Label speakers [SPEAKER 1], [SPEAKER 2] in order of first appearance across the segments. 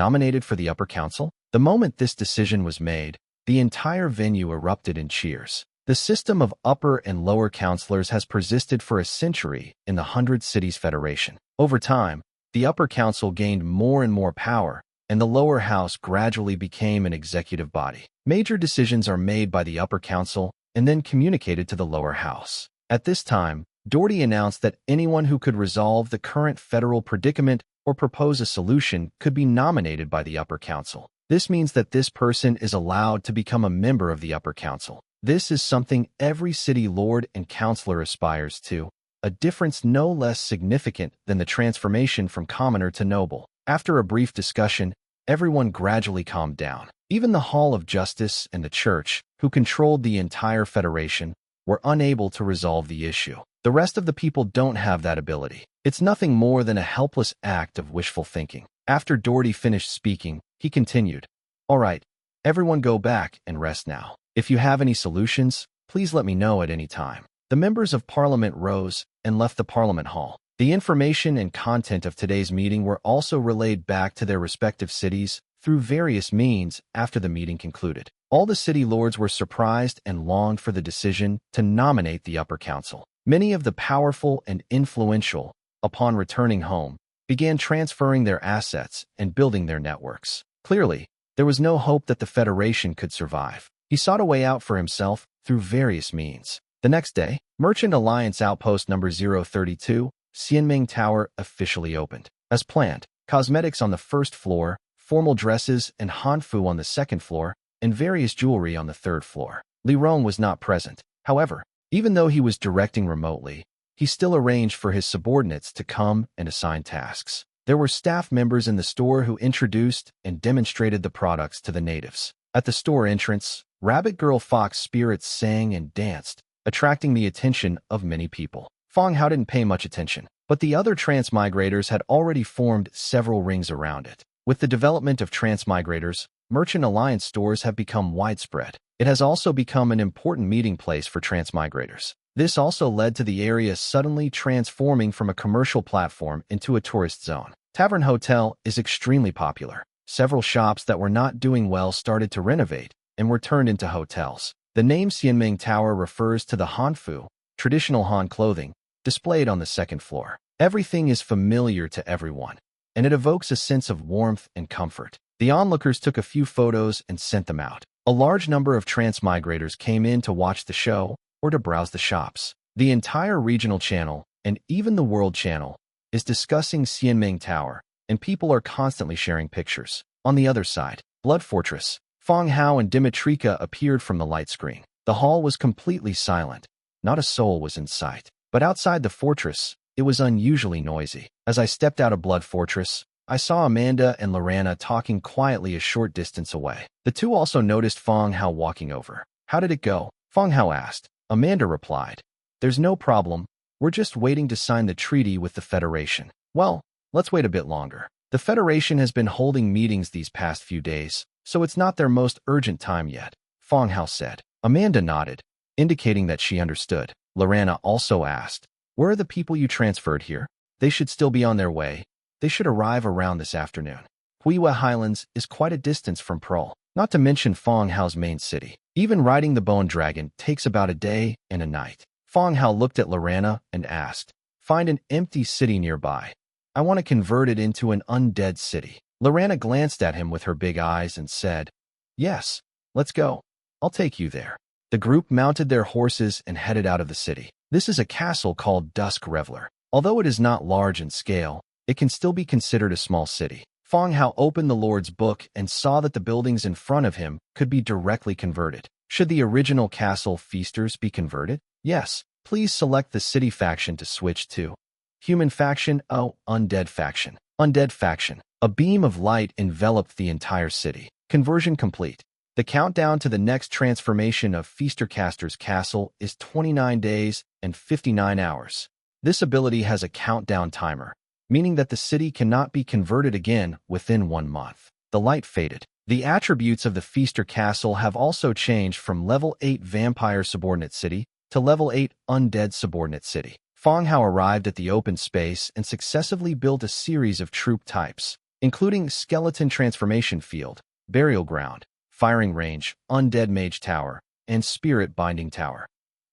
[SPEAKER 1] nominated for the upper council? The moment this decision was made, the entire venue erupted in cheers. The system of upper and lower councilors has persisted for a century in the 100 Cities Federation. Over time, the upper council gained more and more power, and the lower house gradually became an executive body. Major decisions are made by the upper council and then communicated to the lower house. At this time, Doherty announced that anyone who could resolve the current federal predicament or propose a solution could be nominated by the upper council. This means that this person is allowed to become a member of the upper council. This is something every city lord and councilor aspires to, a difference no less significant than the transformation from commoner to noble. After a brief discussion, everyone gradually calmed down. Even the Hall of Justice and the Church, who controlled the entire Federation, were unable to resolve the issue. The rest of the people don't have that ability. It's nothing more than a helpless act of wishful thinking. After Doherty finished speaking, he continued, "All right, everyone go back and rest now. If you have any solutions, please let me know at any time." The members of Parliament rose and left the Parliament Hall. The information and content of today's meeting were also relayed back to their respective cities through various means after the meeting concluded. All the city lords were surprised and longed for the decision to nominate the upper council. Many of the powerful and influential, upon returning home, began transferring their assets and building their networks. Clearly, there was no hope that the Federation could survive. He sought a way out for himself through various means. The next day, Merchant Alliance Outpost number 032, Xianming Tower, officially opened. As planned, cosmetics on the first floor, formal dresses and hanfu on the second floor, and various jewelry on the third floor. Li Rong was not present. However, even though he was directing remotely, he still arranged for his subordinates to come and assign tasks. There were staff members in the store who introduced and demonstrated the products to the natives. At the store entrance, Rabbit Girl Fox Spirits sang and danced, attracting the attention of many people. Fang Hao didn't pay much attention, but the other transmigrators had already formed several rings around it. With the development of transmigrators, Merchant Alliance stores have become widespread. It has also become an important meeting place for transmigrators. This also led to the area suddenly transforming from a commercial platform into a tourist zone. Tavern Hotel is extremely popular. Several shops that were not doing well started to renovate and were turned into hotels. The name Xianming Tower refers to the hanfu, traditional Han clothing, displayed on the second floor. Everything is familiar to everyone, and it evokes a sense of warmth and comfort. The onlookers took a few photos and sent them out. A large number of transmigrators came in to watch the show or to browse the shops. The entire regional channel, and even the world channel, is discussing Xianming Tower, and people are constantly sharing pictures. On the other side, Blood Fortress, Fang Hao and Dimitrika appeared from the light screen. The hall was completely silent. Not a soul was in sight. But outside the fortress, it was unusually noisy. As I stepped out of Blood Fortress, I saw Amanda and Lorana talking quietly a short distance away. The two also noticed Fang Hao walking over. "How did it go?" Fang Hao asked. Amanda replied, "There's no problem. We're just waiting to sign the treaty with the Federation." "Well, let's wait a bit longer. The Federation has been holding meetings these past few days, so it's not their most urgent time yet," Fang Hao said. Amanda nodded, indicating that she understood. Lorana also asked, "Where are the people you transferred here?" "They should still be on their way. They should arrive around this afternoon." Huiwa Highlands is quite a distance from Pearl, not to mention Fang Hao's main city. Even riding the Bone Dragon takes about a day and a night. Fang Hao looked at Lorana and asked, "Find an empty city nearby. I want to convert it into an undead city." Lorana glanced at him with her big eyes and said, "Yes, let's go. I'll take you there." The group mounted their horses and headed out of the city. This is a castle called Dusk Reveler. Although it is not large in scale, it can still be considered a small city. Fang Hao opened the Lord's book and saw that the buildings in front of him could be directly converted. Should the original castle feasters be converted? Yes. Please select the city faction to switch to. Human faction, undead faction. Undead faction. A beam of light enveloped the entire city. Conversion complete. The countdown to the next transformation of Feastercaster's castle is 29 days and 59 hours. This ability has a countdown timer, meaning that the city cannot be converted again within 1 month. The light faded. The attributes of the Feaster Castle have also changed from level 8 Vampire Subordinate City to level 8 Undead Subordinate City. Fang Hao arrived at the open space and successively built a series of troop types. including skeleton transformation field, burial ground, firing range, undead mage tower, and spirit binding tower.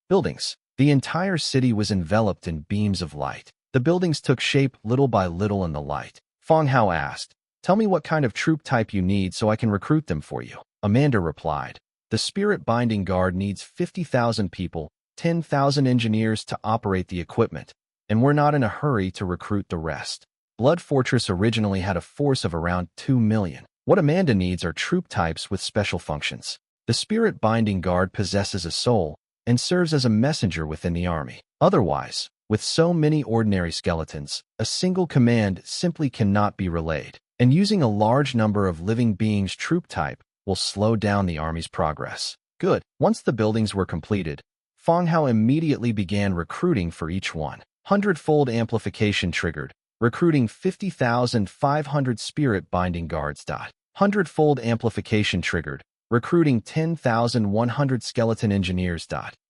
[SPEAKER 1] Buildings. The entire city was enveloped in beams of light. The buildings took shape little by little in the light. Fang Hao asked, "Tell me what kind of troop type you need so I can recruit them for you." Amanda replied, "The Spirit Binding Guard needs 50,000 people, 10,000 engineers to operate the equipment, and we're not in a hurry to recruit the rest." Blood Fortress originally had a force of around 2 million. What Amanda needs are troop types with special functions. The Spirit Binding Guard possesses a soul and serves as a messenger within the army. Otherwise, with so many ordinary skeletons, a single command simply cannot be relayed, and using a large number of living beings troop type will slow down the army's progress. Good. Once the buildings were completed, Fang Hao immediately began recruiting for each one. Hundredfold amplification triggered, recruiting 50,500 spirit binding guards. Hundredfold amplification triggered, recruiting 10,100 skeleton engineers.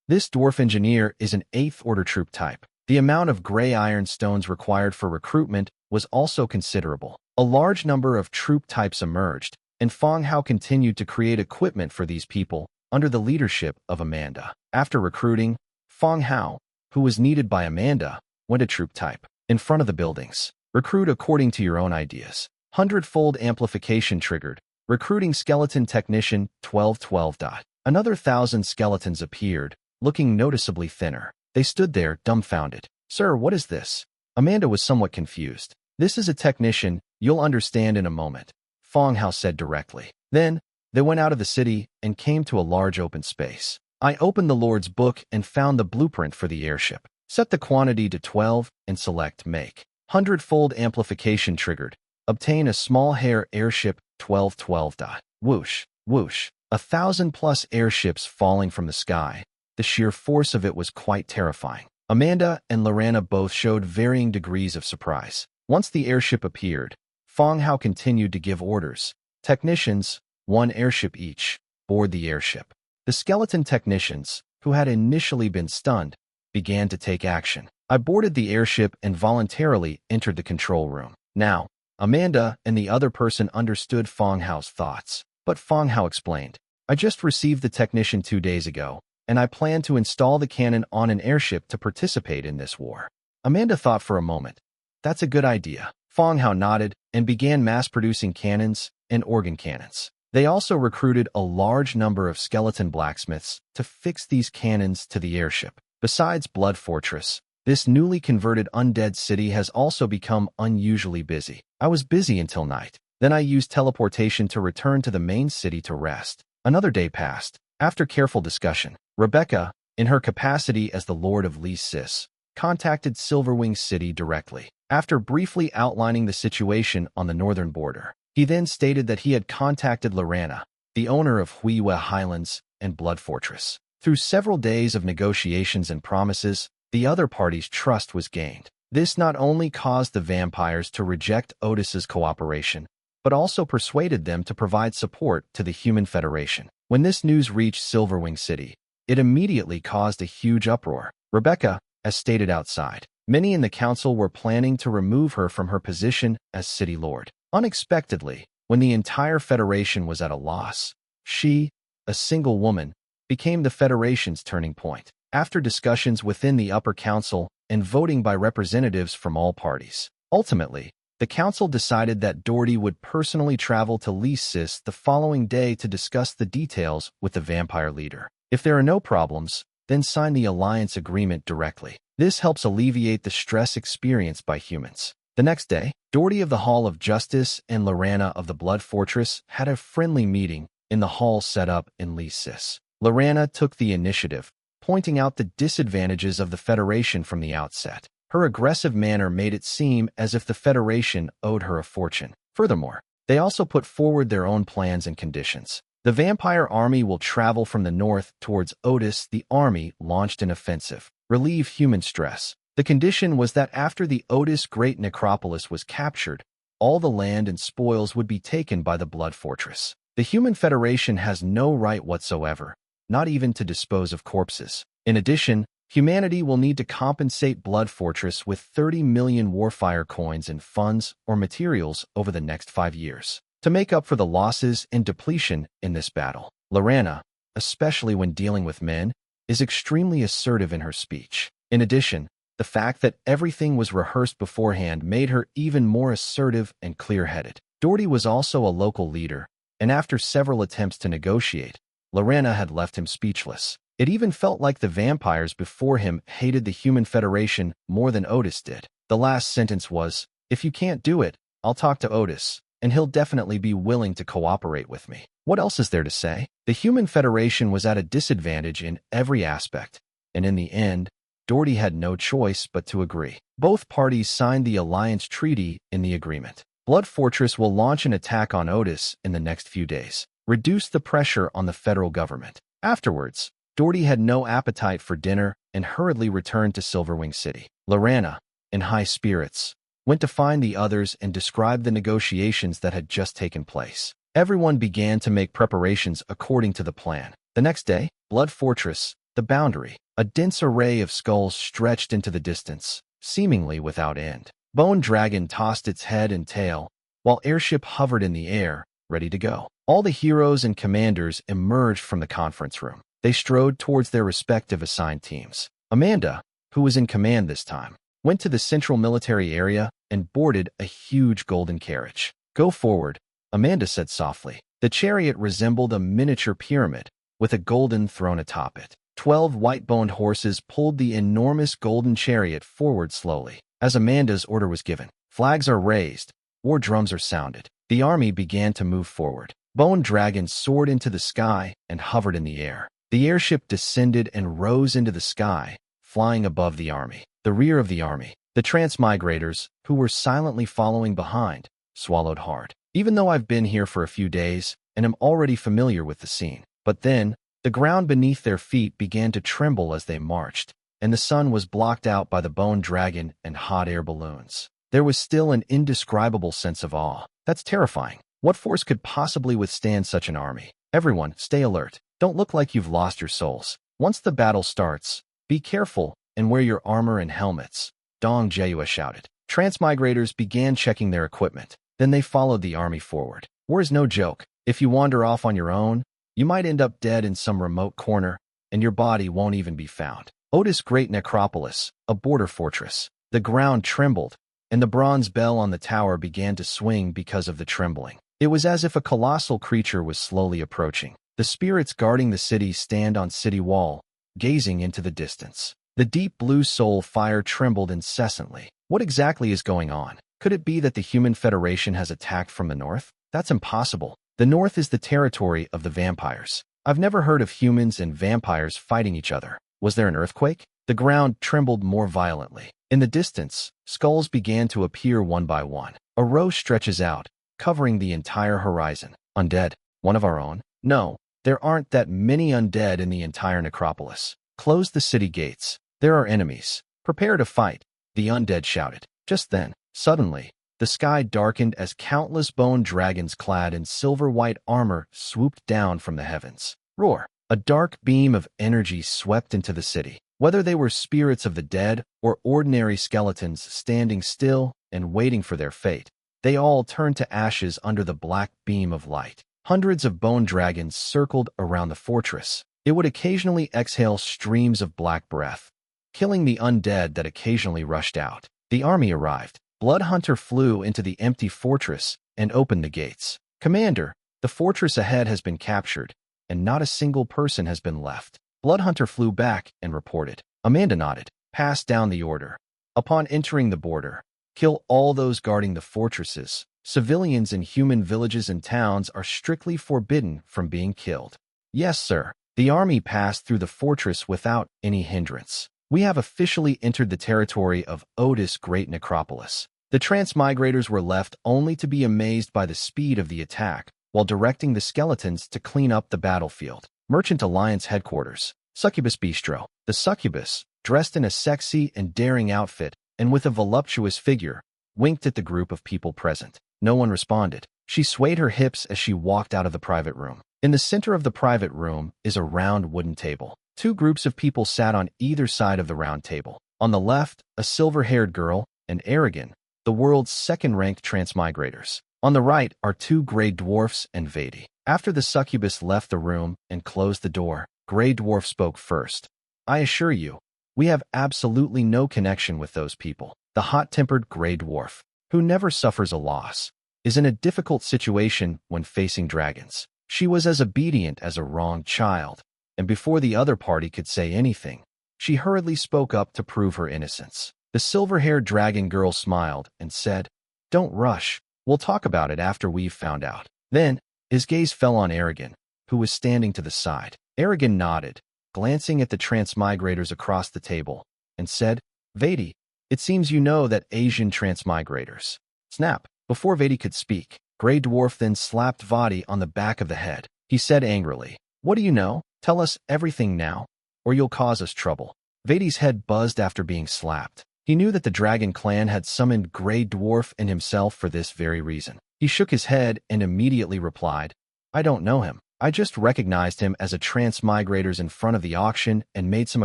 [SPEAKER 1] This dwarf engineer is an 8th order troop type. The amount of gray iron stones required for recruitment was also considerable. A large number of troop types emerged, and Fang Hao continued to create equipment for these people under the leadership of Amanda. After recruiting, Fang Hao, who was needed by Amanda, went a troop type. In front of the buildings, recruit according to your own ideas. Hundredfold amplification triggered, recruiting skeleton technician 1212. Another 1,000 skeletons appeared, looking noticeably thinner. They stood there, dumbfounded. "Sir, what is this?" Amanda was somewhat confused. "This is a technician, you'll understand in a moment," Fang Hao said directly. Then, they went out of the city and came to a large open space. I opened the Lord's book and found the blueprint for the airship. Set the quantity to 12 and select Make. Hundredfold amplification triggered. Obtain a small hair airship 1212. Whoosh, whoosh. 1,000+ airships falling from the sky. The sheer force of it was quite terrifying. Amanda and Lorana both showed varying degrees of surprise. Once the airship appeared, Fang Hao continued to give orders. Technicians, 1 airship each, board the airship. The skeleton technicians, who had initially been stunned, began to take action. I boarded the airship and voluntarily entered the control room. Now, Amanda and the other person understood Fang Hao's thoughts. But Fang Hao explained, "I just received the technician 2 days ago, and I plan to install the cannon on an airship to participate in this war." Amanda thought for a moment. "That's a good idea." Fang Hao nodded and began mass-producing cannons and organ cannons. They also recruited a large number of skeleton blacksmiths to fix these cannons to the airship. Besides Blood Fortress, this newly converted undead city has also become unusually busy. I was busy until night. Then I used teleportation to return to the main city to rest. Another day passed. After careful discussion, Rebecca, in her capacity as the Lord of Lee Sis, contacted Silverwing City directly. After briefly outlining the situation on the northern border, he then stated that he had contacted Lorana, the owner of Huiwa Highlands and Blood Fortress. Through several days of negotiations and promises, the other party's trust was gained. This not only caused the vampires to reject Otis's cooperation, but also persuaded them to provide support to the Human Federation. When this news reached Silverwing City, it immediately caused a huge uproar. Rebecca, as stated outside, many in the council were planning to remove her from her position as city lord. Unexpectedly, when the entire Federation was at a loss, she, a single woman, became the Federation's turning point. After discussions within the upper council and voting by representatives from all parties, ultimately, the council decided that Doherty would personally travel to Lee Sis the following day to discuss the details with the vampire leader. If there are no problems, then sign the alliance agreement directly. This helps alleviate the stress experienced by humans. The next day, Doherty of the Hall of Justice and Lorana of the Blood Fortress had a friendly meeting in the hall set up in Lee Sis. Lorana took the initiative, pointing out the disadvantages of the Federation from the outset. Her aggressive manner made it seem as if the Federation owed her a fortune. Furthermore, they also put forward their own plans and conditions. The vampire army will travel from the north towards Otis. The army launched an offensive, relieve human stress. The condition was that after the Otis Great Necropolis was captured, all the land and spoils would be taken by the Blood Fortress. The Human Federation has no right whatsoever, not even to dispose of corpses. In addition, humanity will need to compensate Blood Fortress with 30 million Warfire coins in funds or materials over the next 5 years to make up for the losses and depletion in this battle. Lorana, especially when dealing with men, is extremely assertive in her speech. In addition, the fact that everything was rehearsed beforehand made her even more assertive and clear-headed. Doherty was also a local leader, and after several attempts to negotiate, Lorana had left him speechless. It even felt like the vampires before him hated the Human Federation more than Otis did. The last sentence was, "If you can't do it, I'll talk to Otis, and he'll definitely be willing to cooperate with me." What else is there to say? The Human Federation was at a disadvantage in every aspect, and in the end, Doherty had no choice but to agree. Both parties signed the alliance treaty in the agreement. Blood Fortress will launch an attack on Otis in the next few days, reduce the pressure on the federal government. Afterwards, Doherty had no appetite for dinner and hurriedly returned to Silverwing City. Lorana, in high spirits, went to find the others and describe the negotiations that had just taken place. Everyone began to make preparations according to the plan. The next day, Blood Fortress, the boundary, a dense array of skulls stretched into the distance, seemingly without end. Bone Dragon tossed its head and tail, while airship hovered in the air, ready to go. All the heroes and commanders emerged from the conference room. They strode towards their respective assigned teams. Amanda, who was in command this time, went to the central military area and boarded a huge golden carriage. "Go forward," Amanda said softly. The chariot resembled a miniature pyramid, with a golden throne atop it. 12 white-boned horses pulled the enormous golden chariot forward slowly. As Amanda's order was given, flags are raised, war drums are sounded. The army began to move forward. Bone Dragon soared into the sky and hovered in the air. The airship descended and rose into the sky, flying above the army. The rear of the army, the transmigrators, who were silently following behind, swallowed hard. Even though I've been here for a few days and am already familiar with the scene. But then, the ground beneath their feet began to tremble as they marched, and the sun was blocked out by the Bone Dragon and hot air balloons. There was still an indescribable sense of awe. That's terrifying. What force could possibly withstand such an army? Everyone, stay alert. Don't look like you've lost your souls. Once the battle starts, be careful and wear your armor and helmets, Dong Jaehua shouted. Transmigrators began checking their equipment. Then they followed the army forward. War is no joke. If you wander off on your own, you might end up dead in some remote corner, and your body won't even be found. Otis Great Necropolis, a border fortress. The ground trembled, and the bronze bell on the tower began to swing because of the trembling. It was as if a colossal creature was slowly approaching. The spirits guarding the city stand on city wall, gazing into the distance. The deep blue soul fire trembled incessantly. What exactly is going on? Could it be that the Human Federation has attacked from the north? That's impossible. The north is the territory of the vampires. I've never heard of humans and vampires fighting each other. Was there an earthquake? The ground trembled more violently. In the distance, skulls began to appear one by one. A row stretches out, covering the entire horizon. Undead? One of our own? No, there aren't that many undead in the entire necropolis. Close the city gates. There are enemies. Prepare to fight, the undead shouted. Just then, suddenly, the sky darkened as countless bone dragons clad in silver-white armor swooped down from the heavens. Roar! A dark beam of energy swept into the city. Whether they were spirits of the dead or ordinary skeletons standing still and waiting for their fate, they all turned to ashes under the black beam of light. Hundreds of bone dragons circled around the fortress. It would occasionally exhale streams of black breath, killing the undead that occasionally rushed out. The army arrived. Bloodhunter flew into the empty fortress and opened the gates. Commander, the fortress ahead has been captured, and not a single person has been left. Bloodhunter flew back and reported. Amanda nodded. Pass down the order. Upon entering the border, kill all those guarding the fortresses. Civilians in human villages and towns are strictly forbidden from being killed. Yes, sir. The army passed through the fortress without any hindrance. We have officially entered the territory of Otis Great Necropolis. The transmigrators were left only to be amazed by the speed of the attack, while directing the skeletons to clean up the battlefield. Merchant Alliance headquarters. Succubus Bistro. The succubus, dressed in a sexy and daring outfit and with a voluptuous figure, winked at the group of people present. No one responded. She swayed her hips as she walked out of the private room. In the center of the private room is a round wooden table. Two groups of people sat on either side of the round table. On the left, a silver-haired girl, and Aragon, the world's second-ranked transmigrators. On the right are two gray dwarfs and Vedi. After the succubus left the room and closed the door, Gray Dwarf spoke first. I assure you, we have absolutely no connection with those people. The hot-tempered Gray Dwarf, who never suffers a loss, is in a difficult situation when facing dragons. She was as obedient as a wronged child, and before the other party could say anything, she hurriedly spoke up to prove her innocence. The silver-haired dragon girl smiled and said, "Don't rush. We'll talk about it after we've found out." Then, his gaze fell on Aragon, who was standing to the side. Aragon nodded, glancing at the transmigrators across the table, and said, "Vedi, it seems you know that Asian transmigrators." Snap! Before Vedi could speak, Gray Dwarf then slapped Vadi on the back of the head. He said angrily, "What do you know? Tell us everything now, or you'll cause us trouble." Vadi's head buzzed after being slapped. He knew that the Dragon Clan had summoned Gray Dwarf and himself for this very reason. He shook his head and immediately replied, "I don't know him. I just recognized him as a transmigrators in front of the auction and made some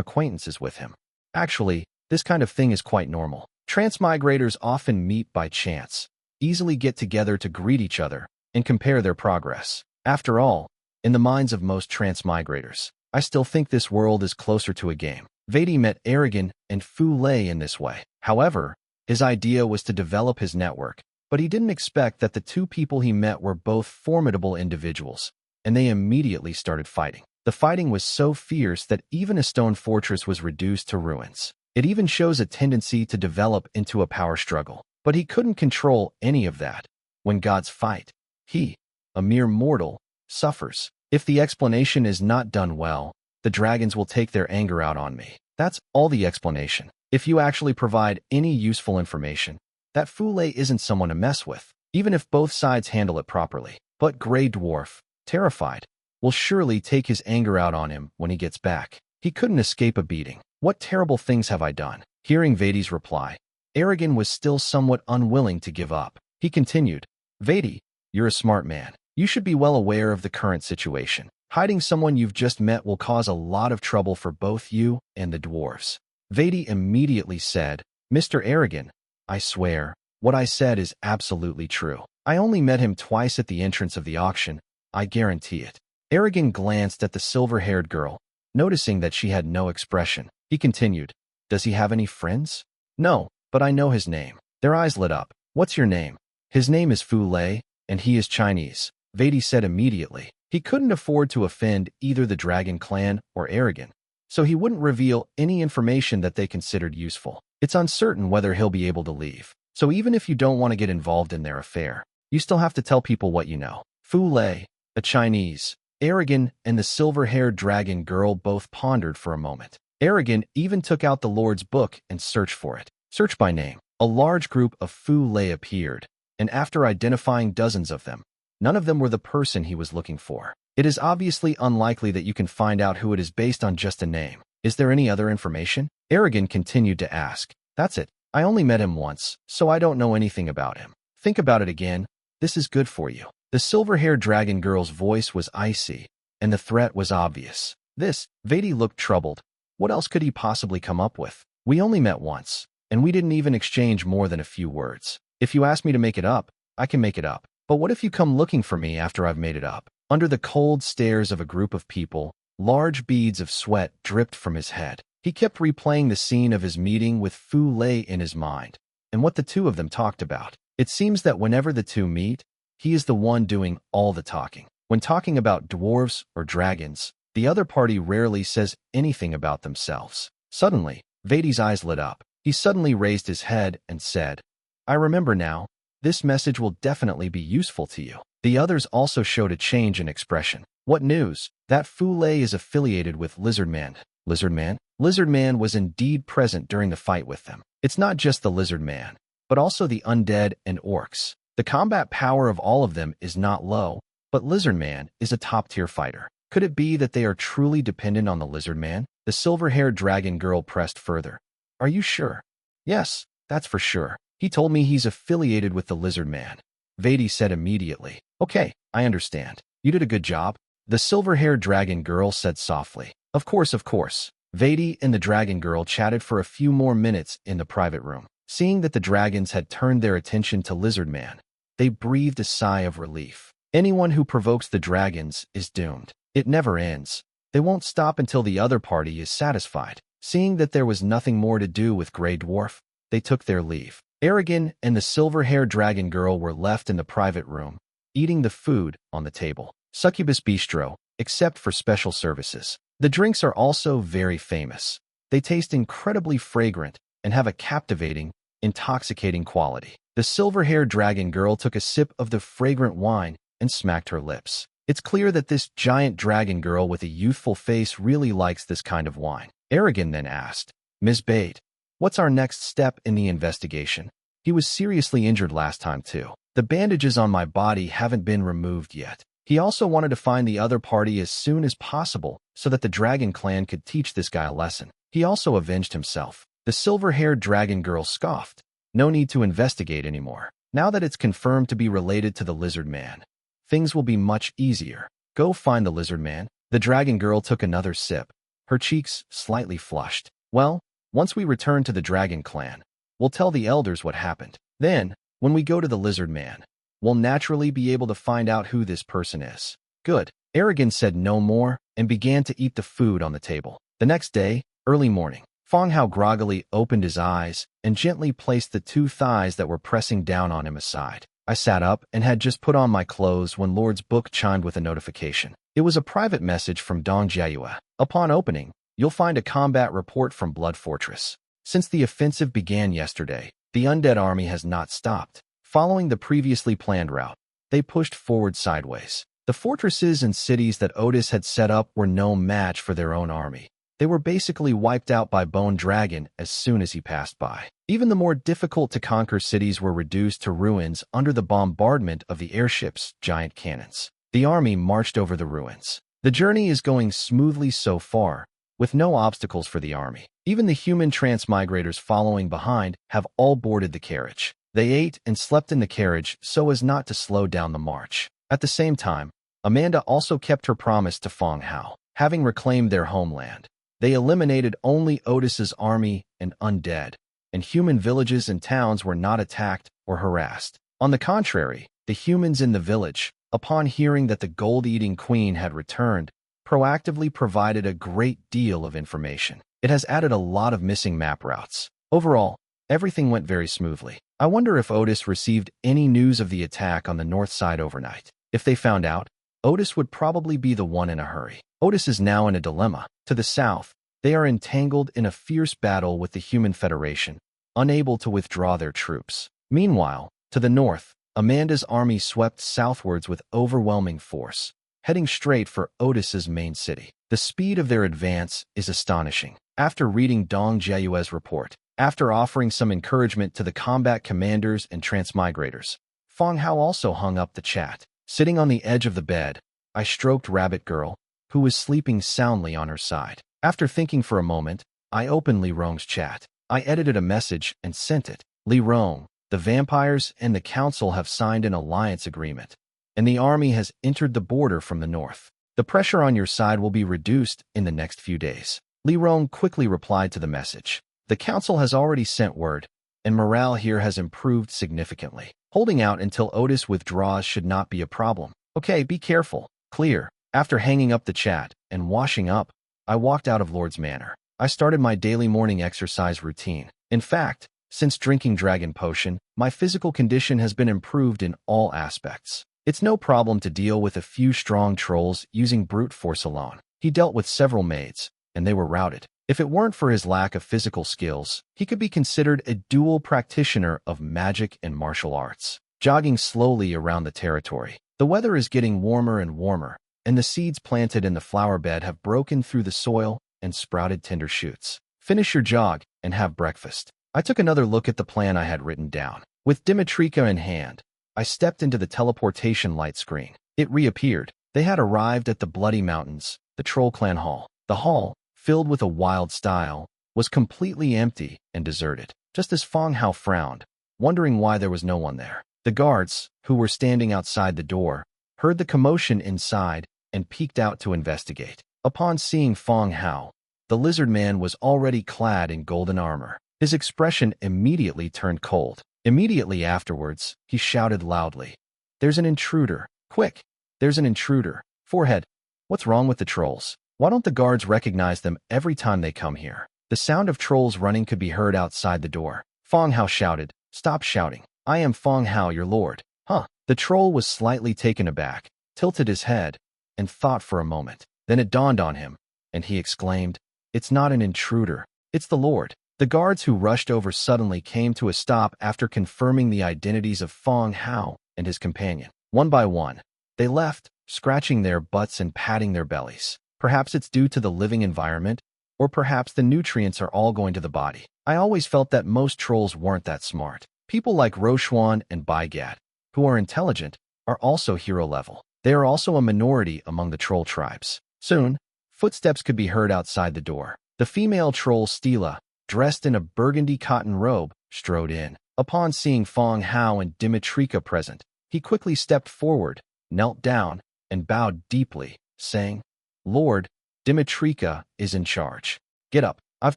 [SPEAKER 1] acquaintances with him. Actually, this kind of thing is quite normal. Transmigrators often meet by chance, easily get together to greet each other, and compare their progress. After all, in the minds of most transmigrators, I still think this world is closer to a game." Vedi met Aragon and Fu Lei in this way. However, his idea was to develop his network, but he didn't expect that the two people he met were both formidable individuals, and they immediately started fighting. The fighting was so fierce that even a stone fortress was reduced to ruins. It even shows a tendency to develop into a power struggle. But he couldn't control any of that. When gods fight, he, a mere mortal, suffers. If the explanation is not done well, the dragons will take their anger out on me. That's all the explanation. If you actually provide any useful information, that Fu Lei isn't someone to mess with, even if both sides handle it properly. But Gray Dwarf, terrified, will surely take his anger out on him when he gets back. He couldn't escape a beating. What terrible things have I done? Hearing Vedi's reply, Aragon was still somewhat unwilling to give up. He continued, "Vedi, you're a smart man. You should be well aware of the current situation. Hiding someone you've just met will cause a lot of trouble for both you and the dwarves." Vedi immediately said, "Mr. Aragon, I swear, what I said is absolutely true. I only met him twice at the entrance of the auction. I guarantee it." Aragon glanced at the silver-haired girl, noticing that she had no expression. He continued, "Does he have any friends?" "No, but I know his name." Their eyes lit up. "What's your name?" "His name is Fu Lei, and he is Chinese," Vedi said immediately. He couldn't afford to offend either the Dragon Clan or Aragon, so he wouldn't reveal any information that they considered useful. It's uncertain whether he'll be able to leave, so even if you don't want to get involved in their affair, you still have to tell people what you know. Fu Lei, a Chinese. Aragon and the silver-haired dragon girl both pondered for a moment. Aragon even took out the Lord's book and searched for it. Search by name. A large group of Fu Lei appeared, and after identifying dozens of them, none of them were the person he was looking for. It is obviously unlikely that you can find out who it is based on just a name. Is there any other information? Aragon continued to ask. That's it. I only met him once, so I don't know anything about him. Think about it again. This is good for you. The silver-haired dragon girl's voice was icy, and the threat was obvious. Vedi looked troubled. What else could he possibly come up with? We only met once, and we didn't even exchange more than a few words. If you ask me to make it up, I can make it up. But what if you come looking for me after I've made it up? Under the cold stares of a group of people, large beads of sweat dripped from his head. He kept replaying the scene of his meeting with Fu Lei in his mind, and what the two of them talked about. It seems that whenever the two meet, he is the one doing all the talking. When talking about dwarves or dragons, the other party rarely says anything about themselves. Suddenly, Vedi's eyes lit up. He suddenly raised his head and said, "I remember now. This message will definitely be useful to you." The others also showed a change in expression. "What news?" "That Fu Lei is affiliated with Lizard Man." Lizard Man? Lizard Man was indeed present during the fight with them. It's not just the Lizard Man, but also the Undead and Orcs. The combat power of all of them is not low, but Lizard Man is a top-tier fighter. Could it be that they are truly dependent on the Lizard Man? The silver-haired dragon girl pressed further. "Are you sure?" "Yes, that's for sure. He told me he's affiliated with the Lizard Man." Vedi said immediately. "Okay, I understand. You did a good job." The silver-haired dragon girl said softly. Of course. Vadi and the dragon girl chatted for a few more minutes in the private room. Seeing that the dragons had turned their attention to Lizard Man, they breathed a sigh of relief. Anyone who provokes the dragons is doomed. It never ends. They won't stop until the other party is satisfied. Seeing that there was nothing more to do with Grey Dwarf, they took their leave. Aragon and the silver-haired dragon girl were left in the private room, eating the food on the table. Succubus Bistro, except for special services. The drinks are also very famous. They taste incredibly fragrant and have a captivating, intoxicating quality. The silver-haired dragon girl took a sip of the fragrant wine and smacked her lips. It's clear that this giant dragon girl with a youthful face really likes this kind of wine. Aragon then asked, "Ms. Bate, what's our next step in the investigation? He was seriously injured last time too. The bandages on my body haven't been removed yet." He also wanted to find the other party as soon as possible so that the dragon clan could teach this guy a lesson. He also avenged himself. The silver-haired dragon girl scoffed. No need to investigate anymore. Now that it's confirmed to be related to the Lizard Man, things will be much easier. Go find the Lizard Man. The dragon girl took another sip, her cheeks slightly flushed. Well, once we return to the dragon clan, we'll tell the elders what happened. Then, when we go to the Lizard Man, we'll naturally be able to find out who this person is. Good. Aragon said no more and began to eat the food on the table. The next day, early morning, Fang Hao groggily opened his eyes and gently placed the two thighs that were pressing down on him aside. I sat up and had just put on my clothes when Lord's book chimed with a notification. It was a private message from Dong Jiayue. Upon opening, you'll find a combat report from Blood Fortress. Since the offensive began yesterday, the Undead army has not stopped. Following the previously planned route, they pushed forward sideways. The fortresses and cities that Otis had set up were no match for their own army. They were basically wiped out by Bone Dragon as soon as he passed by. Even the more difficult-to-conquer cities were reduced to ruins under the bombardment of the airship's giant cannons. The army marched over the ruins. The journey is going smoothly so far, with no obstacles for the army. Even the human transmigrators following behind have all boarded the carriage. They ate and slept in the carriage so as not to slow down the march. At the same time, Amanda also kept her promise to Fang Hao. Having reclaimed their homeland, they eliminated only Otis's army and Undead, and human villages and towns were not attacked or harassed. On the contrary, the humans in the village, upon hearing that the gold-eating queen had returned, proactively provided a great deal of information. It has added a lot of missing map routes. Overall, everything went very smoothly. I wonder if Otis received any news of the attack on the north side overnight. If they found out, Otis would probably be the one in a hurry. Otis is now in a dilemma. To the south, they are entangled in a fierce battle with the Human Federation, unable to withdraw their troops. Meanwhile, to the north, Amanda's army swept southwards with overwhelming force, heading straight for Otis's main city. The speed of their advance is astonishing. After reading Dong Jiayue's report, after offering some encouragement to the combat commanders and transmigrators, Fang Hao also hung up the chat. Sitting on the edge of the bed, I stroked Rabbit Girl, who was sleeping soundly on her side. After thinking for a moment, I opened Li Rong's chat. I edited a message and sent it. Li Rong, the vampires and the council have signed an alliance agreement, and the army has entered the border from the north. The pressure on your side will be reduced in the next few days. Li Rong quickly replied to the message. The council has already sent word, and morale here has improved significantly. Holding out until Otis withdraws should not be a problem. Okay, be careful. Clear. After hanging up the chat and washing up, I walked out of Lord's Manor. I started my daily morning exercise routine. In fact, since drinking Dragon Potion, my physical condition has been improved in all aspects. It's no problem to deal with a few strong trolls using brute force alone. He dealt with several maids, and they were routed. If it weren't for his lack of physical skills, he could be considered a dual practitioner of magic and martial arts. Jogging slowly around the territory. The weather is getting warmer and warmer, and the seeds planted in the flower bed have broken through the soil and sprouted tender shoots. Finish your jog and have breakfast. I took another look at the plan I had written down. With Dimitrika in hand, I stepped into the teleportation light screen. It reappeared. They had arrived at the Bloody Mountains, the Troll Clan Hall. The hall, filled with a wild style, was completely empty and deserted, just as Fang Hao frowned, wondering why there was no one there. The guards, who were standing outside the door, heard the commotion inside and peeked out to investigate. Upon seeing Fang Hao, the lizard man was already clad in golden armor. His expression immediately turned cold. Immediately afterwards, he shouted loudly, "There's an intruder! Quick! There's an intruder! Forehead! What's wrong with the trolls? Why don't the guards recognize them every time they come here?" The sound of trolls running could be heard outside the door. Fang Hao shouted, "Stop shouting! I am Fang Hao, your lord." Huh? The troll was slightly taken aback, tilted his head, and thought for a moment. Then it dawned on him, and he exclaimed, "It's not an intruder, it's the lord." The guards who rushed over suddenly came to a stop after confirming the identities of Fang Hao and his companion. One by one, they left, scratching their butts and patting their bellies. Perhaps it's due to the living environment, or perhaps the nutrients are all going to the body. I always felt that most trolls weren't that smart. People like Rochuan and Baigat, who are intelligent, are also hero level. They are also a minority among the troll tribes. Soon, footsteps could be heard outside the door. The female troll Stila, dressed in a burgundy cotton robe, strode in. Upon seeing Fang Hao and Dimitrika present, he quickly stepped forward, knelt down, and bowed deeply, saying, "Lord, Dimitrika is in charge. Get up. I've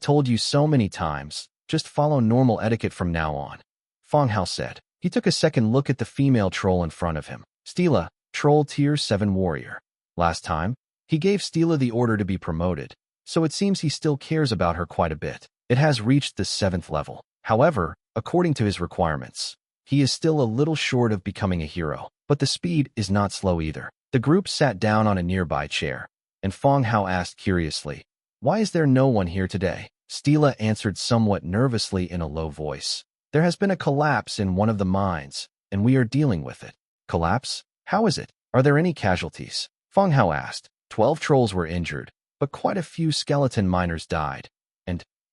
[SPEAKER 1] told you so many times. Just follow normal etiquette from now on," Fang Hao said. He took a second look at the female troll in front of him. Stila, troll tier 7 warrior. Last time, he gave Stila the order to be promoted, so it seems he still cares about her quite a bit. It has reached the 7th level. However, according to his requirements, he is still a little short of becoming a hero, but the speed is not slow either. The group sat down on a nearby chair, and Fang Hao asked curiously, "Why is there no one here today?" Stila answered somewhat nervously in a low voice, "There has been a collapse in one of the mines, and we are dealing with it." "Collapse? How is it? Are there any casualties?" Fang Hao asked. 12 trolls were injured, but quite a few skeleton miners died,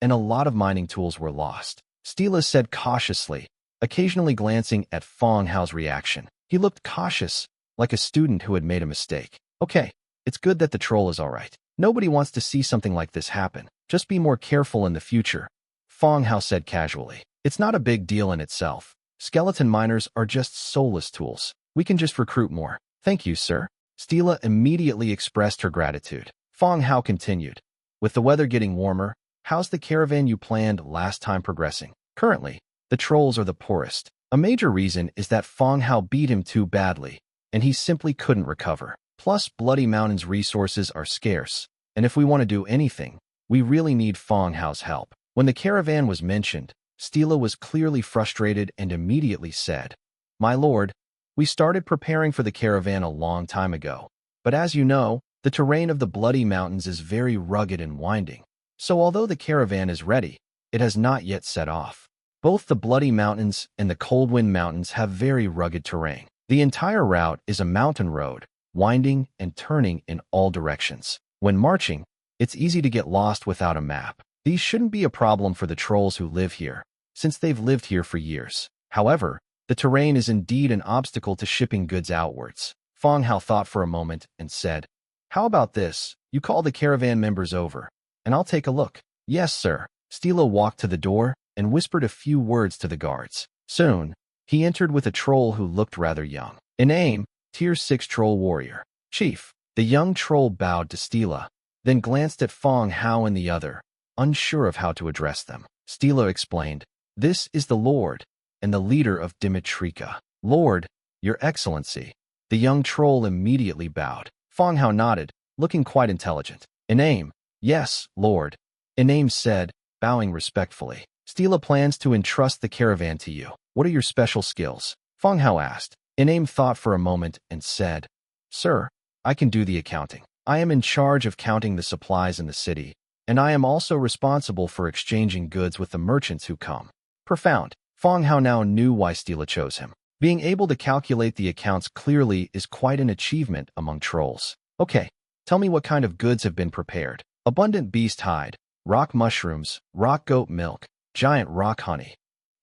[SPEAKER 1] and a lot of mining tools were lost, Stila said cautiously, occasionally glancing at Fang Hao's reaction. He looked cautious, like a student who had made a mistake. "Okay, it's good that the troll is all right. Nobody wants to see something like this happen. Just be more careful in the future," Fang Hao said casually. "It's not a big deal in itself. Skeleton miners are just soulless tools. We can just recruit more." "Thank you, sir." Stila immediately expressed her gratitude. Fang Hao continued, "With the weather getting warmer, how's the caravan you planned last time progressing?" "Currently, the trolls are the poorest. A major reason is that Fang Hao beat him too badly, and he simply couldn't recover. Plus, Bloody Mountain's resources are scarce, and if we want to do anything, we really need Fang Hao's help." When the caravan was mentioned, Stila was clearly frustrated and immediately said, "My lord, we started preparing for the caravan a long time ago, but as you know, the terrain of the Bloody Mountains is very rugged and winding. So although the caravan is ready, it has not yet set off. Both the Bloody Mountains and the Coldwind Mountains have very rugged terrain. The entire route is a mountain road, winding and turning in all directions. When marching, it's easy to get lost without a map. These shouldn't be a problem for the trolls who live here, since they've lived here for years. However, the terrain is indeed an obstacle to shipping goods outwards." Fang Hao thought for a moment and said, "How about this? You call the caravan members over, and I'll take a look." "Yes, sir." Stila walked to the door and whispered a few words to the guards. Soon, he entered with a troll who looked rather young. In name, tier 6 troll warrior. "Chief." The young troll bowed to Stila, then glanced at Fang Hao and the other, unsure of how to address them. Stila explained, "This is the lord and the leader of Dimitrika." "Lord, your excellency." The young troll immediately bowed. Fang Hao nodded, looking quite intelligent. "In name." "Yes, lord," Iname said, bowing respectfully. "Stila plans to entrust the caravan to you. What are your special skills?" Fang Hao asked. Iname thought for a moment and said, "Sir, I can do the accounting. I am in charge of counting the supplies in the city, and I am also responsible for exchanging goods with the merchants who come." Profound. Fang Hao now knew why Stila chose him. Being able to calculate the accounts clearly is quite an achievement among trolls. "Okay, tell me what kind of goods have been prepared." "Abundant beast hide, rock mushrooms, rock goat milk, giant rock honey."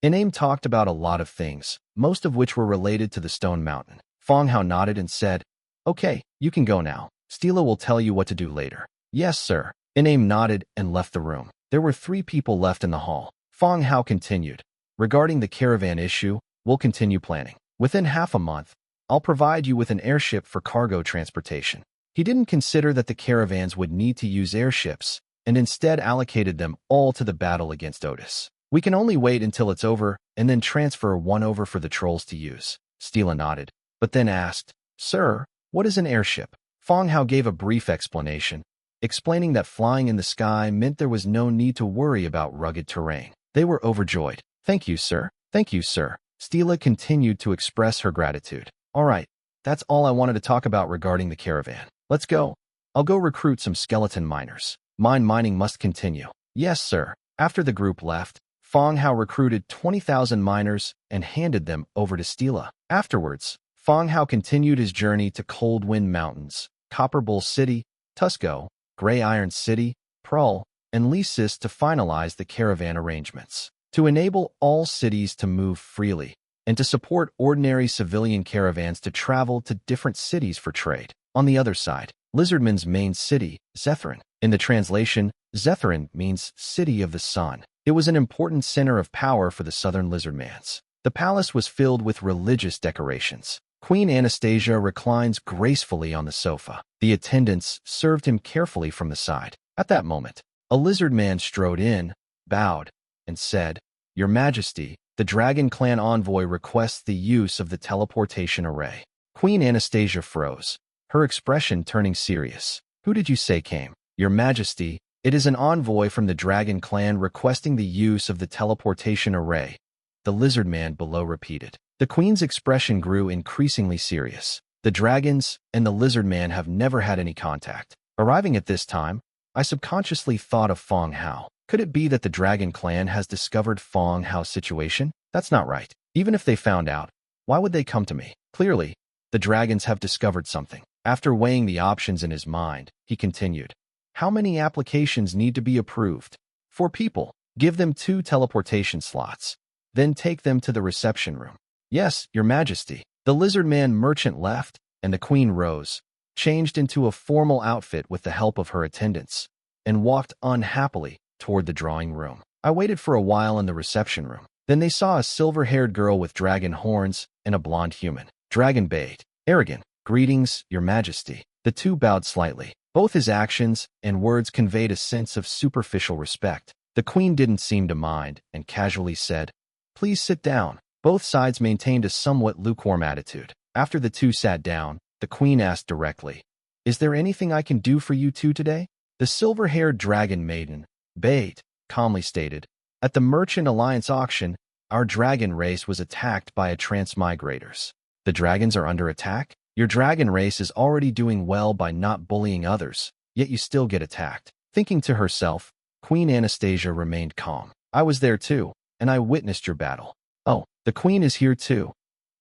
[SPEAKER 1] Iname talked about a lot of things, most of which were related to the stone mountain. Fang Hao nodded and said, "Okay, you can go now. Stila will tell you what to do later." "Yes, sir." Iname nodded and left the room. There were 3 people left in the hall. Fang Hao continued, "Regarding the caravan issue, we'll continue planning. Within half a month, I'll provide you with an airship for cargo transportation. He didn't consider that the caravans would need to use airships, and instead allocated them all to the battle against Otis. We can only wait until it's over and then transfer one over for the trolls to use. Stila nodded, but then asked, Sir, what is an airship? Fang Hao gave a brief explanation, explaining that flying in the sky meant there was no need to worry about rugged terrain. They were overjoyed. Thank you, sir. Thank you, sir. Stila continued to express her gratitude. All right, that's all I wanted to talk about regarding the caravan. Let's go. I'll go recruit some skeleton miners. Mine mining must continue. Yes, sir. After the group left, Fang Hao recruited 20,000 miners and handed them over to Stila. Afterwards, Fang Hao continued his journey to Cold Wind Mountains, Copper Bowl City, Tusco, Gray Iron City, Prul, and Lysis to finalize the caravan arrangements. To enable all cities to move freely, and to support ordinary civilian caravans to travel to different cities for trade. On the other side, Lizardman's main city, Zethrin. In the translation, Zethrin means City of the Sun. It was an important center of power for the southern Lizardmans. The palace was filled with religious decorations. Queen Anastasia reclines gracefully on the sofa. The attendants served him carefully from the side. At that moment, a Lizardman strode in, bowed, and said, Your Majesty, the Dragon Clan envoy requests the use of the teleportation array. Queen Anastasia froze, her expression turning serious. Who did you say came? Your Majesty, it is an envoy from the Dragon Clan requesting the use of the teleportation array, the Lizardman below repeated. The Queen's expression grew increasingly serious. The dragons and the Lizardman have never had any contact. Arriving at this time, I subconsciously thought of Fang Hao. Could it be that the Dragon Clan has discovered Fang Hao's situation? That's not right. Even if they found out, why would they come to me? Clearly, the dragons have discovered something. After weighing the options in his mind, he continued. How many applications need to be approved? 4 people. Give them 2 teleportation slots. Then take them to the reception room. Yes, Your Majesty. The Lizardman merchant left, and the Queen rose, changed into a formal outfit with the help of her attendants, and walked unhappily toward the drawing room. I waited for a while in the reception room. Then they saw a silver-haired girl with dragon horns and a blonde human. Dragon bait. Arrogant. Greetings, Your Majesty. The 2 bowed slightly. Both his actions and words conveyed a sense of superficial respect. The Queen didn't seem to mind and casually said, Please sit down. Both sides maintained a somewhat lukewarm attitude. After the 2 sat down, the Queen asked directly, Is there anything I can do for you 2 today? The silver-haired dragon maiden, Bait, calmly stated, At the Merchant Alliance auction, our dragon race was attacked by a transmigrators. The dragons are under attack? Your dragon race is already doing well by not bullying others, yet you still get attacked. Thinking to herself, Queen Anastasia remained calm. I was there too, and I witnessed your battle. Oh, the Queen is here too?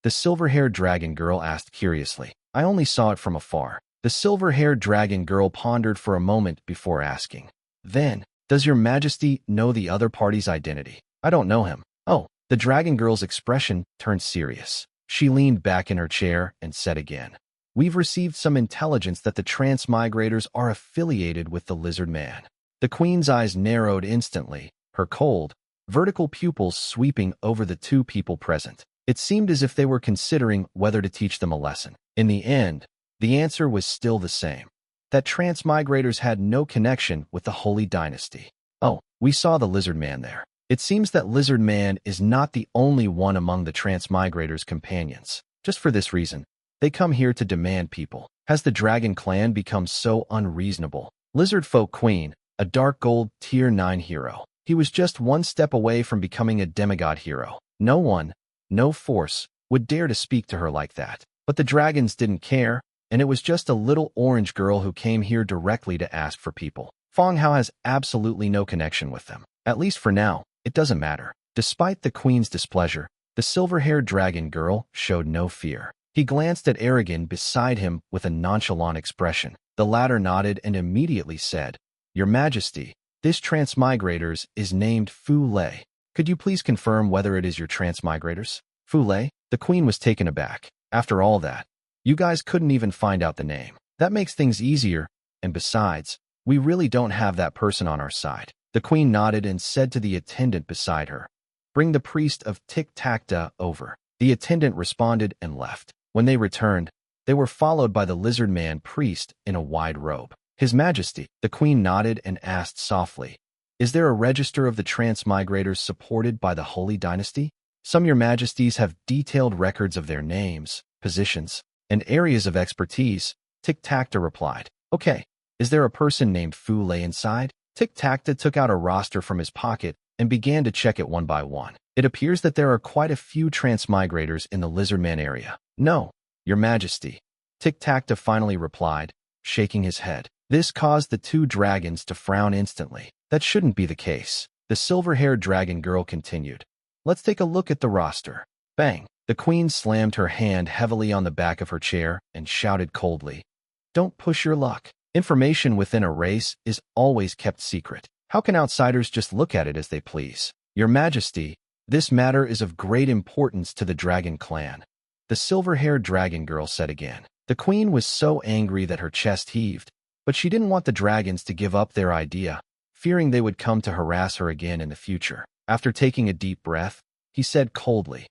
[SPEAKER 1] The silver-haired dragon girl asked curiously. I only saw it from afar. The silver-haired dragon girl pondered for a moment before asking. Then, does Your Majesty know the other party's identity? I don't know him. Oh, the dragon girl's expression turned serious. She leaned back in her chair and said again, We've received some intelligence that the transmigrators are affiliated with the Lizard Man. The Queen's eyes narrowed instantly, her cold, vertical pupils sweeping over the 2 people present. It seemed as if they were considering whether to teach them a lesson. In the end, the answer was still the same, that transmigrators had no connection with the Holy Dynasty. Oh, we saw the Lizard Man there. It seems that Lizard Man is not the only one among the transmigrators' companions. Just for this reason, they come here to demand people. Has the Dragon Clan become so unreasonable? Lizard Folk Queen, a dark gold tier 9 hero. He was just 1 step away from becoming a demigod hero. No one, no force, would dare to speak to her like that. But the dragons didn't care, and it was just a little orange girl who came here directly to ask for people. Fang Hao has absolutely no connection with them. At least for now. It doesn't matter. Despite the Queen's displeasure, the silver-haired dragon girl showed no fear. He glanced at Aragon beside him with a nonchalant expression. The latter nodded and immediately said, Your Majesty, this transmigrators is named Fu Lei. Could you please confirm whether it is your transmigrators? Fu Lei? The Queen was taken aback. After all that, you guys couldn't even find out the name. That makes things easier, and besides, we really don't have that person on our side. The Queen nodded and said to the attendant beside her, Bring the priest of Tic-Tac-Da over. The attendant responded and left. When they returned, They were followed by the lizard man priest in a wide robe. His Majesty, the queen nodded and asked softly, "Is there a register of the transmigrators supported by the Holy Dynasty? Some Your Majesties have detailed records of their names, positions, and areas of expertise." Tic-Tacta replied, "Okay. Is there a person named Fu Lei inside?" Tic-Tacta took out a roster from his pocket and began to check it one by one. "It appears that there are quite a few transmigrators in the Lizardman area." "No, Your Majesty," Tic-Tacta finally replied, shaking his head. This caused the two dragons to frown instantly. That shouldn't be the case. The silver-haired dragon girl continued. "Let's take a look at the roster." Bang! The queen slammed her hand heavily on the back of her chair and shouted coldly, "Don't push your luck. Information within a race is always kept secret. How can outsiders just look at it as they please? Your Majesty, this matter is of great importance to the dragon clan," the silver-haired dragon girl said again. The queen was so angry that her chest heaved, but she didn't want the dragons to give up their idea, fearing they would come to harass her again in the future. After taking a deep breath, he said coldly,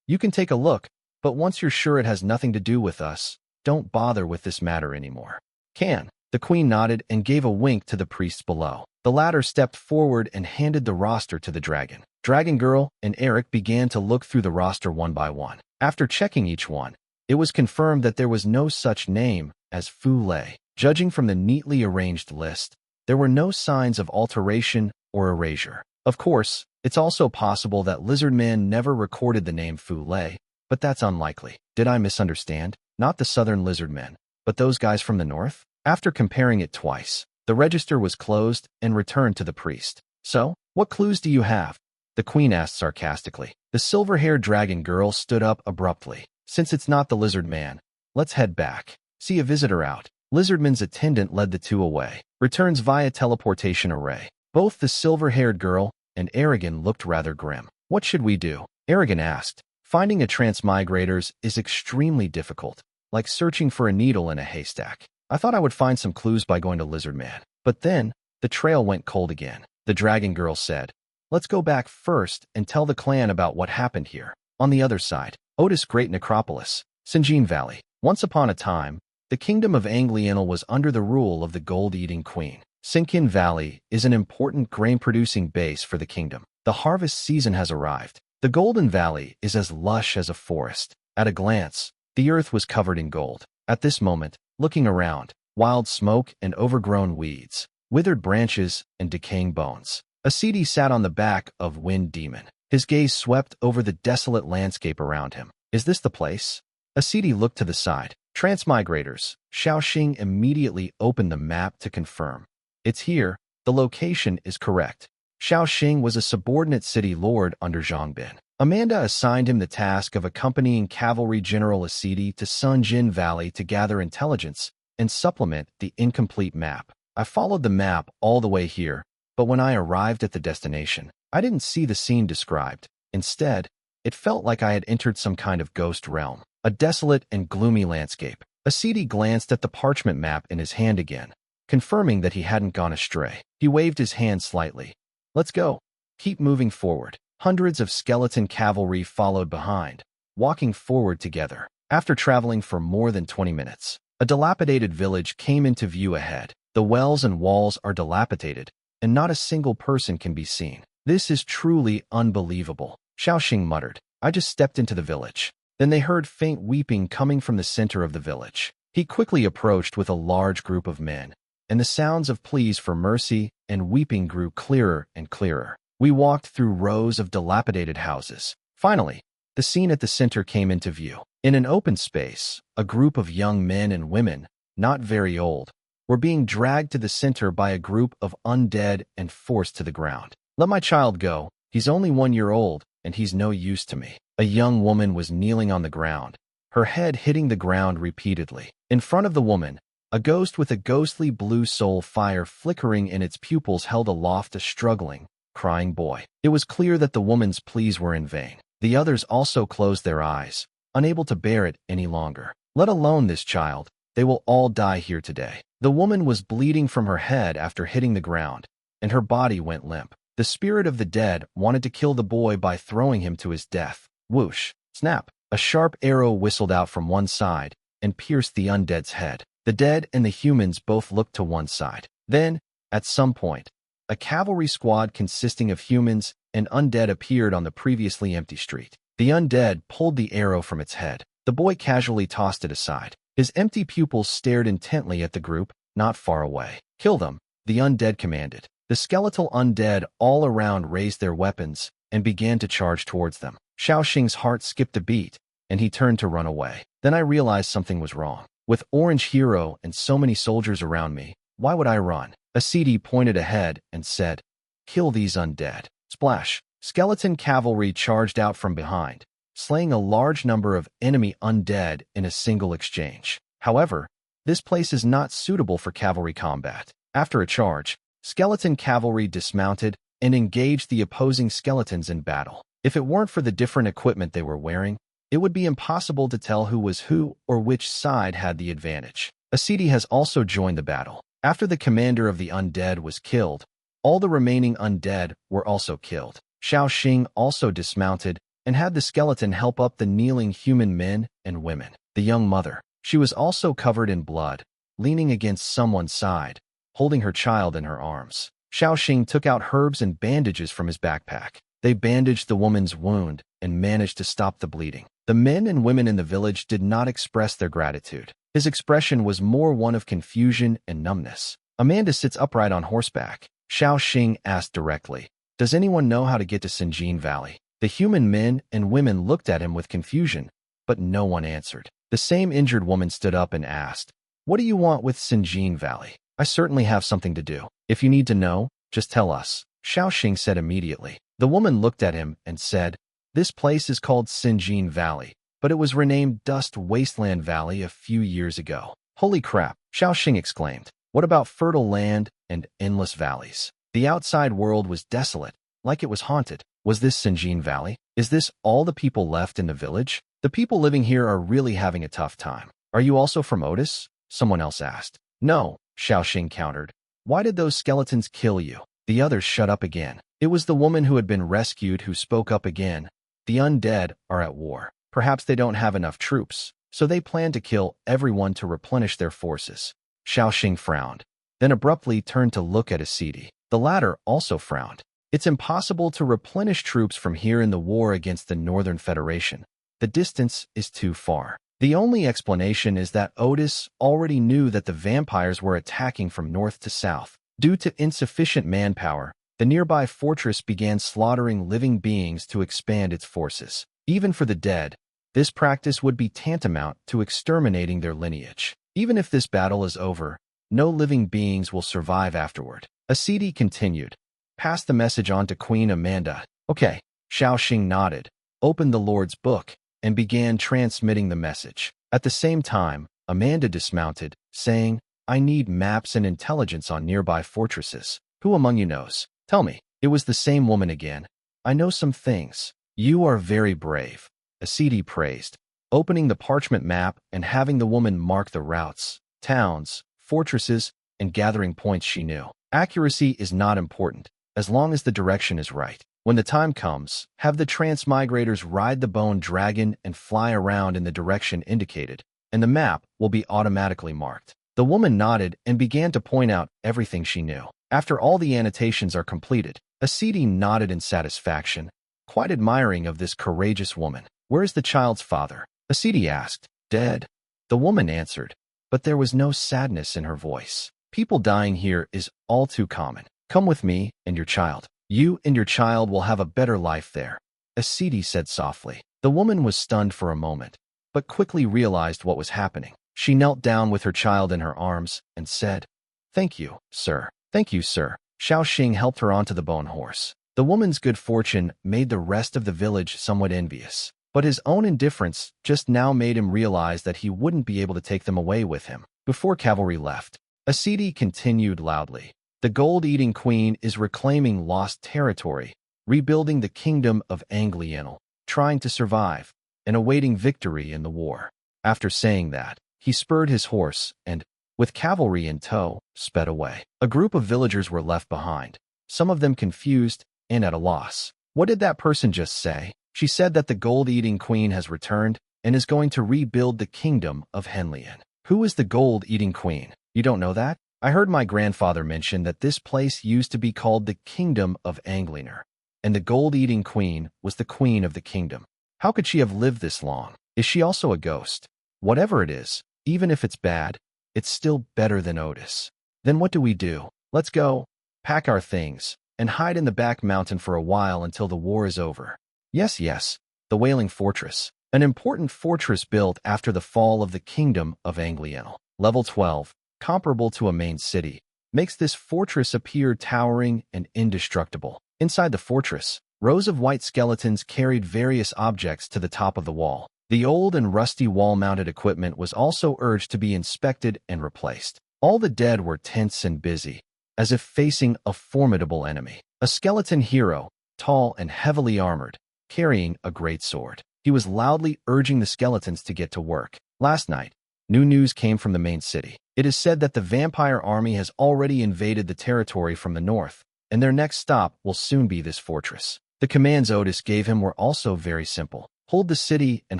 [SPEAKER 1] "You can take a look, but once you're sure it has nothing to do with us, don't bother with this matter anymore." "Can?" The queen nodded and gave a wink to the priests below. The latter stepped forward and handed the roster to the dragon. Dragon Girl and Eric began to look through the roster one by one. After checking each one, it was confirmed that there was no such name as Fu Lei. Judging from the neatly arranged list, there were no signs of alteration or erasure. Of course, it's also possible that Lizardman never recorded the name Fu Lei, but that's unlikely. Did I misunderstand? Not the southern Lizardmen, but those guys from the north? After comparing it twice, the register was closed and returned to the priest. "So, what clues do you have?" the queen asked sarcastically. The silver-haired dragon girl stood up abruptly. "Since it's not the lizard man, let's head back. See a visitor out." Lizardman's attendant led the two away. Returns via teleportation array. Both the silver-haired girl and Aragon looked rather grim. "What should we do?" Aragon asked. "Finding a transmigrators is extremely difficult, like searching for a needle in a haystack. I thought I would find some clues by going to Lizardman, but then the trail went cold again." The dragon girl said, "Let's go back first and tell the clan about what happened here." On the other side, Otis Great Necropolis, Sinjin Valley. Once upon a time, the kingdom of Anglianal was under the rule of the gold-eating queen. Sinkin Valley is an important grain-producing base for the kingdom. The harvest season has arrived. The Golden Valley is as lush as a forest. At a glance, the earth was covered in gold. At this moment, looking around, wild smoke and overgrown weeds, withered branches and decaying bones. Asidi sat on the back of Wind Demon. His gaze swept over the desolate landscape around him. "Is this the place?" Asidi looked to the side. Transmigrators. Xiaoxing immediately opened the map to confirm. "It's here. The location is correct." Xiaoxing was a subordinate city lord under Zhongbin. Amanda assigned him the task of accompanying Cavalry General Asidi to Sunjin Valley to gather intelligence and supplement the incomplete map. I followed the map all the way here, but when I arrived at the destination, I didn't see the scene described. Instead, it felt like I had entered some kind of ghost realm, a desolate and gloomy landscape. Asidi glanced at the parchment map in his hand again, confirming that he hadn't gone astray. He waved his hand slightly. "Let's go. Keep moving forward." Hundreds of skeleton cavalry followed behind, walking forward together. After traveling for more than 20 minutes, a dilapidated village came into view ahead. The wells and walls are dilapidated, and not a single person can be seen. "This is truly unbelievable," Xiaoxing muttered. "I just stepped into the village." Then they heard faint weeping coming from the center of the village. He quickly approached with a large group of men, and the sounds of pleas for mercy and weeping grew clearer and clearer. We walked through rows of dilapidated houses. Finally, the scene at the center came into view. In an open space, a group of young men and women, not very old, were being dragged to the center by a group of undead and forced to the ground. "Let my child go. He's only 1 year old, and he's no use to me." A young woman was kneeling on the ground, her head hitting the ground repeatedly. In front of the woman, a ghost with a ghostly blue soul fire flickering in its pupils held aloft a struggling, crying boy. It was clear that the woman's pleas were in vain. The others also closed their eyes, unable to bear it any longer. "Let alone this child. They will all die here today." The woman was bleeding from her head after hitting the ground, and her body went limp. The spirit of the dead wanted to kill the boy by throwing him to his death. Whoosh! Snap! A sharp arrow whistled out from one side, and pierced the undead's head. The dead and the humans both looked to one side. Then, at some point, a cavalry squad consisting of humans and undead appeared on the previously empty street. The undead pulled the arrow from its head. The boy casually tossed it aside. His empty pupils stared intently at the group, not far away. "Kill them," the undead commanded. The skeletal undead all around raised their weapons and began to charge towards them. Xiaoxing's heart skipped a beat, and he turned to run away. Then I realized something was wrong. With Orange Hero and so many soldiers around me, why would I run? Asidi pointed ahead and said, "Kill these undead." Splash! Skeleton cavalry charged out from behind, slaying a large number of enemy undead in a single exchange. However, this place is not suitable for cavalry combat. After a charge, skeleton cavalry dismounted and engaged the opposing skeletons in battle. If it weren't for the different equipment they were wearing, it would be impossible to tell who was who or which side had the advantage. Asidi has also joined the battle. After the commander of the undead was killed, all the remaining undead were also killed. Xiaoxing also dismounted and had the skeleton help up the kneeling human men and women. The young mother, she was also covered in blood, leaning against someone's side, holding her child in her arms. Xiaoxing took out herbs and bandages from his backpack. They bandaged the woman's wound and managed to stop the bleeding. The men and women in the village did not express their gratitude. His expression was more one of confusion and numbness. Amanda sits upright on horseback. Xiaoxing asked directly, "Does anyone know how to get to Sinjin Valley?" The human men and women looked at him with confusion, but no one answered. The same injured woman stood up and asked, "What do you want with Sinjin Valley?" "I certainly have something to do. If you need to know, just tell us," Xiaoxing said immediately. The woman looked at him and said, "This place is called Sinjin Valley, but it was renamed Dust Wasteland Valley a few years ago." "Holy crap," Xiaoxing exclaimed. "What about fertile land and endless valleys?" The outside world was desolate, like it was haunted. Was this Sinjin Valley? Is this all the people left in the village? "The people living here are really having a tough time. Are you also from Otis?" someone else asked. "No," Xiaoxing countered. "Why did those skeletons kill you?" The others shut up again. It was the woman who had been rescued who spoke up again. "The undead are at war. Perhaps they don't have enough troops, so they plan to kill everyone to replenish their forces." Xiaoxing frowned, then abruptly turned to look at Asidi. The latter also frowned. "It's impossible to replenish troops from here in the war against the Northern Federation. The distance is too far. The only explanation is that Otis already knew that the vampires were attacking from north to south. Due to insufficient manpower, the nearby fortress began slaughtering living beings to expand its forces. Even for the dead, this practice would be tantamount to exterminating their lineage. Even if this battle is over, no living beings will survive afterward." Asidi continued, "Pass the message on to Queen Amanda." "Okay." Xiaoxing nodded, opened the Lord's book, and began transmitting the message. At the same time, Amanda dismounted, saying, "I need maps and intelligence on nearby fortresses. Who among you knows? Tell me." It was the same woman again. "I know some things." "You are very brave," Asidi praised, opening the parchment map and having the woman mark the routes, towns, fortresses, and gathering points she knew. Accuracy is not important, as long as the direction is right. When the time comes, have the transmigrators ride the bone dragon and fly around in the direction indicated, and the map will be automatically marked. The woman nodded and began to point out everything she knew. After all the annotations are completed, Asidi nodded in satisfaction, quite admiring of this courageous woman. "Where is the child's father?" Asidi asked. "Dead," the woman answered, but there was no sadness in her voice. "People dying here is all too common. Come with me and your child. You and your child will have a better life there," Asidi said softly. The woman was stunned for a moment, but quickly realized what was happening. She knelt down with her child in her arms and said, "Thank you, sir." "Thank you, sir." Xiaoxing helped her onto the bone horse. The woman's good fortune made the rest of the village somewhat envious, but his own indifference just now made him realize that he wouldn't be able to take them away with him. Before cavalry left, Asidi continued loudly, "The gold-eating queen is reclaiming lost territory, rebuilding the kingdom of Anglienal, trying to survive, and awaiting victory in the war." After saying that, he spurred his horse and, with cavalry in tow, sped away. A group of villagers were left behind, some of them confused and at a loss. "What did that person just say?" "She said that the gold-eating queen has returned and is going to rebuild the kingdom of Henlian. Who is the gold-eating queen? You don't know that? I heard my grandfather mention that this place used to be called the Kingdom of Angliner, and the gold-eating queen was the queen of the kingdom. How could she have lived this long? Is she also a ghost? Whatever it is, even if it's bad, it's still better than Otis. Then what do? Let's go, pack our things, and hide in the back mountain for a while until the war is over. Yes, the Wailing Fortress, an important fortress built after the fall of the Kingdom of Anglienal. Level 12, comparable to a main city, makes this fortress appear towering and indestructible. Inside the fortress, rows of white skeletons carried various objects to the top of the wall. The old and rusty wall-mounted equipment was also urged to be inspected and replaced. All the dead were tense and busy, as if facing a formidable enemy. A skeleton hero, tall and heavily armored, carrying a great sword. He was loudly urging the skeletons to get to work. Last night, new news came from the main city. It is said that the vampire army has already invaded the territory from the north, and their next stop will soon be this fortress. The commands Otis gave him were also very simple. Hold the city and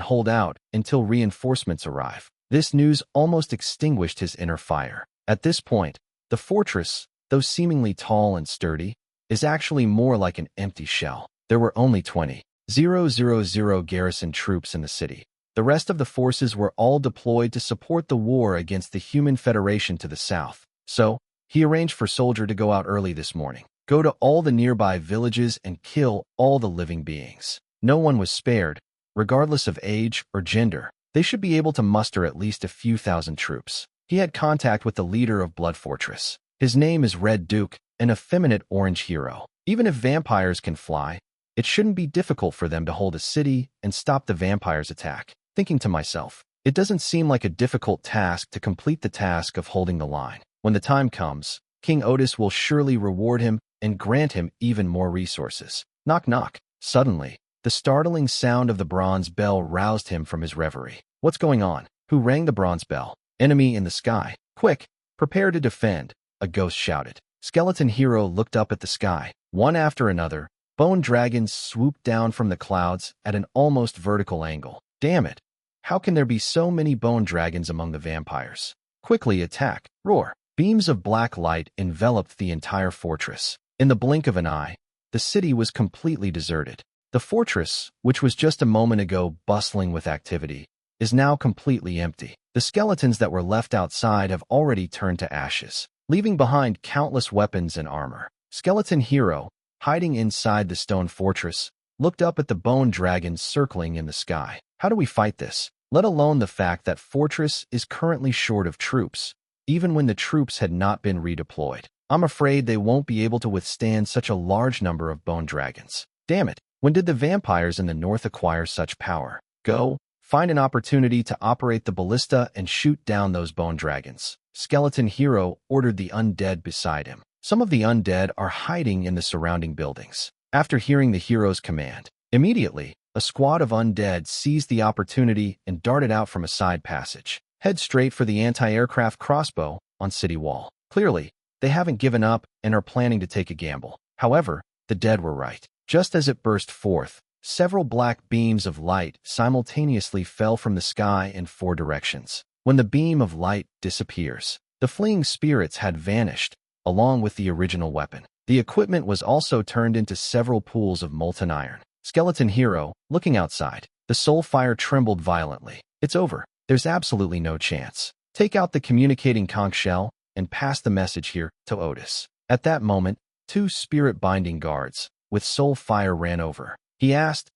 [SPEAKER 1] hold out until reinforcements arrive. This news almost extinguished his inner fire. At this point, the fortress, though seemingly tall and sturdy, is actually more like an empty shell. There were only 20,000 garrison troops in the city. The rest of the forces were all deployed to support the war against the Human Federation to the south. So, he arranged for Soldier to go out early this morning, go to all the nearby villages and kill all the living beings. No one was spared, regardless of age or gender. They should be able to muster at least a few thousand troops. He had contact with the leader of Blood Fortress. His name is Red Duke, an effeminate orange hero. Even if vampires can fly, it shouldn't be difficult for them to hold a city and stop the vampires' attack. Thinking to myself, it doesn't seem like a difficult task to complete the task of holding the line. When the time comes, King Otis will surely reward him and grant him even more resources. Knock knock. Suddenly, the startling sound of the bronze bell roused him from his reverie. What's going on? Who rang the bronze bell? Enemy in the sky. Quick, prepare to defend, a ghost shouted. Skeleton Hero looked up at the sky. One after another, bone dragons swooped down from the clouds at an almost vertical angle. Damn it! How can there be so many bone dragons among the vampires? Quickly attack! Roar! Beams of black light enveloped the entire fortress. In the blink of an eye, the city was completely deserted. The fortress, which was just a moment ago bustling with activity, is now completely empty. The skeletons that were left outside have already turned to ashes, leaving behind countless weapons and armor. Skeleton Hero, hiding inside the stone fortress, looked up at the bone dragons circling in the sky. How do we fight this? Let alone the fact that fortress is currently short of troops, even when the troops had not been redeployed. I'm afraid they won't be able to withstand such a large number of bone dragons. Damn it! When did the vampires in the north acquire such power? Go, find an opportunity to operate the ballista and shoot down those bone dragons. Skeleton Hero ordered the undead beside him. Some of the undead are hiding in the surrounding buildings. After hearing the hero's command, immediately, a squad of undead seized the opportunity and darted out from a side passage. Head straight for the anti-aircraft crossbow on City Wall. Clearly, they haven't given up and are planning to take a gamble. However, the dead were right. Just as it burst forth, several black beams of light simultaneously fell from the sky in 4 directions. When the beam of light disappears, the fleeing spirits had vanished, along with the original weapon. The equipment was also turned into several pools of molten iron. Skeleton Hero, looking outside, the soul fire trembled violently. It's over. There's absolutely no chance. Take out the communicating conch shell and pass the message here to Otis. At that moment, 2 spirit-binding guards with soul fire ran over. He asked,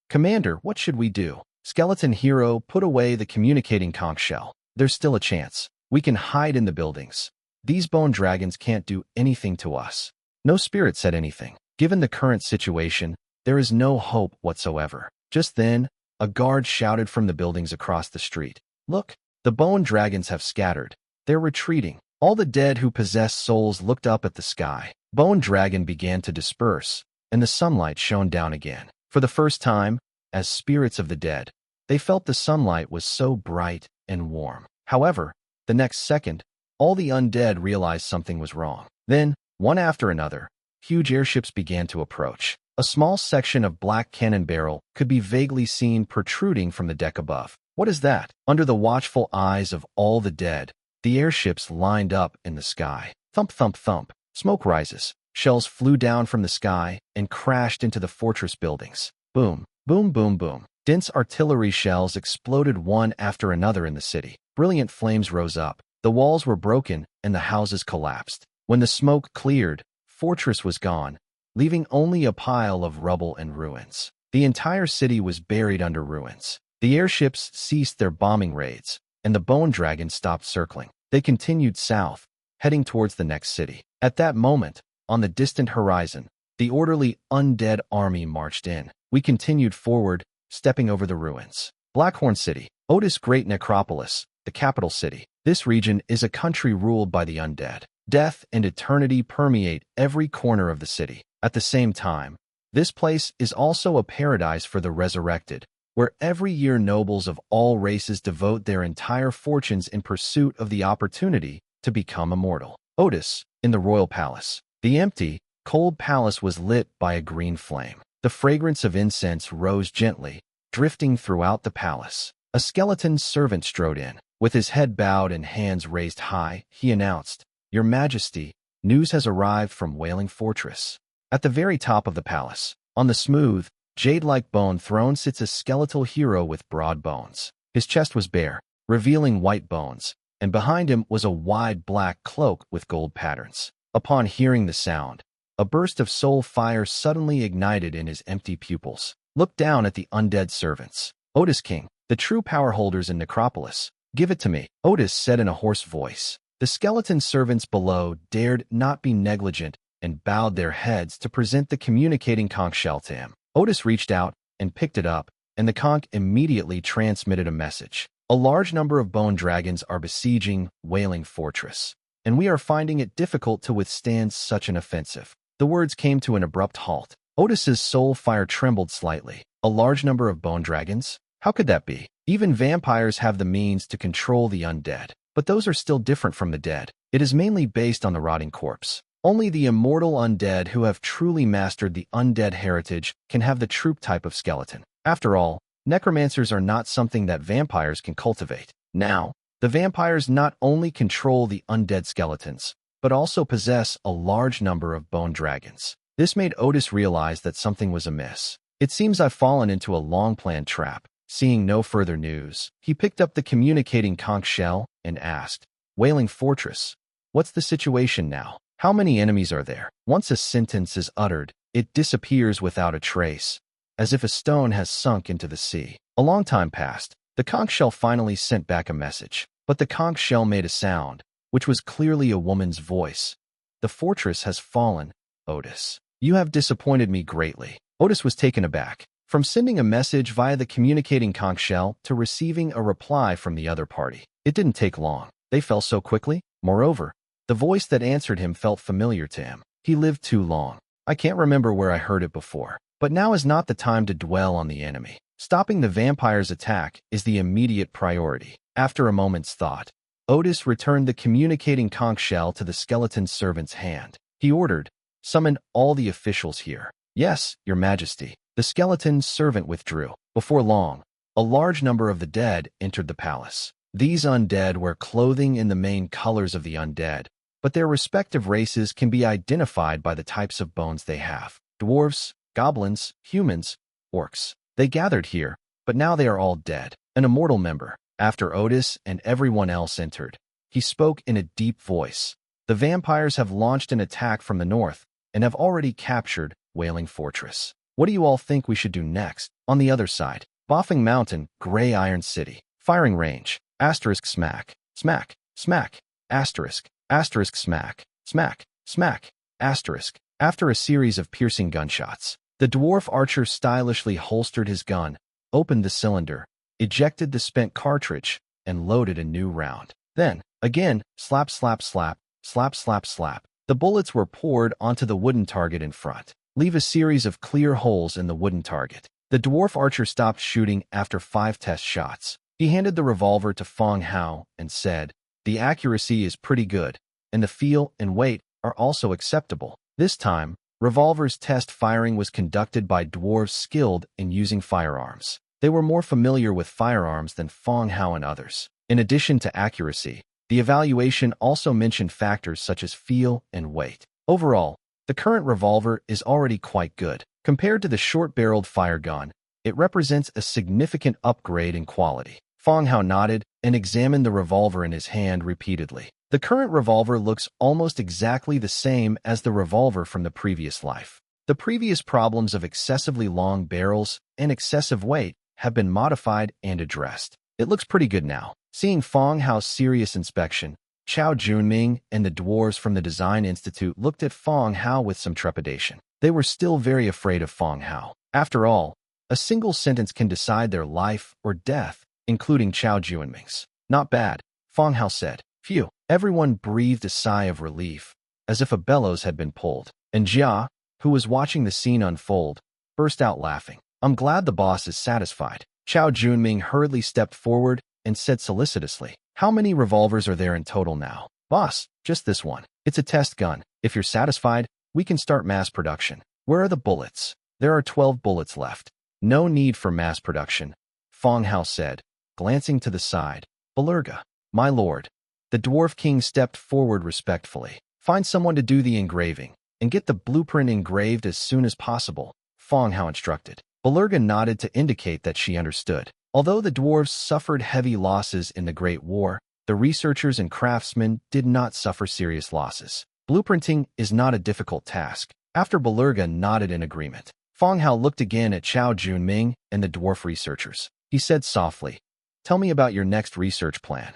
[SPEAKER 1] "Commander, what should we do?" Skeleton Hero put away the communicating conch shell. There's still a chance. We can hide in the buildings. These bone dragons can't do anything to us. No spirit said anything. Given the current situation, there is no hope whatsoever. Just then, a guard shouted from the buildings across the street. Look, the bone dragons have scattered. They're retreating. All the dead who possess souls looked up at the sky. Bone dragon began to disperse, and the sunlight shone down again. For the first time, as spirits of the dead, they felt the sunlight was so bright and warm. However, the next second, all the undead realized something was wrong. Then, one after another, huge airships began to approach. A small section of black cannon barrel could be vaguely seen protruding from the deck above. What is that? Under the watchful eyes of all the dead, the airships lined up in the sky. Thump, thump, thump. Smoke rises. Shells flew down from the sky and crashed into the fortress buildings. Boom, boom, boom, boom. Dense artillery shells exploded one after another in the city. Brilliant flames rose up. The walls were broken and the houses collapsed. When the smoke cleared, fortress was gone, leaving only a pile of rubble and ruins. The entire city was buried under ruins. The airships ceased their bombing raids, and the bone dragon stopped circling. They continued south, heading towards the next city. At that moment, on the distant horizon, the orderly undead army marched in. We continued forward, stepping over the ruins. Blackhorn City, Otis Great Necropolis, the capital city. This region is a country ruled by the undead. Death and eternity permeate every corner of the city. At the same time, this place is also a paradise for the resurrected, where every year nobles of all races devote their entire fortunes in pursuit of the opportunity to become immortal. Otis, in the royal palace. The empty, cold palace was lit by a green flame. The fragrance of incense rose gently, drifting throughout the palace. A skeleton servant strode in. With his head bowed and hands raised high, he announced, "Your Majesty, news has arrived from Wailing Fortress." At the very top of the palace, on the smooth, jade-like bone throne sits a skeletal hero with broad bones. His chest was bare, revealing white bones, and behind him was a wide black cloak with gold patterns. Upon hearing the sound, a burst of soul fire suddenly ignited in his empty pupils. Look down at the undead servants. Otis King, the true power holders in Necropolis. Give it to me, Otis said in a hoarse voice. The skeleton servants below dared not be negligent and bowed their heads to present the communicating conch shell to him. Otis reached out and picked it up, and the conch immediately transmitted a message. A large number of bone dragons are besieging Wailing Fortress, and we are finding it difficult to withstand such an offensive. The words came to an abrupt halt. Otis's soul fire trembled slightly. A large number of bone dragons? How could that be? Even vampires have the means to control the undead, but those are still different from the dead. It is mainly based on the rotting corpse. Only the immortal undead who have truly mastered the undead heritage can have the troop type of skeleton. After all, necromancers are not something that vampires can cultivate. Now, the vampires not only control the undead skeletons, but also possess a large number of bone dragons. This made Otis realize that something was amiss. It seems I've fallen into a long-planned trap. Seeing no further news, he picked up the communicating conch shell and asked, "Wailing Fortress, what's the situation now? How many enemies are there?" Once a sentence is uttered, it disappears without a trace, as if a stone has sunk into the sea. A long time passed. The conch shell finally sent back a message, but the conch shell made a sound, which was clearly a woman's voice. "The fortress has fallen, Otis. You have disappointed me greatly." Otis was taken aback. From sending a message via the communicating conch shell to receiving a reply from the other party, it didn't take long. They fell so quickly. Moreover, the voice that answered him felt familiar to him. He lived too long. I can't remember where I heard it before, but now is not the time to dwell on the enemy. Stopping the vampire's attack is the immediate priority. After a moment's thought, Otis returned the communicating conch shell to the skeleton servant's hand. He ordered, "Summon all the officials here." "Yes, Your Majesty." The skeleton servant withdrew. Before long, a large number of the dead entered the palace. These undead wear clothing in the main colors of the undead, but their respective races can be identified by the types of bones they have. Dwarves, goblins, humans, orcs. They gathered here, but now they are all dead. An immortal member, after Otis and everyone else entered, he spoke in a deep voice. "The vampires have launched an attack from the north and have already captured Wailing Fortress. What do you all think we should do next?" On the other side, Boffing Mountain, Gray Iron City. Firing range. Asterisk smack. Smack. Smack. Asterisk. Asterisk smack. Smack. Smack. Asterisk. After a series of piercing gunshots, the dwarf archer stylishly holstered his gun, opened the cylinder, ejected the spent cartridge, and loaded a new round. Then, again, slap, slap, slap, slap, slap, slap. The bullets were poured onto the wooden target in front. Leave a series of clear holes in the wooden target. The dwarf archer stopped shooting after 5 test shots. He handed the revolver to Fang Hao and said, "The accuracy is pretty good, and the feel and weight are also acceptable." This time, revolver's test firing was conducted by dwarves skilled in using firearms. They were more familiar with firearms than Fang Hao and others. In addition to accuracy, the evaluation also mentioned factors such as feel and weight. Overall, the current revolver is already quite good. Compared to the short-barreled fire gun, it represents a significant upgrade in quality. Fang Hao nodded and examined the revolver in his hand repeatedly. The current revolver looks almost exactly the same as the revolver from the previous life. The previous problems of excessively long barrels and excessive weight have been modified and addressed. It looks pretty good now. Seeing Fang Hao's serious inspection, Chao Junming and the dwarves from the Design Institute looked at Fang Hao with some trepidation. They were still very afraid of Fang Hao. After all, a single sentence can decide their life or death, including Chao Junming's. Not bad, Fang Hao said. Phew. Everyone breathed a sigh of relief, as if a bellows had been pulled. And Jia, who was watching the scene unfold, burst out laughing. I'm glad the boss is satisfied. Chao Junming hurriedly stepped forward and said solicitously, how many revolvers are there in total now? Boss, just this one. It's a test gun. If you're satisfied, we can start mass production. Where are the bullets? There are 12 bullets left. No need for mass production, Fang Hao said, glancing to the side. Belerga, my lord. The Dwarf King stepped forward respectfully. Find someone to do the engraving, and get the blueprint engraved as soon as possible, Fang Hao instructed. Belerga nodded to indicate that she understood. Although the dwarves suffered heavy losses in the Great War, the researchers and craftsmen did not suffer serious losses. Blueprinting is not a difficult task. After Belerga nodded in agreement, Fang Hao looked again at Chao Junming and the dwarf researchers. He said softly, tell me about your next research plan.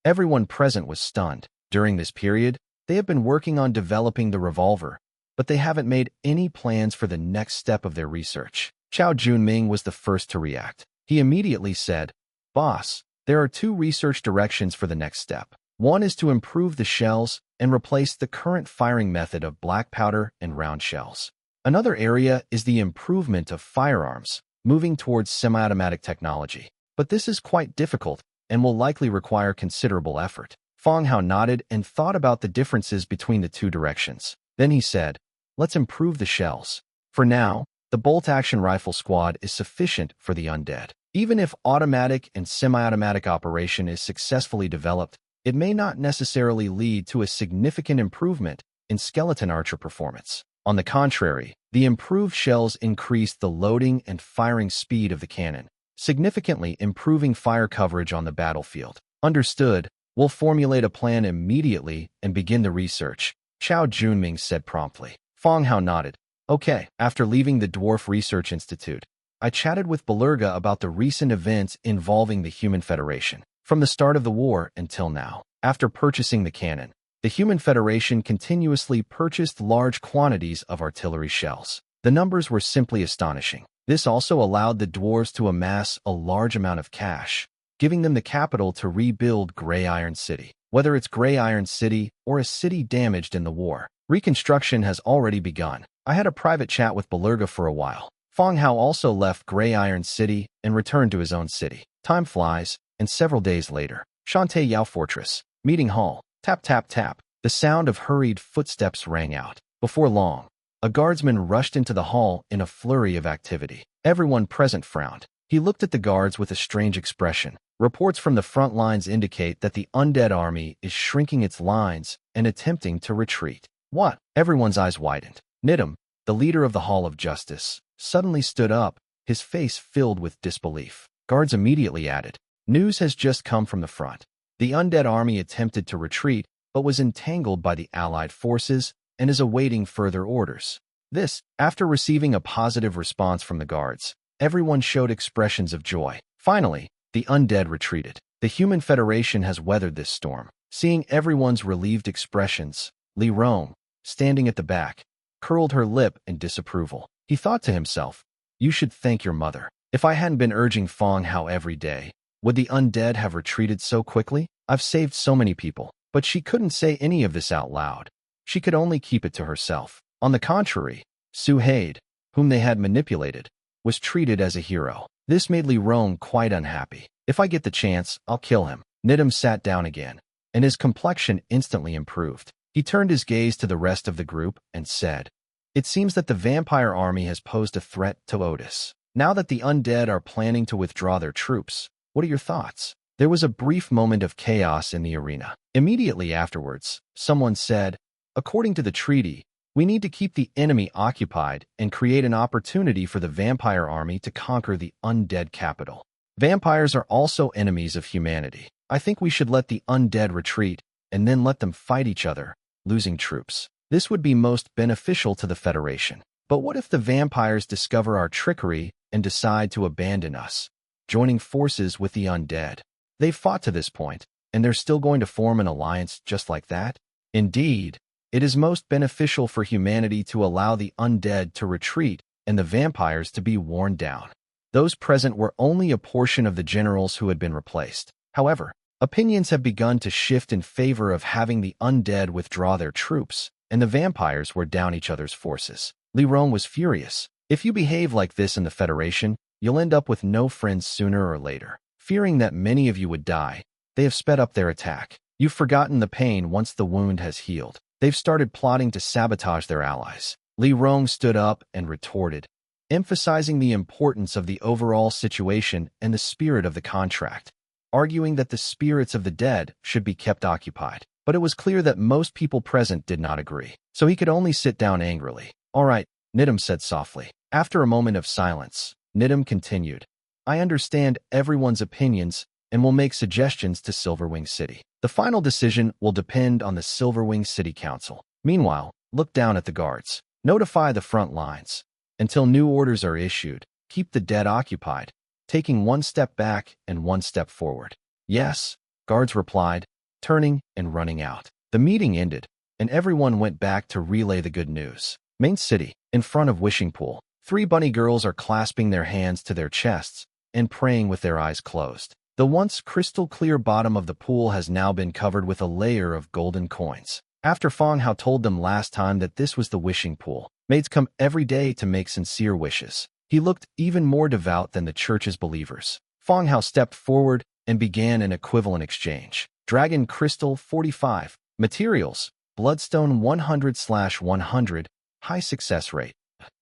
[SPEAKER 1] Everyone present was stunned. During this period, they have been working on developing the revolver, but they haven't made any plans for the next step of their research. Chao Junming was the first to react. He immediately said, Boss, there are 2 research directions for the next step. One is to improve the shells and replace the current firing method of black powder and round shells. Another area is the improvement of firearms, moving towards semi-automatic technology. But this is quite difficult and will likely require considerable effort. Fang Hao nodded and thought about the differences between the 2 directions. Then he said, let's improve the shells. For now, the bolt-action rifle squad is sufficient for the Undead. Even if automatic and semi-automatic operation is successfully developed, it may not necessarily lead to a significant improvement in skeleton archer performance. On the contrary, the improved shells increase the loading and firing speed of the cannon, significantly improving fire coverage on the battlefield. Understood. We'll formulate a plan immediately and begin the research, Chao Junming said promptly. Fang Hao nodded. Okay. After leaving the Dwarf Research Institute, I chatted with Belerga about the recent events involving the Human Federation. From the start of the war until now, after purchasing the cannon, the Human Federation continuously purchased large quantities of artillery shells. The numbers were simply astonishing. This also allowed the dwarves to amass a large amount of cash, giving them the capital to rebuild Grey Iron City. Whether it's Grey Iron City or a city damaged in the war, reconstruction has already begun. I had a private chat with Belerga for a while. Fang Hao also left Grey Iron City and returned to his own city. Time flies, and several days later, Shantae Yao Fortress, meeting hall, tap tap tap. The sound of hurried footsteps rang out. Before long, a guardsman rushed into the hall in a flurry of activity. Everyone present frowned. He looked at the guards with a strange expression. Reports from the front lines indicate that the Undead army is shrinking its lines and attempting to retreat. What? Everyone's eyes widened. Nidam, the leader of the Hall of Justice, suddenly stood up, his face filled with disbelief. Guards immediately added, news has just come from the front. The Undead army attempted to retreat, but was entangled by the Allied forces and is awaiting further orders. This, after receiving a positive response from the guards, everyone showed expressions of joy. Finally, the Undead retreated. The Human Federation has weathered this storm. Seeing everyone's relieved expressions, Li Rong, standing at the back, curled her lip in disapproval. He thought to himself, you should thank your mother. If I hadn't been urging Fang Hao every day, would the Undead have retreated so quickly? I've saved so many people. But she couldn't say any of this out loud. She could only keep it to herself. On the contrary, Su Haid, whom they had manipulated, was treated as a hero. This made Li Rong quite unhappy. If I get the chance, I'll kill him. Nidam sat down again, and his complexion instantly improved. He turned his gaze to the rest of the group and said, It seems that the vampire army has posed a threat to Otis. Now that the undead are planning to withdraw their troops, what are your thoughts? There was a brief moment of chaos in the arena. Immediately afterwards, someone said, according to the treaty, we need to keep the enemy occupied and create an opportunity for the vampire army to conquer the undead capital. Vampires are also enemies of humanity. I think we should let the undead retreat and then let them fight each other, losing troops. This would be most beneficial to the Federation. But what if the vampires discover our trickery and decide to abandon us, joining forces with the undead? They've fought to this point, and they're still going to form an alliance just like that? Indeed, it is most beneficial for humanity to allow the undead to retreat and the vampires to be worn down. Those present were only a portion of the generals who had been replaced. However, opinions have begun to shift in favor of having the undead withdraw their troops, and the vampires were down each other's forces. Li Rong was furious. If you behave like this in the Federation, you'll end up with no friends sooner or later. Fearing that many of you would die, they have sped up their attack. You've forgotten the pain once the wound has healed. They've started plotting to sabotage their allies. Li Rong stood up and retorted, emphasizing the importance of the overall situation and the spirit of the contract, arguing that the spirits of the dead should be kept occupied. But it was clear that most people present did not agree, so he could only sit down angrily. All right, Nidam said softly. After a moment of silence, Nidam continued, I understand everyone's opinions and will make suggestions to Silverwing City. The final decision will depend on the Silverwing City Council. Meanwhile, look down at the guards. Notify the front lines. Until new orders are issued, keep the dead occupied, taking one step back and one step forward. Yes, guards replied, turning and running out. The meeting ended, and everyone went back to relay the good news. Main City, in front of Wishing Pool, 3 bunny girls are clasping their hands to their chests and praying with their eyes closed. The once crystal-clear bottom of the pool has now been covered with a layer of golden coins. After Fang Hao told them last time that this was the wishing pool, maids come every day to make sincere wishes. He looked even more devout than the church's believers. Fang Hao stepped forward and began an equivalent exchange. Dragon Crystal 45. Materials, Bloodstone 100/100, high success rate.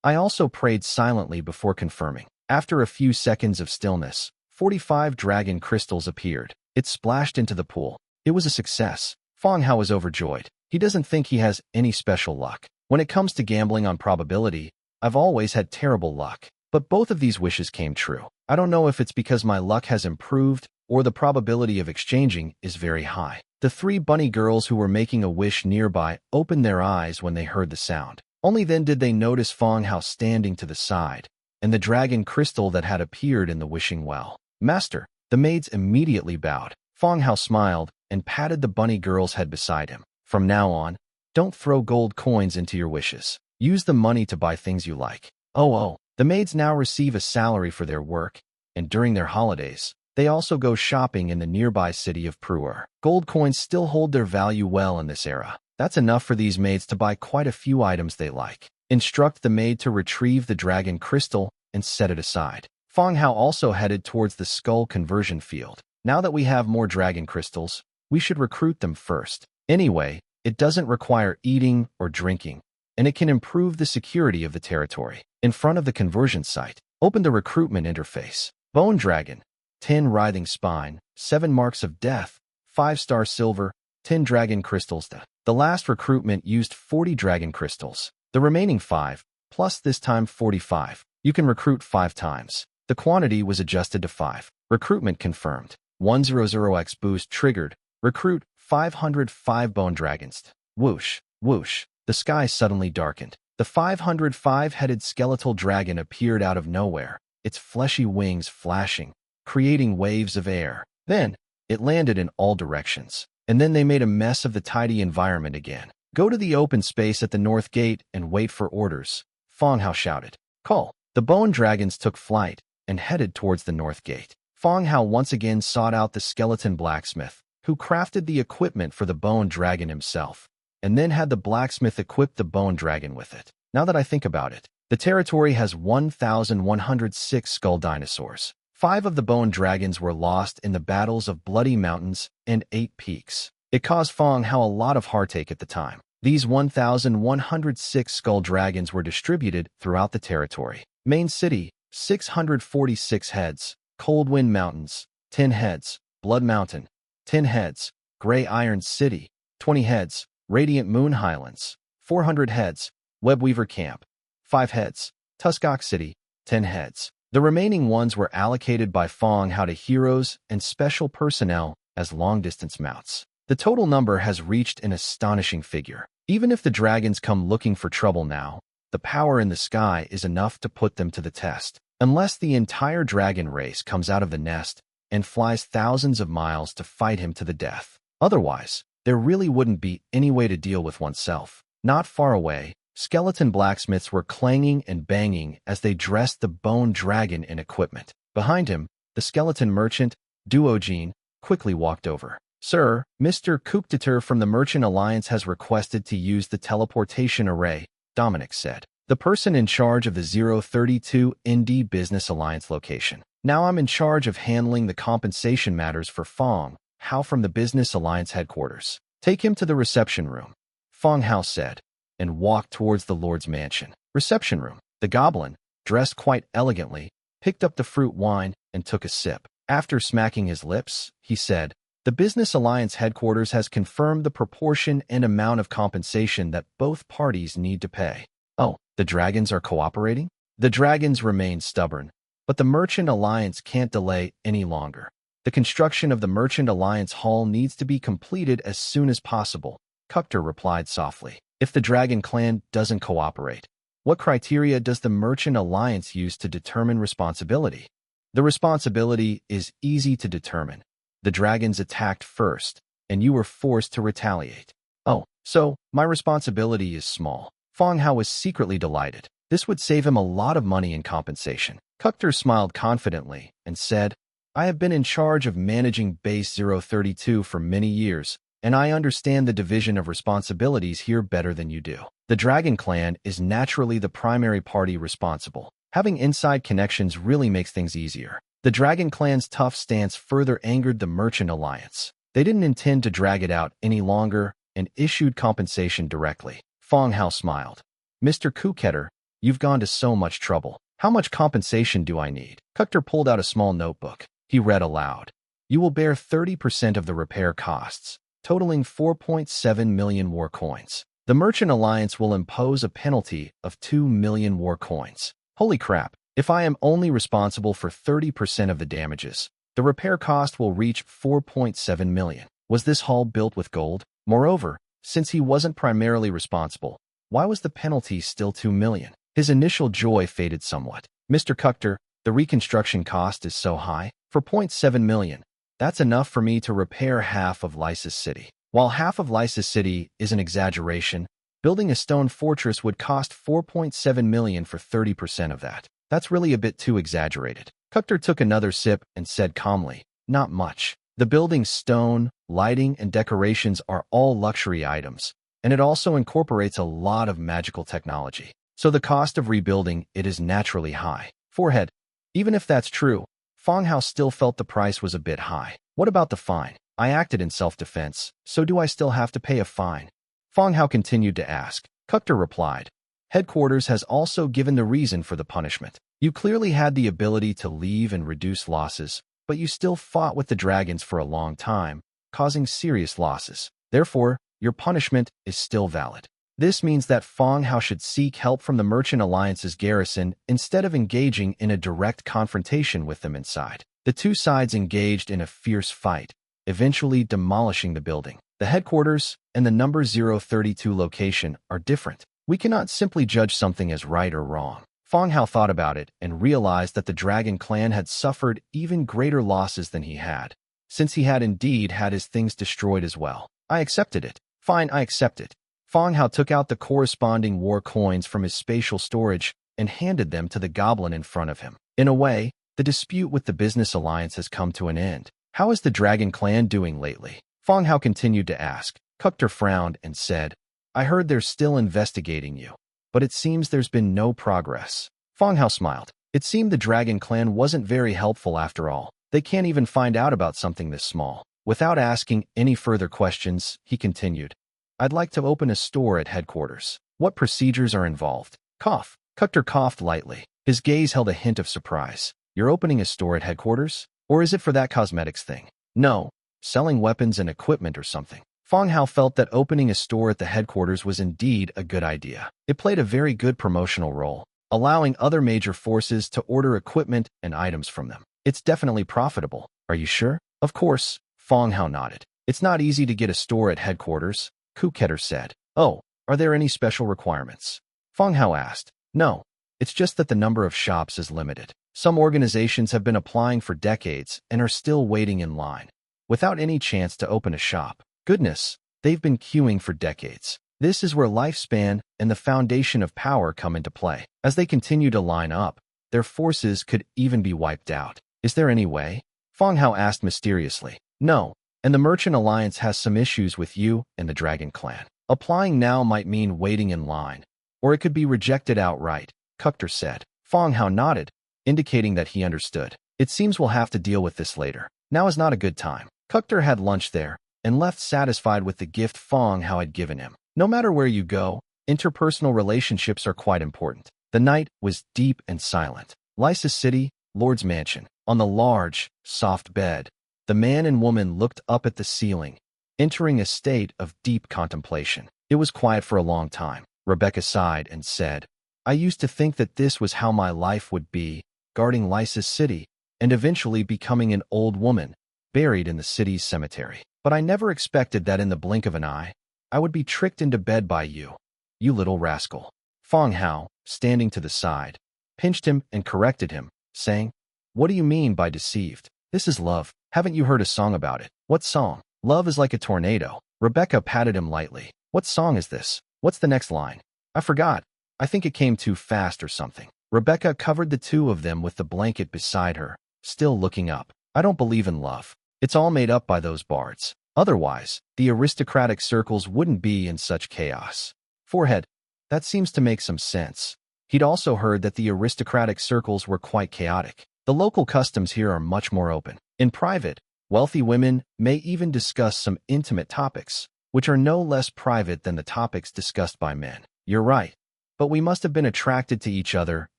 [SPEAKER 1] I also prayed silently before confirming. After a few seconds of stillness, 45 dragon crystals appeared. It splashed into the pool. It was a success. Fang Hao was overjoyed. He doesn't think he has any special luck. When it comes to gambling on probability, I've always had terrible luck. But both of these wishes came true. I don't know if it's because my luck has improved or the probability of exchanging is very high. The 3 bunny girls who were making a wish nearby opened their eyes when they heard the sound. Only then did they notice Fang Hao standing to the side, and the dragon crystal that had appeared in the wishing well. Master, the maids immediately bowed. Fang Hao smiled and patted the bunny girl's head beside him. From now on, don't throw gold coins into your wishes. Use the money to buy things you like. Oh, the maids now receive a salary for their work, and during their holidays, they also go shopping in the nearby city of Pruer. Gold coins still hold their value well in this era. That's enough for these maids to buy quite a few items they like. Instruct the maid to retrieve the dragon crystal and set it aside. Fang Hao also headed towards the skull conversion field. Now that we have more dragon crystals, we should recruit them first. Anyway, it doesn't require eating or drinking, and it can improve the security of the territory. In front of the conversion site, open the recruitment interface. Bone Dragon, 10 writhing spine, 7 marks of death, 5-star silver, 10 dragon crystals. The last recruitment used 40 dragon crystals. The remaining 5, plus this time 45. You can recruit 5 times. The quantity was adjusted to 5. Recruitment confirmed. 100x boost triggered. Recruit 505 bone dragons. Whoosh, whoosh. The sky suddenly darkened. The 505-headed skeletal dragon appeared out of nowhere, its fleshy wings flashing, creating waves of air. Then, it landed in all directions. And then they made a mess of the tidy environment again. Go to the open space at the north gate and wait for orders, Fang Hao shouted. Call. The bone dragons took flight and headed towards the north gate. Fang Hao once again sought out the skeleton blacksmith, who crafted the equipment for the bone dragon himself, and then had the blacksmith equip the bone dragon with it. Now that I think about it, the territory has 1,106 skull dinosaurs. 5 of the bone dragons were lost in the battles of Bloody Mountains and 8 Peaks. It caused Fang Hao a lot of heartache at the time. These 1,106 skull dragons were distributed throughout the territory. Main city, 646 heads. Cold Wind Mountains, 10 heads. Blood Mountain, 10 heads. Gray Iron City, 20 heads. Radiant Moon Highlands, 400 heads. Webweaver Camp, 5 heads. Tuskok City, 10 heads. The remaining ones were allocated by Fang Hao to heroes and special personnel as long-distance mounts. The total number has reached an astonishing figure. Even if the dragons come looking for trouble now, the power in the sky is enough to put them to the test. Unless the entire dragon race comes out of the nest and flies thousands of miles to fight him to the death. Otherwise, there really wouldn't be any way to deal with oneself. Not far away, skeleton blacksmiths were clanging and banging as they dressed the bone dragon in equipment. Behind him, the skeleton merchant, Duogene, quickly walked over. "Sir, Mr. Kuptater from the Merchant Alliance has requested to use the teleportation array," Dominic said. "The person in charge of the 032 ND Business Alliance location. Now I'm in charge of handling the compensation matters for Fang Hao from the Business Alliance headquarters. Take him to the reception room," Fang Hao said, and walked towards the Lord's mansion. Reception room. The goblin, dressed quite elegantly, picked up the fruit wine and took a sip. After smacking his lips, he said, "The Business Alliance headquarters has confirmed the proportion and amount of compensation that both parties need to pay." "Oh, the dragons are cooperating?" "The dragons remain stubborn, but the Merchant Alliance can't delay any longer. The construction of the Merchant Alliance Hall needs to be completed as soon as possible," Kupter replied softly. "If the Dragon Clan doesn't cooperate, what criteria does the Merchant Alliance use to determine responsibility?" "The responsibility is easy to determine. The dragons attacked first, and you were forced to retaliate." "Oh, so my responsibility is small." Fang Hao was secretly delighted. This would save him a lot of money in compensation. Kupter smiled confidently and said, "I have been in charge of managing Base 032 for many years, and I understand the division of responsibilities here better than you do. The Dragon Clan is naturally the primary party responsible. Having inside connections really makes things easier." The Dragon Clan's tough stance further angered the Merchant Alliance. They didn't intend to drag it out any longer and issued compensation directly. Fang Hao smiled. "Mr. Kuketer, you've gone to so much trouble. How much compensation do I need?" Kupter pulled out a small notebook. He read aloud. "You will bear 30% of the repair costs, totaling 4.7 million war coins. The Merchant Alliance will impose a penalty of 2 million war coins." "Holy crap. If I am only responsible for 30% of the damages, the repair cost will reach 4.7 million. Was this hall built with gold? Moreover, since he wasn't primarily responsible, why was the penalty still 2 million? His initial joy faded somewhat. "Mr. Kupter, the reconstruction cost is so high. For 0.7 million, that's enough for me to repair half of Lysis City. While half of Lysis City is an exaggeration, building a stone fortress would cost 4.7 million for 30% of that. That's really a bit too exaggerated." Kupter took another sip and said calmly, "Not much. The building's stone, lighting, and decorations are all luxury items, and it also incorporates a lot of magical technology. So the cost of rebuilding it is naturally high." Forehead. Even if that's true, Fang Hao still felt the price was a bit high. "What about the fine? I acted in self-defense, so do I still have to pay a fine?" Fang Hao continued to ask. Kupter replied, "Headquarters has also given the reason for the punishment. You clearly had the ability to leave and reduce losses, but you still fought with the dragons for a long time, causing serious losses. Therefore, your punishment is still valid. This means that Fang Hao should seek help from the Merchant Alliance's garrison instead of engaging in a direct confrontation with them inside." The two sides engaged in a fierce fight, eventually demolishing the building. The headquarters and the number 032 location are different. We cannot simply judge something as right or wrong. Fang Hao thought about it and realized that the Dragon Clan had suffered even greater losses than he had, since he had indeed had his things destroyed as well. "I accepted it. Fine, I accept it." Fang Hao took out the corresponding war coins from his spatial storage and handed them to the goblin in front of him. "In a way, the dispute with the Business Alliance has come to an end. How is the Dragon Clan doing lately?" Fang Hao continued to ask. Kupter frowned and said, "I heard they're still investigating you, but it seems there's been no progress." Fang Hao smiled. It seemed the Dragon Clan wasn't very helpful after all. They can't even find out about something this small. Without asking any further questions, he continued, I'd like to open a store at headquarters. What procedures are involved? Cough. Cutter coughed lightly. His gaze held a hint of surprise. You're opening a store at headquarters? Or is it for that cosmetics thing? No. Selling weapons and equipment or something. Fang Hao felt that opening a store at the headquarters was indeed a good idea. It played a very good promotional role, allowing other major forces to order equipment and items from them. It's definitely profitable. Are you sure? Of course, Fang Hao nodded. It's not easy to get a store at headquarters, Kuketer said. Oh, are there any special requirements? Fang Hao asked. No, it's just that the number of shops is limited. Some organizations have been applying for decades and are still waiting in line, without any chance to open a shop. Goodness, they've been queuing for decades. This is where lifespan and the foundation of power come into play. As they continue to line up, their forces could even be wiped out. Is there any way? Fang Hao asked mysteriously. No, and the Merchant Alliance has some issues with you and the Dragon Clan. Applying now might mean waiting in line, or it could be rejected outright, Kuketer said. Fang Hao nodded, indicating that he understood. It seems we'll have to deal with this later. Now is not a good time. Kuketer had lunch there and left satisfied with the gift Fang Hao had given him. No matter where you go, interpersonal relationships are quite important. The night was deep and silent. Lysis City, Lord's Mansion. On the large, soft bed, the man and woman looked up at the ceiling, entering a state of deep contemplation. It was quiet for a long time. Rebecca sighed and said, I used to think that this was how my life would be, guarding Lysis City, and eventually becoming an old woman, buried in the city's cemetery. But I never expected that in the blink of an eye, I would be tricked into bed by you, you little rascal. Fang Hao, standing to the side, pinched him and corrected him, saying, What do you mean by deceived? This is love. Haven't you heard a song about it? What song? Love is like a tornado. Rebecca patted him lightly. What song is this? What's the next line? I forgot. I think it came too fast or something. Rebecca covered the two of them with the blanket beside her, still looking up. I don't believe in love. It's all made up by those bards. Otherwise, the aristocratic circles wouldn't be in such chaos. Forehead. That seems to make some sense. He'd also heard that the aristocratic circles were quite chaotic. The local customs here are much more open. In private, wealthy women may even discuss some intimate topics, which are no less private than the topics discussed by men. You're right. But we must have been attracted to each other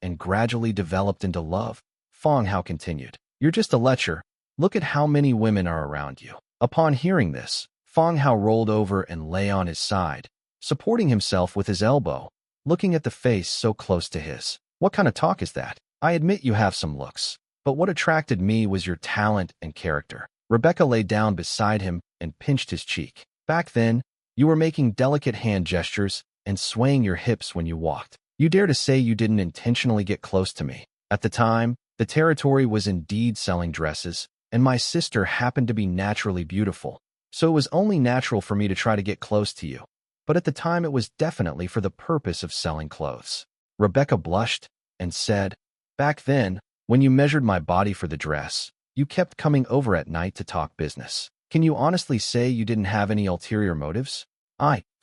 [SPEAKER 1] and gradually developed into love, Fang Hao continued. You're just a lecher. Look at how many women are around you. Upon hearing this, Fang Hao rolled over and lay on his side, supporting himself with his elbow, looking at the face so close to his. What kind of talk is that? I admit you have some looks, but what attracted me was your talent and character. Rebecca lay down beside him and pinched his cheek. Back then, you were making delicate hand gestures and swaying your hips when you walked. You dare to say you didn't intentionally get close to me. At the time, the territory was indeed selling dresses, and my sister happened to be naturally beautiful, so it was only natural for me to try to get close to you. But at the time it was definitely for the purpose of selling clothes. Rebecca blushed and said, Back then, when you measured my body for the dress, you kept coming over at night to talk business. Can you honestly say you didn't have any ulterior motives?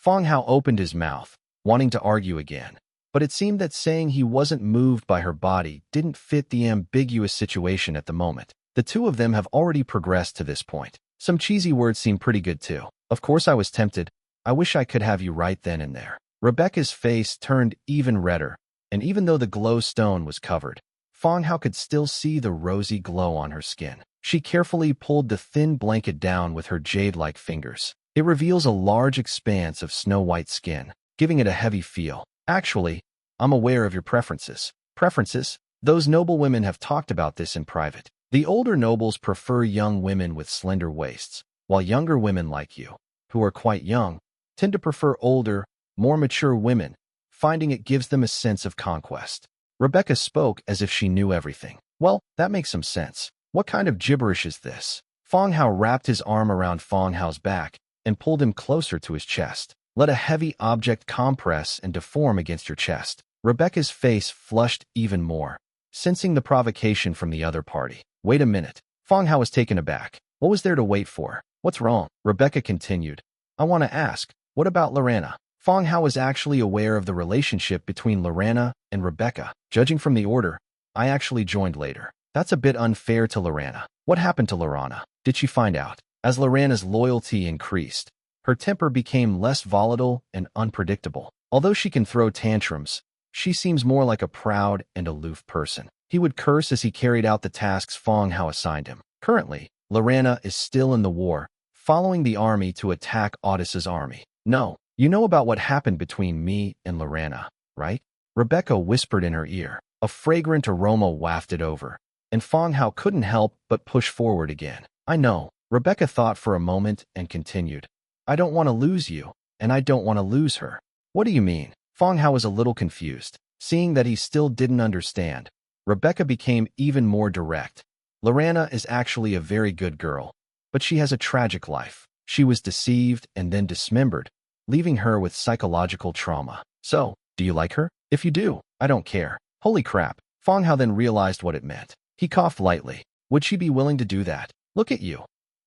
[SPEAKER 1] Fang Hao opened his mouth, wanting to argue again, but it seemed that saying he wasn't moved by her body didn't fit the ambiguous situation at the moment. The two of them have already progressed to this point. Some cheesy words seem pretty good too. Of course I was tempted. I wish I could have you right then and there. Rebecca's face turned even redder, and even though the glow stone was covered, Fang Hao could still see the rosy glow on her skin. She carefully pulled the thin blanket down with her jade-like fingers. It reveals a large expanse of snow-white skin, giving it a heavy feel. Actually, I'm aware of your preferences. Preferences? Those noble women have talked about this in private. The older nobles prefer young women with slender waists, while younger women like you, who are quite young, tend to prefer older, more mature women, finding it gives them a sense of conquest. Rebecca spoke as if she knew everything. Well, that makes some sense. What kind of gibberish is this? Fang Hao wrapped his arm around Fang Hao's back and pulled him closer to his chest. Let a heavy object compress and deform against your chest. Rebecca's face flushed even more, sensing the provocation from the other party. Wait a minute. Fang Hao was taken aback. What was there to wait for? What's wrong? Rebecca continued. I want to ask, what about Lorana? Fang Hao was actually aware of the relationship between Lorana and Rebecca. Judging from the order, I actually joined later. That's a bit unfair to Lorana. What happened to Lorana? Did she find out? As Lorana's loyalty increased, Her temper became less volatile and unpredictable. Although she can throw tantrums, she seems more like a proud and aloof person. He would curse as he carried out the tasks Fang Hao assigned him. Currently, Lorena is still in the war, following the army to attack Otis's army. No, you know about what happened between me and Lorena, right? Rebecca whispered in her ear. A fragrant aroma wafted over, and Fang Hao couldn't help but push forward again. I know. Rebecca thought for a moment and continued. I don't want to lose you, and I don't want to lose her. What do you mean? Fang Hao was a little confused. Seeing that he still didn't understand, Rebecca became even more direct. Lorena is actually a very good girl, but she has a tragic life. She was deceived and then dismembered, leaving her with psychological trauma. So, do you like her? If you do, I don't care. Holy crap. Fang Hao then realized what it meant. He coughed lightly. Would she be willing to do that? Look at you.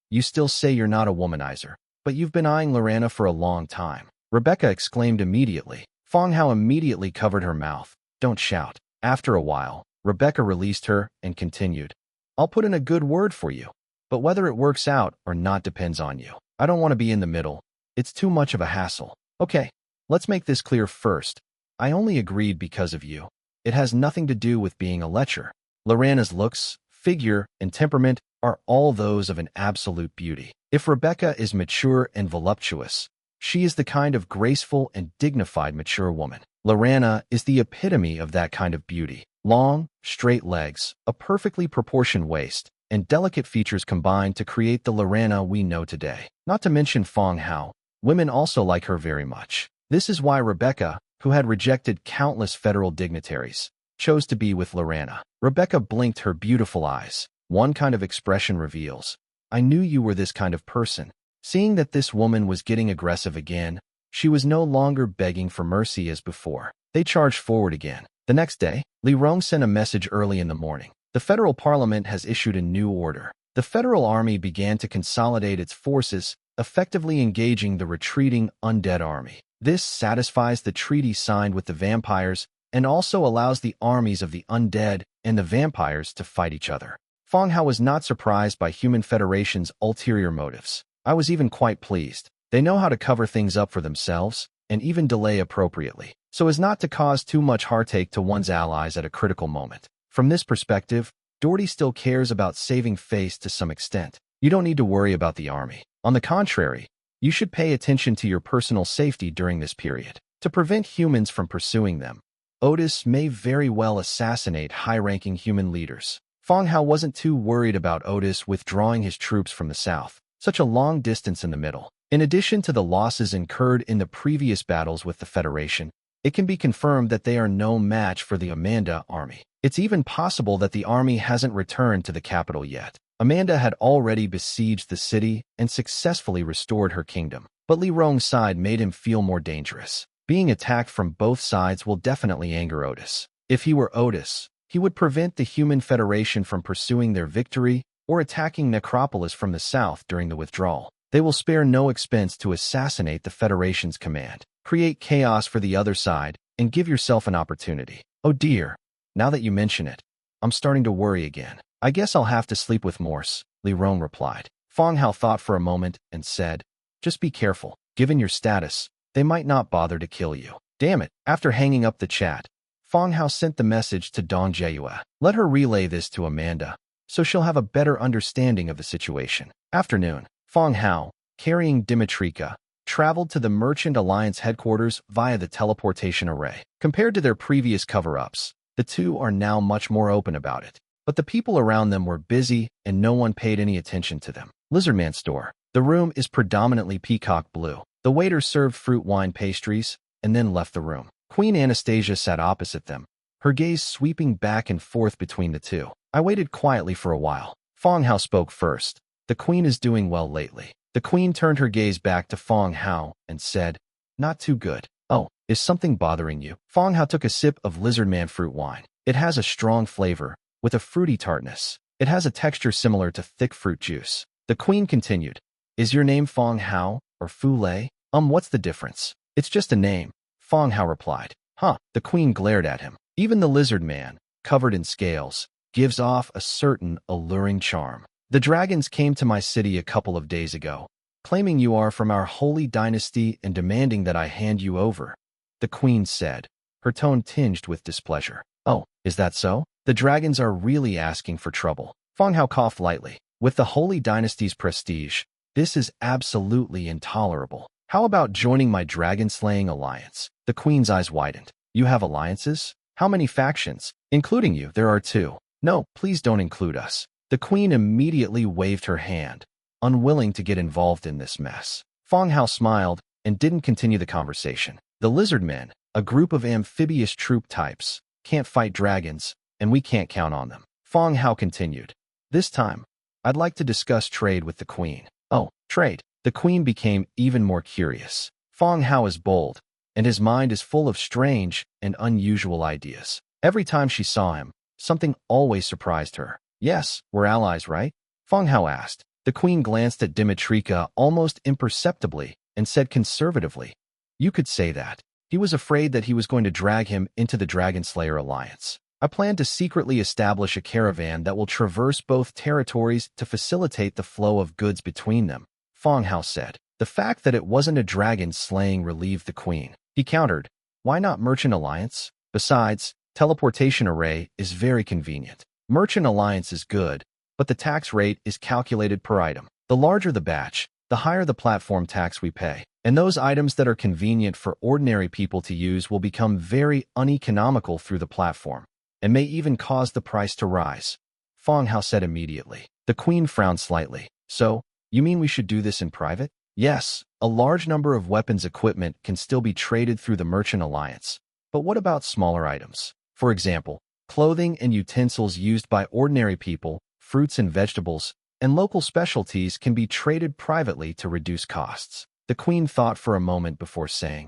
[SPEAKER 1] You still say you're not a womanizer, but you've been eyeing Lorena for a long time. Rebecca exclaimed immediately. Fang Hao immediately covered her mouth. Don't shout. After a while, Rebecca released her and continued. I'll put in a good word for you, but whether it works out or not depends on you. I don't want to be in the middle. It's too much of a hassle. Okay, let's make this clear first. I only agreed because of you. It has nothing to do with being a lecher. Lorena's looks, figure, and temperament are all those of an absolute beauty. If Rebecca is mature and voluptuous, she is the kind of graceful and dignified mature woman. Lorena is the epitome of that kind of beauty. Long, straight legs, a perfectly proportioned waist, and delicate features combined to create the Lorena we know today. Not to mention Fang Hao, women also like her very much. This is why Rebecca, who had rejected countless federal dignitaries, chose to be with Lorena. Rebecca blinked her beautiful eyes. One kind of expression reveals, I knew you were this kind of person. Seeing that this woman was getting aggressive again, she was no longer begging for mercy as before. They charged forward again. The next day, Li Rong sent a message early in the morning. The federal parliament has issued a new order. The federal army began to consolidate its forces, effectively engaging the retreating undead army. This satisfies the treaty signed with the vampires and also allows the armies of the undead and the vampires to fight each other. Fang Hao was not surprised by Human Federation's ulterior motives. I was even quite pleased. They know how to cover things up for themselves and even delay appropriately, so as not to cause too much heartache to one's allies at a critical moment. From this perspective, Doherty still cares about saving face to some extent. You don't need to worry about the army. On the contrary, you should pay attention to your personal safety during this period. To prevent humans from pursuing them, Otis may very well assassinate high-ranking human leaders. Fang Hao wasn't too worried about Otis withdrawing his troops from the south, such a long distance in the middle. In addition to the losses incurred in the previous battles with the Federation, it can be confirmed that they are no match for the Amanda army. It's even possible that the army hasn't returned to the capital yet. Amanda had already besieged the city and successfully restored her kingdom, but Li Rong's side made him feel more dangerous. Being attacked from both sides will definitely anger Otis. If he were Otis, he would prevent the Human Federation from pursuing their victory or attacking Necropolis from the south during the withdrawal. They will spare no expense to assassinate the Federation's command, create chaos for the other side, and give yourself an opportunity. Oh dear, now that you mention it, I'm starting to worry again. I guess I'll have to sleep with Morse, Li Rong replied. Fang Hao thought for a moment and said, just be careful. Given your status, they might not bother to kill you. Damn it. After hanging up the chat, Fang Hao sent the message to Dong Jieyue. Let her relay this to Amanda, so she'll have a better understanding of the situation. Afternoon, Fang Hao, carrying Dimitrika, traveled to the Merchant Alliance headquarters via the teleportation array. Compared to their previous cover-ups, the two are now much more open about it. But the people around them were busy and no one paid any attention to them. Lizardman store. The room is predominantly peacock blue. The waiter served fruit wine pastries and then left the room. Queen Anastasia sat opposite them, her gaze sweeping back and forth between the two. I waited quietly for a while. Fang Hao spoke first. The queen is doing well lately. The queen turned her gaze back to Fang Hao and said, not too good. Oh, is something bothering you? Fang Hao took a sip of Lizardman fruit wine. It has a strong flavor, with a fruity tartness. It has a texture similar to thick fruit juice. The queen continued, is your name Fang Hao or Fu Lei? What's the difference? It's just a name, Fang Hao replied. Huh, the queen glared at him. Even the lizard man, covered in scales, gives off a certain alluring charm. The dragons came to my city a couple of days ago, claiming you are from our holy dynasty and demanding that I hand you over," the queen said, her tone tinged with displeasure. "Oh, is that so? The dragons are really asking for trouble." Fang Hao coughed lightly. "With the holy dynasty's prestige, this is absolutely intolerable. How about joining my dragon-slaying alliance?" The queen's eyes widened. "You have alliances? How many factions? Including you, there are 2. No, please don't include us." The queen immediately waved her hand, unwilling to get involved in this mess. Fang Hao smiled and didn't continue the conversation. "The lizard men, a group of amphibious troop types, can't fight dragons, and we can't count on them." Fang Hao continued. "This time, I'd like to discuss trade with the queen." "Oh, trade." The queen became even more curious. Fang Hao is bold, and his mind is full of strange and unusual ideas. Every time she saw him, something always surprised her. "Yes, we're allies, right?" Fang Hao asked. The queen glanced at Dimitrika almost imperceptibly and said conservatively, "You could say that." He was afraid that he was going to drag him into the Dragon Slayer alliance. "I plan to secretly establish a caravan that will traverse both territories to facilitate the flow of goods between them," Fang Hao said. The fact that it wasn't a dragon slaying relieved the queen. He countered, "Why not merchant alliance? Besides, teleportation array is very convenient. Merchant alliance is good, but the tax rate is calculated per item. The larger the batch, the higher the platform tax we pay. And those items that are convenient for ordinary people to use will become very uneconomical through the platform, and may even cause the price to rise," Fang Hao said immediately. The queen frowned slightly. "So, you mean we should do this in private?" "Yes, a large number of weapons equipment can still be traded through the merchant alliance. But what about smaller items? For example, clothing and utensils used by ordinary people, fruits and vegetables, and local specialties can be traded privately to reduce costs." The queen thought for a moment before saying,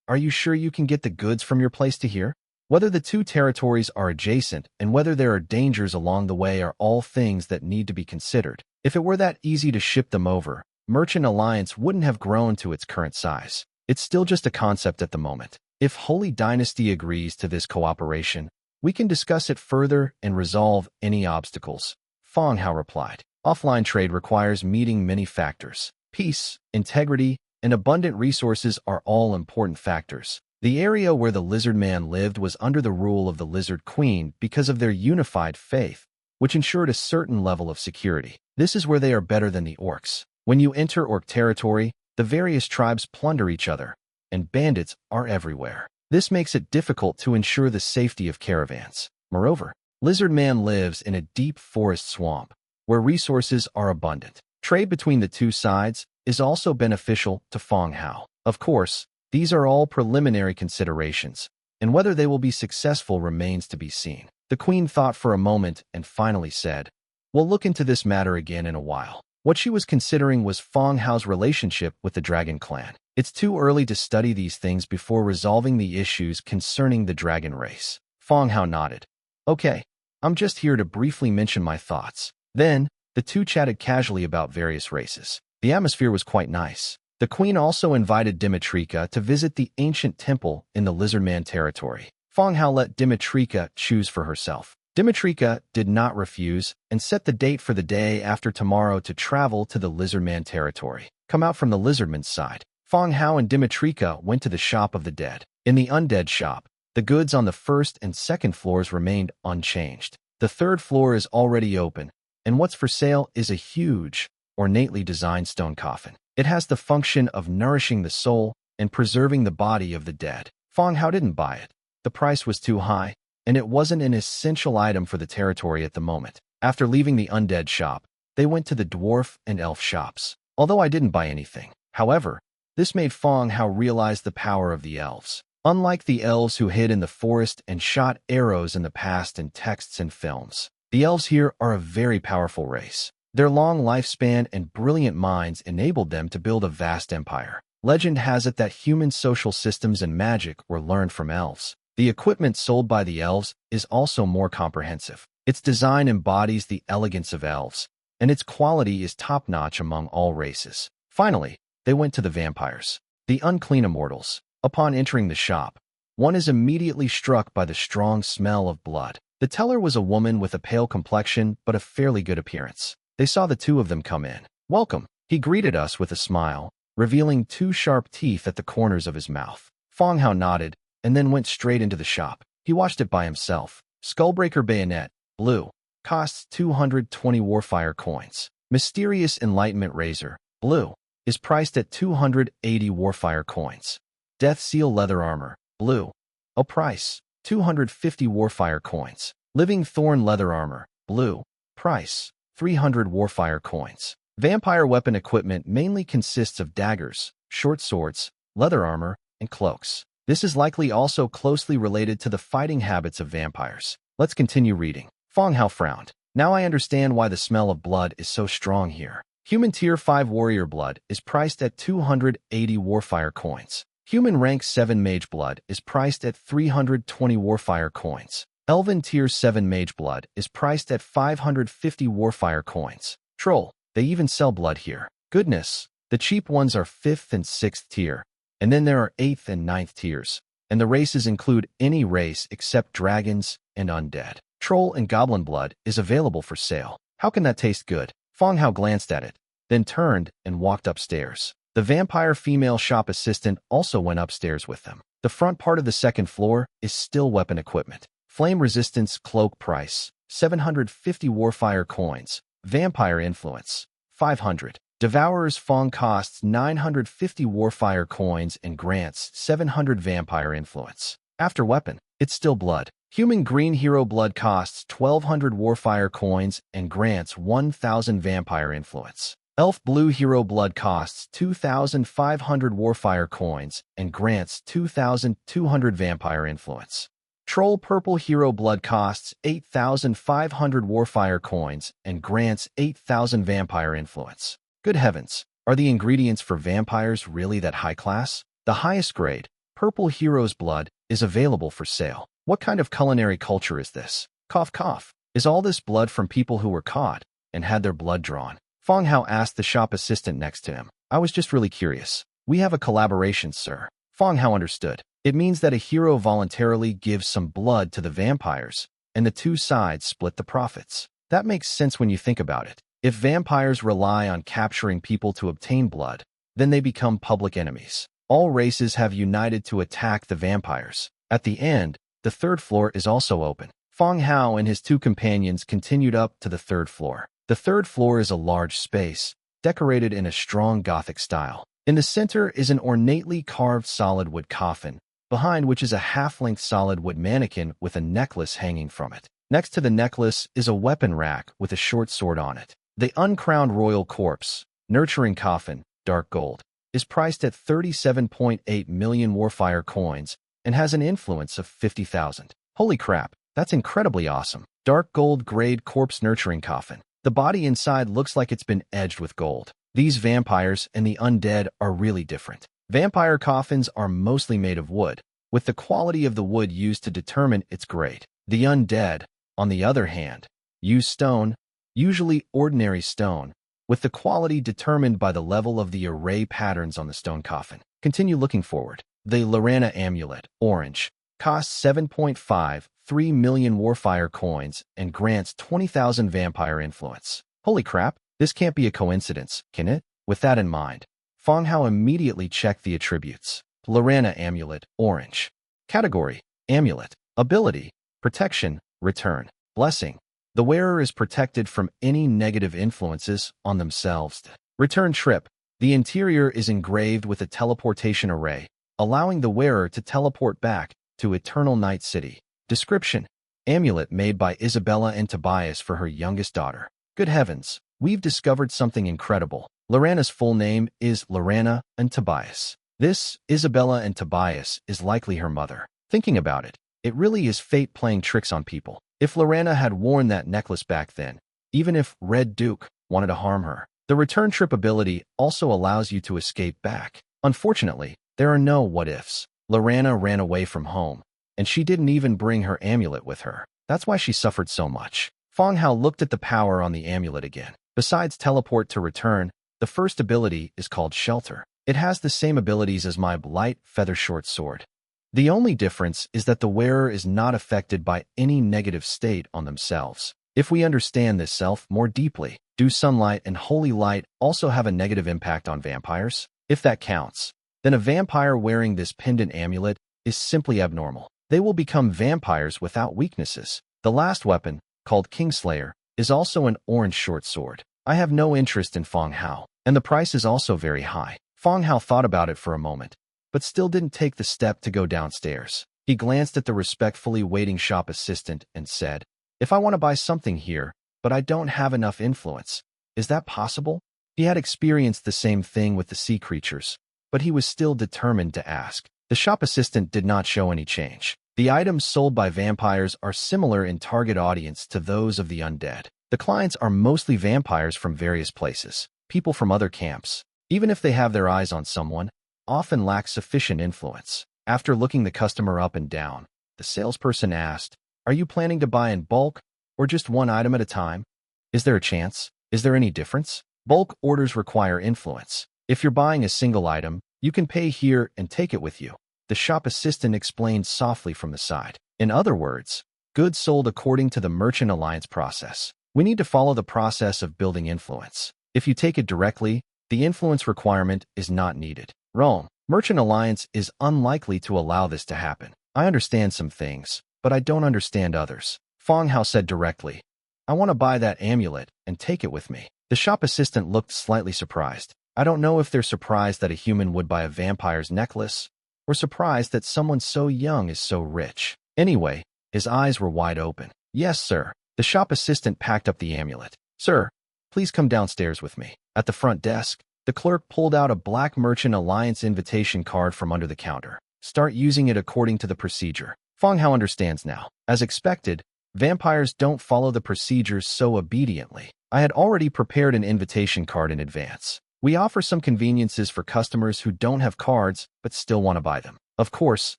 [SPEAKER 1] "Are you sure you can get the goods from your place to here? Whether the 2 territories are adjacent and whether there are dangers along the way are all things that need to be considered. If it were that easy to ship them over, Merchant Alliance wouldn't have grown to its current size. It's still just a concept at the moment. If Holy Dynasty agrees to this cooperation, we can discuss it further and resolve any obstacles," Fang Hao replied. "Offline trade requires meeting many factors. Peace, integrity, and abundant resources are all important factors. The area where the lizard man lived was under the rule of the lizard queen because of their unified faith, which ensured a certain level of security. This is where they are better than the orcs. When you enter orc territory, the various tribes plunder each other, and bandits are everywhere. This makes it difficult to ensure the safety of caravans. Moreover, Lizard Man lives in a deep forest swamp, where resources are abundant. Trade between the 2 sides is also beneficial to Fang Hao. Of course, these are all preliminary considerations, and whether they will be successful remains to be seen." The queen thought for a moment and finally said, "We'll look into this matter again in a while." What she was considering was Fang Hao's relationship with the Dragon Clan. It's too early to study these things before resolving the issues concerning the dragon race. Fang Hao nodded. "Okay, I'm just here to briefly mention my thoughts." Then, the 2 chatted casually about various races. The atmosphere was quite nice. The queen also invited Dimitrika to visit the ancient temple in the Lizardman territory. Fang Hao let Dimitrika choose for herself. Dimitrika did not refuse and set the date for the day after tomorrow to travel to the Lizardman territory. Come out from the Lizardman's side. Fang Hao and Dimitrika went to the shop of the dead. In the Undead shop, the goods on the 1st and 2nd floors remained unchanged. The 3rd floor is already open, and what's for sale is a huge, ornately designed stone coffin. It has the function of nourishing the soul and preserving the body of the dead. Fang Hao didn't buy it. The price was too high, and it wasn't an essential item for the territory at the moment. After leaving the Undead shop, they went to the dwarf and elf shops. Although I didn't buy anything. However, this made Fang Hao realize the power of the elves. Unlike the elves who hid in the forest and shot arrows in the past in texts and films, the elves here are a very powerful race. Their long lifespan and brilliant minds enabled them to build a vast empire. Legend has it that human social systems and magic were learned from elves. The equipment sold by the elves is also more comprehensive. Its design embodies the elegance of elves, and its quality is top-notch among all races. Finally, they went to the vampires, the unclean immortals. Upon entering the shop, one is immediately struck by the strong smell of blood. The teller was a woman with a pale complexion but a fairly good appearance. They saw the 2 of them come in. "Welcome," He greeted us with a smile, revealing 2 sharp teeth at the corners of his mouth. Fang Hao nodded, and then went straight into the shop. He watched it by himself. Skullbreaker Bayonet, blue, costs 220 Warfire coins. Mysterious Enlightenment Razor, blue, is priced at 280 Warfire coins. Death Seal Leather Armor, blue, a price, 250 Warfire coins. Living Thorn Leather Armor, blue, price, 300 Warfire coins. Vampire weapon equipment mainly consists of daggers, short swords, leather armor, and cloaks. This is likely also closely related to the fighting habits of vampires. Let's continue reading. Fang Hao frowned. Now I understand why the smell of blood is so strong here. Human Tier 5 Warrior Blood is priced at 280 Warfire coins. Human Rank 7 Mage Blood is priced at 320 Warfire coins. Elven Tier 7 Mage Blood is priced at 550 Warfire coins. Troll, they even sell blood here. Goodness, the cheap ones are 5th and 6th tier, and then there are 8th and 9th tiers, and the races include any race except dragons and undead. Troll and goblin blood is available for sale. How can that taste good? Fang Hao glanced at it, then turned and walked upstairs. The vampire female shop assistant also went upstairs with them. The front part of the second floor is still weapon equipment. Flame Resistance Cloak price, 750 Warfire coins. Vampire Influence, 500. Devourer's Fang costs 950 Warfire coins and grants 700 Vampire Influence. After weapon, it's still blood. Human Green Hero Blood costs 1200 Warfire coins and grants 1000 Vampire Influence. Elf Blue Hero Blood costs 2500 Warfire coins and grants 2200 Vampire Influence. Troll Purple Hero Blood costs 8,500 Warfire coins and grants 8,000 Vampire Influence. Good heavens, are the ingredients for vampires really that high class? The highest grade, Purple Hero's Blood, is available for sale. What kind of culinary culture is this? Cough cough. Is all this blood from people who were caught and had their blood drawn? Fang Hao asked the shop assistant next to him. I was just really curious. We have a collaboration, sir. Fang Hao understood. It means that a hero voluntarily gives some blood to the vampires, and the two sides split the profits. That makes sense when you think about it. If vampires rely on capturing people to obtain blood, then they become public enemies. All races have united to attack the vampires. At the end, the third floor is also open. Fang Hao and his 2 companions continued up to the third floor. The third floor is a large space, decorated in a strong Gothic style. In the center is an ornately carved solid wood coffin, behind which is a half-length solid wood mannequin with a necklace hanging from it. Next to the necklace is a weapon rack with a short sword on it. The uncrowned royal corpse, nurturing coffin, dark gold, is priced at 37.8 million Warfire coins and has an influence of 50,000. Holy crap, that's incredibly awesome. Dark gold grade corpse nurturing coffin. The body inside looks like it's been edged with gold. These vampires and the undead are really different. Vampire coffins are mostly made of wood, with the quality of the wood used to determine its grade. The undead, on the other hand, use stone, usually ordinary stone, with the quality determined by the level of the array patterns on the stone coffin. Continue looking forward. The Lorana Amulet, orange, costs 7.53 million Warfire coins and grants 20,000 Vampire Influence. Holy crap, this can't be a coincidence, can it? With that in mind, Fang Hao immediately checked the attributes. Lorana Amulet, orange. Category, Amulet. Ability, Protection, Return. Blessing. The wearer is protected from any negative influences on themselves. Return trip. The interior is engraved with a teleportation array, allowing the wearer to teleport back to Eternal Night City. Description. Amulet made by Isabella and Tobias for her youngest daughter. Good heavens, we've discovered something incredible. Lorana's full name is Lorana and Tobias. This, Isabella and Tobias, is likely her mother. Thinking about it, it really is fate playing tricks on people. If Lorana had worn that necklace back then, even if Red Duke wanted to harm her, the return trip ability also allows you to escape back. Unfortunately, there are no what-ifs. Lorana ran away from home, and she didn't even bring her amulet with her. That's why she suffered so much. Fang Hao looked at the power on the amulet again. Besides teleport to return, the first ability is called Shelter. It has the same abilities as my light feather short sword. The only difference is that the wearer is not affected by any negative state on themselves. If we understand this self more deeply, do sunlight and holy light also have a negative impact on vampires? If that counts, then a vampire wearing this pendant amulet is simply abnormal. They will become vampires without weaknesses. The last weapon, called Kingslayer, is also an orange short sword. I have no interest in Fang Hao, and the price is also very high. Fang Hao thought about it for a moment, but still didn't take the step to go downstairs. He glanced at the respectfully waiting shop assistant and said, "If I want to buy something here, but I don't have enough influence, is that possible?" He had experienced the same thing with the sea creatures, but he was still determined to ask. The shop assistant did not show any change. The items sold by vampires are similar in target audience to those of the undead. The clients are mostly vampires from various places, people from other camps. Even if they have their eyes on someone, often lack sufficient influence. After looking the customer up and down, the salesperson asked, "Are you planning to buy in bulk, or just one item at a time? Is there a chance? Is there any difference?" Bulk orders require influence. If you're buying a single item, you can pay here and take it with you, the shop assistant explained softly from the side. In other words, goods sold according to the Merchant Alliance process. We need to follow the process of building influence. If you take it directly, the influence requirement is not needed. Rome, Merchant Alliance is unlikely to allow this to happen. I understand some things, but I don't understand others. Fang Hao said directly, "I want to buy that amulet and take it with me." The shop assistant looked slightly surprised. I don't know if they're surprised that a human would buy a vampire's necklace, or surprised that someone so young is so rich. Anyway, his eyes were wide open. "Yes, sir." The shop assistant packed up the amulet. "Sir, please come downstairs with me." At the front desk, the clerk pulled out a black Merchant Alliance invitation card from under the counter. "Start using it according to the procedure." Fang Hao understands now. As expected, vampires don't follow the procedures so obediently. I had already prepared an invitation card in advance. We offer some conveniences for customers who don't have cards but still want to buy them. Of course,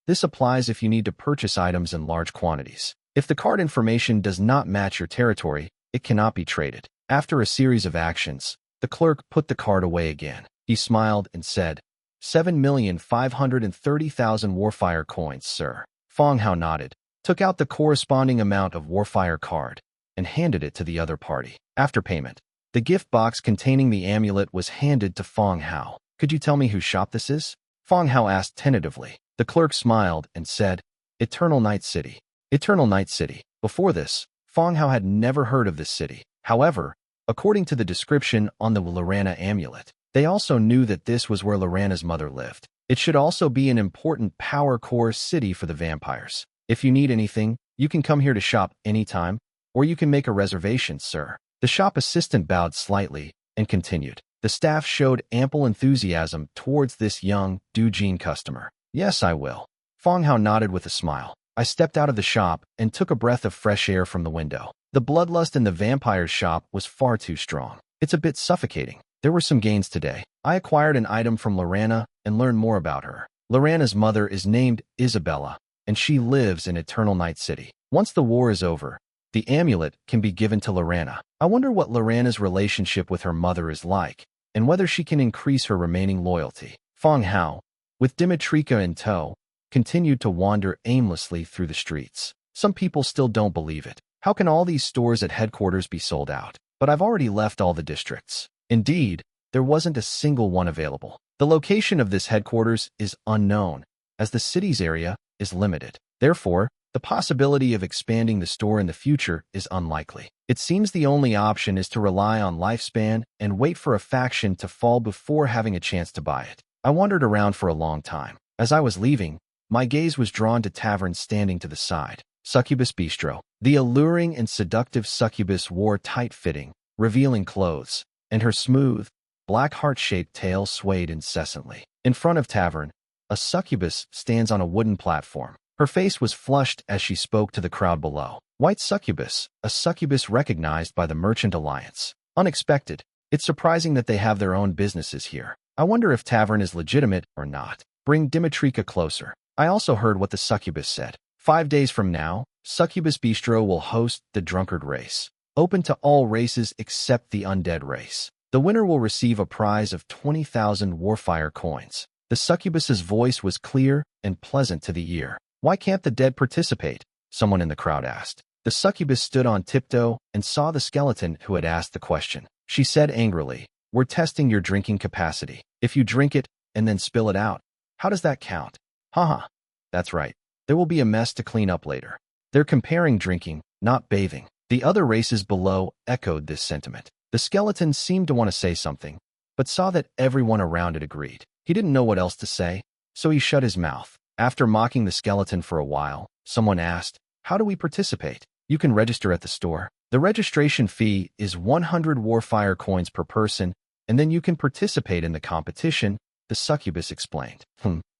[SPEAKER 1] this applies if you need to purchase items in large quantities. If the card information does not match your territory, it cannot be traded. After a series of actions, the clerk put the card away again. He smiled and said, 7,530,000 Warfire coins, sir." Fang Hao nodded, took out the corresponding amount of Warfire card, and handed it to the other party. After payment, the gift box containing the amulet was handed to Fang Hao. "Could you tell me whose shop this is?" Fang Hao asked tentatively. The clerk smiled and said, "Eternal Night City." Eternal Night City. Before this, Fang Hao had never heard of this city. However, according to the description on the Lorana amulet, they also knew that this was where Lorana's mother lived. It should also be an important power core city for the vampires. "If you need anything, you can come here to shop anytime, or you can make a reservation, sir." The shop assistant bowed slightly and continued. The staff showed ample enthusiasm towards this young, Dujin customer. "Yes, I will." Fang Hao nodded with a smile. I stepped out of the shop and took a breath of fresh air from the window. The bloodlust in the vampire's shop was far too strong. It's a bit suffocating. There were some gains today. I acquired an item from Lorana and learned more about her. Lorana's mother is named Isabella, and she lives in Eternal Night City. Once the war is over, the amulet can be given to Lorana. I wonder what Lorana's relationship with her mother is like, and whether she can increase her remaining loyalty. Fang Hao, with Dimitrika in tow, continued to wander aimlessly through the streets. Some people still don't believe it. How can all these stores at headquarters be sold out? But I've already left all the districts. Indeed, there wasn't a single one available. The location of this headquarters is unknown, as the city's area is limited. Therefore, the possibility of expanding the store in the future is unlikely. It seems the only option is to rely on lifespan and wait for a faction to fall before having a chance to buy it. I wandered around for a long time. As I was leaving, my gaze was drawn to taverns standing to the side. Succubus Bistro. The alluring and seductive succubus wore tight-fitting, revealing clothes, and her smooth, black heart-shaped tail swayed incessantly. In front of tavern, a succubus stands on a wooden platform. Her face was flushed as she spoke to the crowd below. White succubus, a succubus recognized by the Merchant Alliance. Unexpected. It's surprising that they have their own businesses here. I wonder if tavern is legitimate or not. Bring Dimitrika closer. I also heard what the succubus said. 5 days from now, Succubus Bistro will host the drunkard race, open to all races except the undead race. The winner will receive a prize of 20,000 Warfire coins. The succubus's voice was clear and pleasant to the ear. "Why can't the dead participate?" someone in the crowd asked. The succubus stood on tiptoe and saw the skeleton who had asked the question. She said angrily, "We're testing your drinking capacity. If you drink it and then spill it out, how does that count?" Haha. That's right. There will be a mess to clean up later. They're comparing drinking, not bathing. The other races below echoed this sentiment. The skeleton seemed to want to say something, but saw that everyone around it agreed. He didn't know what else to say, so he shut his mouth. After mocking the skeleton for a while, someone asked, "How do we participate?" "You can register at the store. The registration fee is 100 warfire coins per person, and then you can participate in the competition," the succubus explained.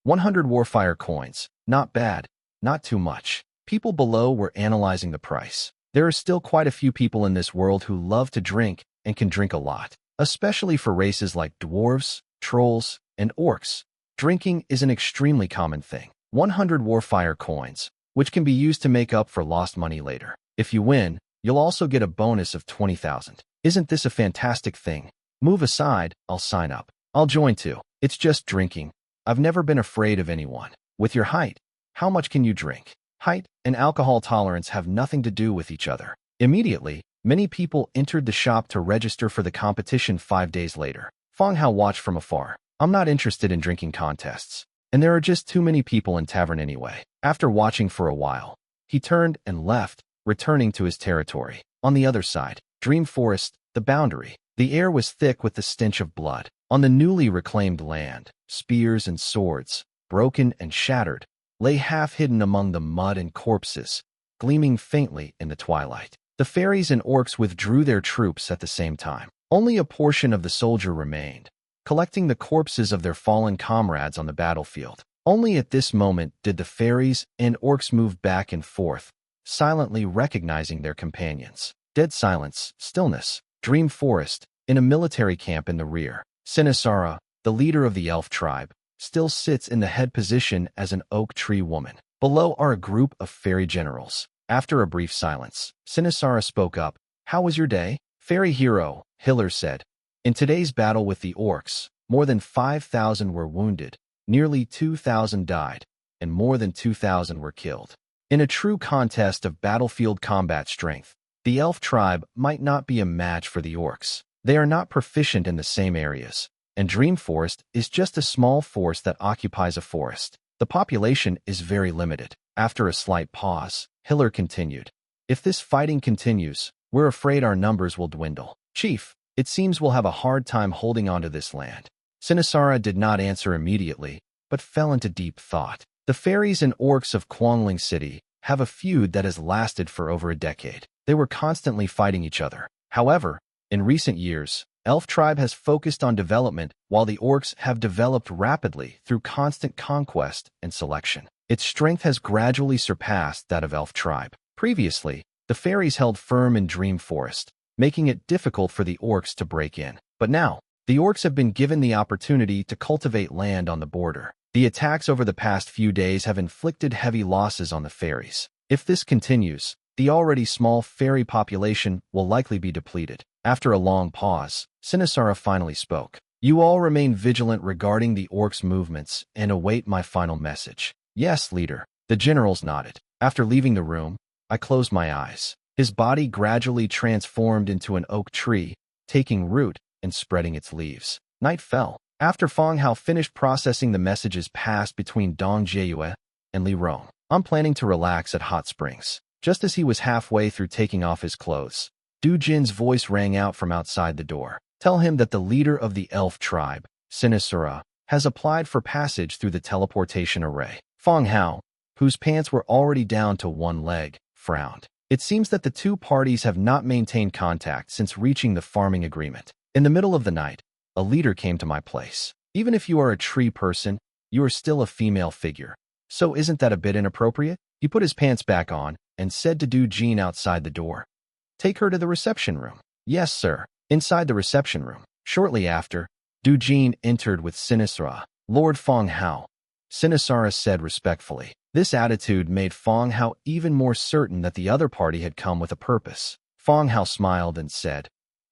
[SPEAKER 1] 100 warfire coins. Not bad. Not too much. People below were analyzing the price. There are still quite a few people in this world who love to drink and can drink a lot, especially for races like dwarves, trolls, and orcs. Drinking is an extremely common thing. 100 warfire coins, which can be used to make up for lost money later. If you win, you'll also get a bonus of 20,000. Isn't this a fantastic thing? Move aside, I'll sign up. I'll join too. It's just drinking. I've never been afraid of anyone. With your height, how much can you drink? Height and alcohol tolerance have nothing to do with each other. Immediately, many people entered the shop to register for the competition 5 days later. Fang Hao watched from afar. "I'm not interested in drinking contests, and there are just too many people in tavern anyway." After watching for a while, he turned and left, returning to his territory. On the other side, Dream Forest, the boundary. The air was thick with the stench of blood. On the newly reclaimed land, spears and swords, broken and shattered, lay half-hidden among the mud and corpses, gleaming faintly in the twilight. The fairies and orcs withdrew their troops at the same time. Only a portion of the soldier remained, collecting the corpses of their fallen comrades on the battlefield. Only at this moment did the fairies and orcs move back and forth, silently recognizing their companions. Dead silence, stillness. Dream Forest, in a military camp in the rear. Sinisara, the leader of the elf tribe, still sits in the head position as an oak tree woman. Below are a group of fairy generals. After a brief silence, Sinisara spoke up. "How was your day?" "Fairy hero," Hiller said. "In today's battle with the orcs, more than 5,000 were wounded, nearly 2,000 died, and more than 2,000 were killed. In a true contest of battlefield combat strength, the elf tribe might not be a match for the orcs. They are not proficient in the same areas, and Dream Forest is just a small force that occupies a forest. The population is very limited." After a slight pause, Hiller continued, "If this fighting continues, we're afraid our numbers will dwindle. Chief, it seems we'll have a hard time holding on to this land." Sinisara did not answer immediately, but fell into deep thought. The fairies and orcs of Quangling City have a feud that has lasted for over a decade. They were constantly fighting each other. However, in recent years, Elf Tribe has focused on development while the orcs have developed rapidly through constant conquest and selection. Its strength has gradually surpassed that of Elf Tribe. Previously, the fairies held firm in Dream Forest, making it difficult for the orcs to break in. But now, the orcs have been given the opportunity to cultivate land on the border. The attacks over the past few days have inflicted heavy losses on the fairies. If this continues, the already small fairy population will likely be depleted. After a long pause, Sinisara finally spoke. "You all remain vigilant regarding the orcs' movements and await my final message." "Yes, leader." The generals nodded. After leaving the room, I closed my eyes. His body gradually transformed into an oak tree, taking root and spreading its leaves. Night fell. After Fang Hao finished processing the messages passed between Dong Jieyue and Li Rong, "I'm planning to relax at Hot Springs." Just as he was halfway through taking off his clothes, Du Jin's voice rang out from outside the door. "Tell him that the leader of the elf tribe, Sinisara, has applied for passage through the teleportation array." Fang Hao, whose pants were already down to one leg, frowned. It seems that the two parties have not maintained contact since reaching the farming agreement. In the middle of the night, a leader came to my place. Even if you are a tree person, you are still a female figure. So isn't that a bit inappropriate? He put his pants back on and said to Du Jin outside the door, "Take her to the reception room." "Yes, sir." Inside the reception room, shortly after, Du Jin entered with Sinisara. "Lord Fang Hao," Sinisara said respectfully. This attitude made Fang Hao even more certain that the other party had come with a purpose. Fang Hao smiled and said,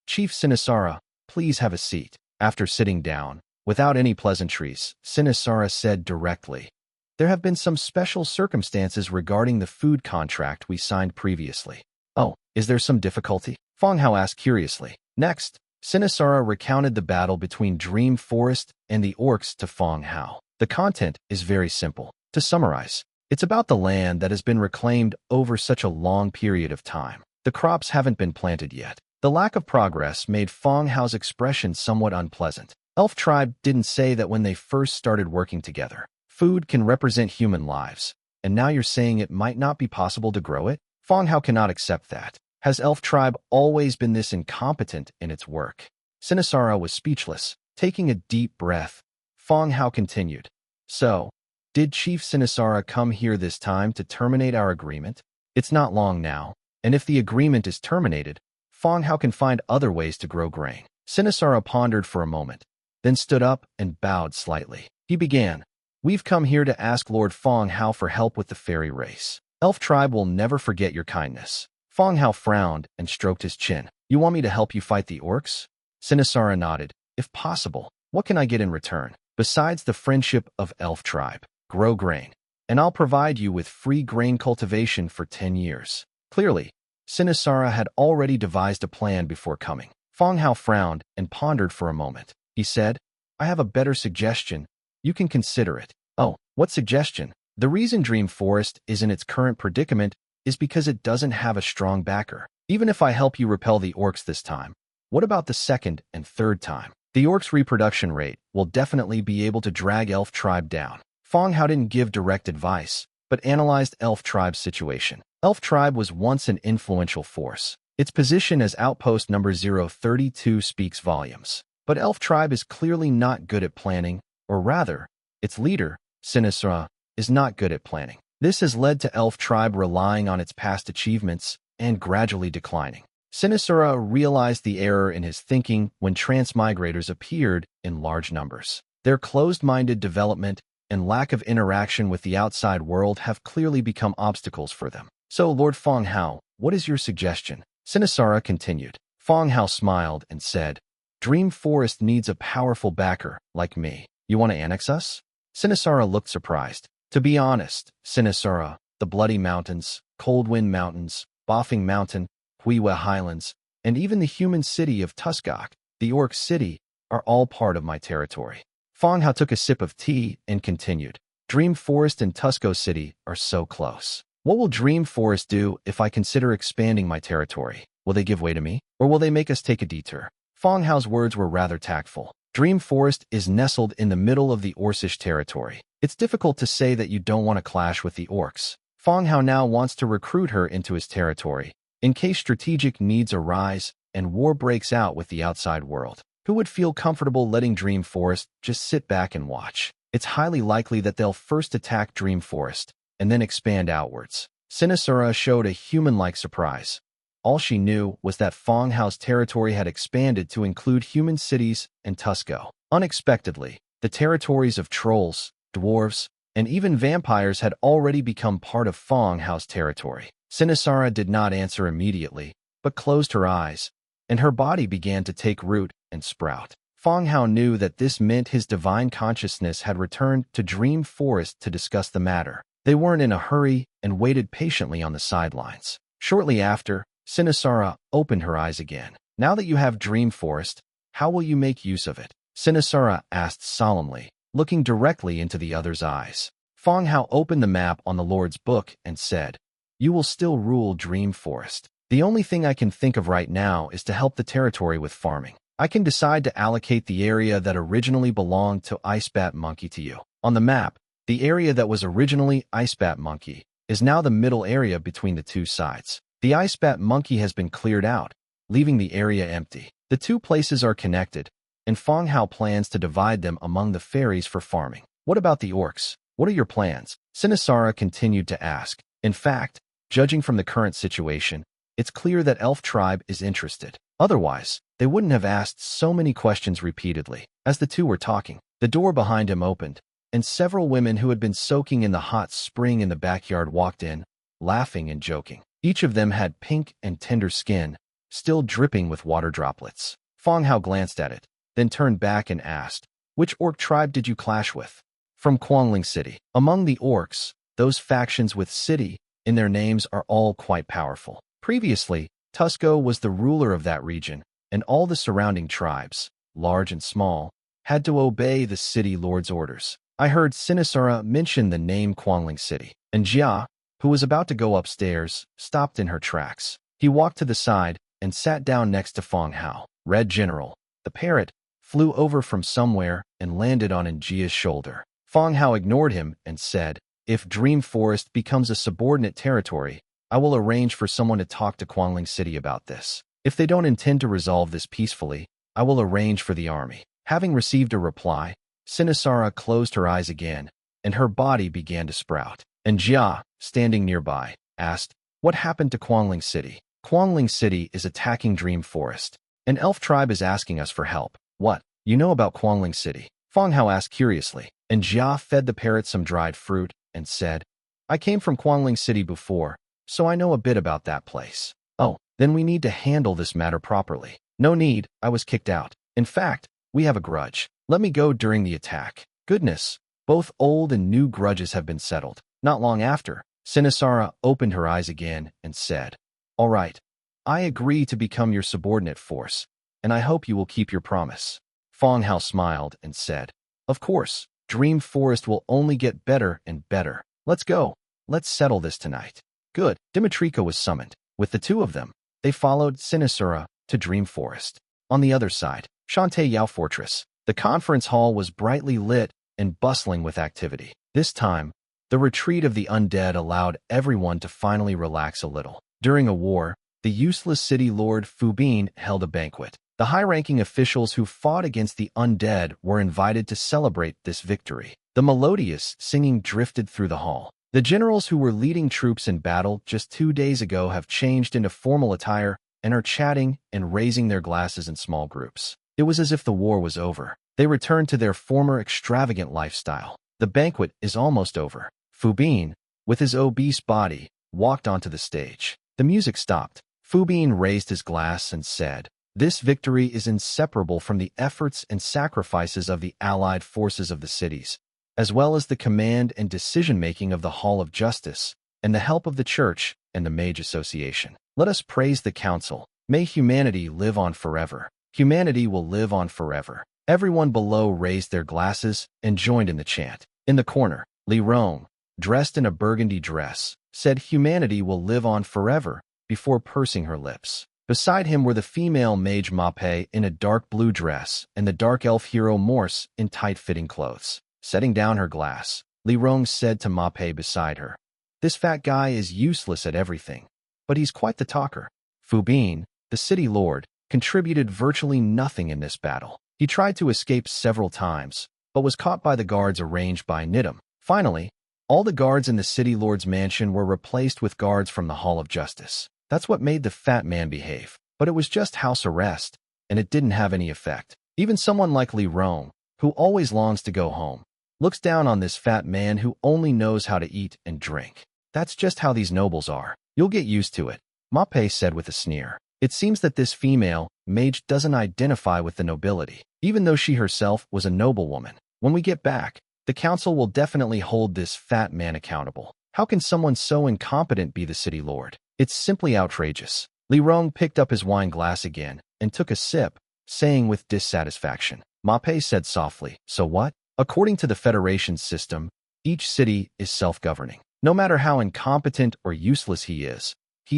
[SPEAKER 1] "Chief Sinisara, please have a seat." After sitting down, without any pleasantries, Sinisara said directly, There have been some special circumstances regarding the food contract we signed previously. Oh, is there some difficulty? Fang Hao asked curiously. Next, Sinisara recounted the battle between Dream Forest and the orcs to Fang Hao. The content is very simple. To summarize, it's about the land that has been reclaimed over such a long period of time. The crops haven't been planted yet. The lack of progress made Fang Hao's expression somewhat unpleasant. Elf tribe didn't say that when they first started working together. Food can represent human lives, and now you're saying it might not be possible to grow it? Fang Hao cannot accept that. Has Elf tribe always been this incompetent in its work? Sinisara was speechless. Taking a deep breath, Fang Hao continued. So, did Chief Sinisara come here this time to terminate our agreement? It's not long now, and if the agreement is terminated, Fang Hao can find other ways to grow grain. Sinisara pondered for a moment, then stood up and bowed slightly. He began. We've come here to ask Lord Fang Hao for help with the fairy race. Elf tribe will never forget your kindness. Fang Hao frowned and stroked his chin. You want me to help you fight the orcs? Sinisara nodded. If possible, what can I get in return? Besides the friendship of Elf tribe, grow grain, and I'll provide you with free grain cultivation for 10 years. Clearly, Sinisara had already devised a plan before coming. Fang Hao frowned and pondered for a moment. He said, I have a better suggestion. You can consider it. Oh, what suggestion? The reason Dream Forest is in its current predicament is because it doesn't have a strong backer. Even if I help you repel the orcs this time, what about the second and third time? The orcs' reproduction rate will definitely be able to drag Elf tribe down. Fang Hao didn't give direct advice, but analyzed Elf tribe's situation. Elf tribe was once an influential force. Its position as outpost number 032 speaks volumes. But Elf tribe is clearly not good at planning, or rather, its leader, Sinisara, is not good at planning. This has led to Elf tribe relying on its past achievements and gradually declining. Sinisara realized the error in his thinking when transmigrators appeared in large numbers. Their closed-minded development and lack of interaction with the outside world have clearly become obstacles for them. So, Lord Fang Hao, what is your suggestion? Sinisara continued. Fang Hao smiled and said, Dream Forest needs a powerful backer like me. You want to annex us? Sinisara looked surprised. To be honest, Sinisara, the Bloody Mountains, Coldwind Mountains, Boffing Mountain, Huiwa Highlands, and even the human city of Tuskok, the Orc City, are all part of my territory. Fang Hao took a sip of tea and continued. Dream Forest and Tusko City are so close. What will Dream Forest do if I consider expanding my territory? Will they give way to me? Or will they make us take a detour? Fang Hao's words were rather tactful. Dream Forest is nestled in the middle of the Orcish territory. It's difficult to say that you don't want to clash with the orcs. Fang Hao now wants to recruit her into his territory, in case strategic needs arise and war breaks out with the outside world. Who would feel comfortable letting Dream Forest just sit back and watch? It's highly likely that they'll first attack Dream Forest and then expand outwards. Sinisara showed a human-like surprise. All she knew was that Fang Hao's territory had expanded to include human cities and Tusko. Unexpectedly, the territories of trolls, dwarves, and even vampires had already become part of Fang Hao's territory. Sinisara did not answer immediately, but closed her eyes, and her body began to take root and sprout. Fang Hao knew that this meant his divine consciousness had returned to Dream Forest to discuss the matter. They weren't in a hurry and waited patiently on the sidelines. Shortly after, Sinisara opened her eyes again. Now that you have Dream Forest, how will you make use of it? Sinisara asked solemnly, looking directly into the other's eyes. Fang Hao opened the map on the Lord's book and said, You will still rule Dream Forest. The only thing I can think of right now is to help the territory with farming. I can decide to allocate the area that originally belonged to Icebat Monkey to you. On the map, the area that was originally Icebat Monkey is now the middle area between the two sides. The Icebat Monkey has been cleared out, leaving the area empty. The two places are connected, and Fang Hao plans to divide them among the fairies for farming. What about the orcs? What are your plans? Sinisara continued to ask. In fact, judging from the current situation, it's clear that Elf tribe is interested. Otherwise, they wouldn't have asked so many questions repeatedly. As the two were talking, the door behind him opened, and several women who had been soaking in the hot spring in the backyard walked in, laughing and joking. Each of them had pink and tender skin, still dripping with water droplets. Fang Hao glanced at it, then turned back and asked, Which orc tribe did you clash with? from Quangling City. Among the orcs, those factions with city in their names are all quite powerful. Previously, Tusco was the ruler of that region, and all the surrounding tribes, large and small, had to obey the city lord's orders. I heard Sinisara mention the name Quangling City, and Jia, who was about to go upstairs, stopped in her tracks. He walked to the side and sat down next to Fang Hao. Red General, the parrot, flew over from somewhere and landed on Njia's shoulder. Fang Hao ignored him and said, "If Dream Forest becomes a subordinate territory, I will arrange for someone to talk to Quangling City about this. If they don't intend to resolve this peacefully, I will arrange for the army." Having received a reply, Sinisara closed her eyes again, and her body began to sprout. And Jia, standing nearby, asked, "What happened to Quangling City?" "Quangling City is attacking Dream Forest. An elf tribe is asking us for help." "What? You know about Quangling City?" Fang Hao asked curiously, and Jia fed the parrot some dried fruit and said, "I came from Quangling City before, so I know a bit about that place." "Oh, then we need to handle this matter properly." "No need, I was kicked out. In fact, we have a grudge. Let me go during the attack." "Goodness, both old and new grudges have been settled." Not long after, Sinisara opened her eyes again and said, "All right, I agree to become your subordinate force, and I hope you will keep your promise." Fang Hao smiled and said, "Of course, Dream Forest will only get better and better. Let's go. Let's settle this tonight." Good. Dimitrika was summoned. With the two of them, they followed Sinisara to Dream Forest. On the other side, Shantae Yao Fortress. The conference hall was brightly lit and bustling with activity. This time, the retreat of the undead allowed everyone to finally relax a little. During a war, the useless city lord Fubin held a banquet. The high-ranking officials who fought against the undead were invited to celebrate this victory. The melodious singing drifted through the hall. The generals who were leading troops in battle just 2 days ago have changed into formal attire and are chatting and raising their glasses in small groups. It was as if the war was over. They returned to their former extravagant lifestyle. The banquet is almost over. Fubin, with his obese body, walked onto the stage. The music stopped. Fubin raised his glass and said, "This victory is inseparable from the efforts and sacrifices of the allied forces of the cities, as well as the command and decision-making of the Hall of Justice, and the help of the Church and the Mage Association. Let us praise the Council. May humanity live on forever. Humanity will live on forever." Everyone below raised their glasses and joined in the chant. In the corner, Li Rong, dressed in a burgundy dress, said humanity will live on forever before pursing her lips. Beside him were the female mage Mape in a dark blue dress and the dark elf hero Morse in tight-fitting clothes. Setting down her glass, Li Rong said to Mape beside her, "This fat guy is useless at everything, but he's quite the talker." Fubin, the city lord, contributed virtually nothing in this battle. He tried to escape several times, but was caught by the guards arranged by Nidam. Finally, all the guards in the city lord's mansion were replaced with guards from the Hall of Justice. That's what made the fat man behave. But it was just house arrest, and it didn't have any effect. Even someone like Li Rong, who always longs to go home, looks down on this fat man who only knows how to eat and drink. That's just how these nobles are. You'll get used to it, Mape said with a sneer. It seems that this female mage doesn't identify with the nobility, even though she herself was a noblewoman. When we get back, the council will definitely hold this fat man accountable. How can someone so incompetent be the city lord? It's simply outrageous. Li Rong picked up his wine glass again and took a sip, saying with dissatisfaction. Mape said softly, "So what? According to the Federation's system, each city is self-governing. No matter how incompetent or useless he is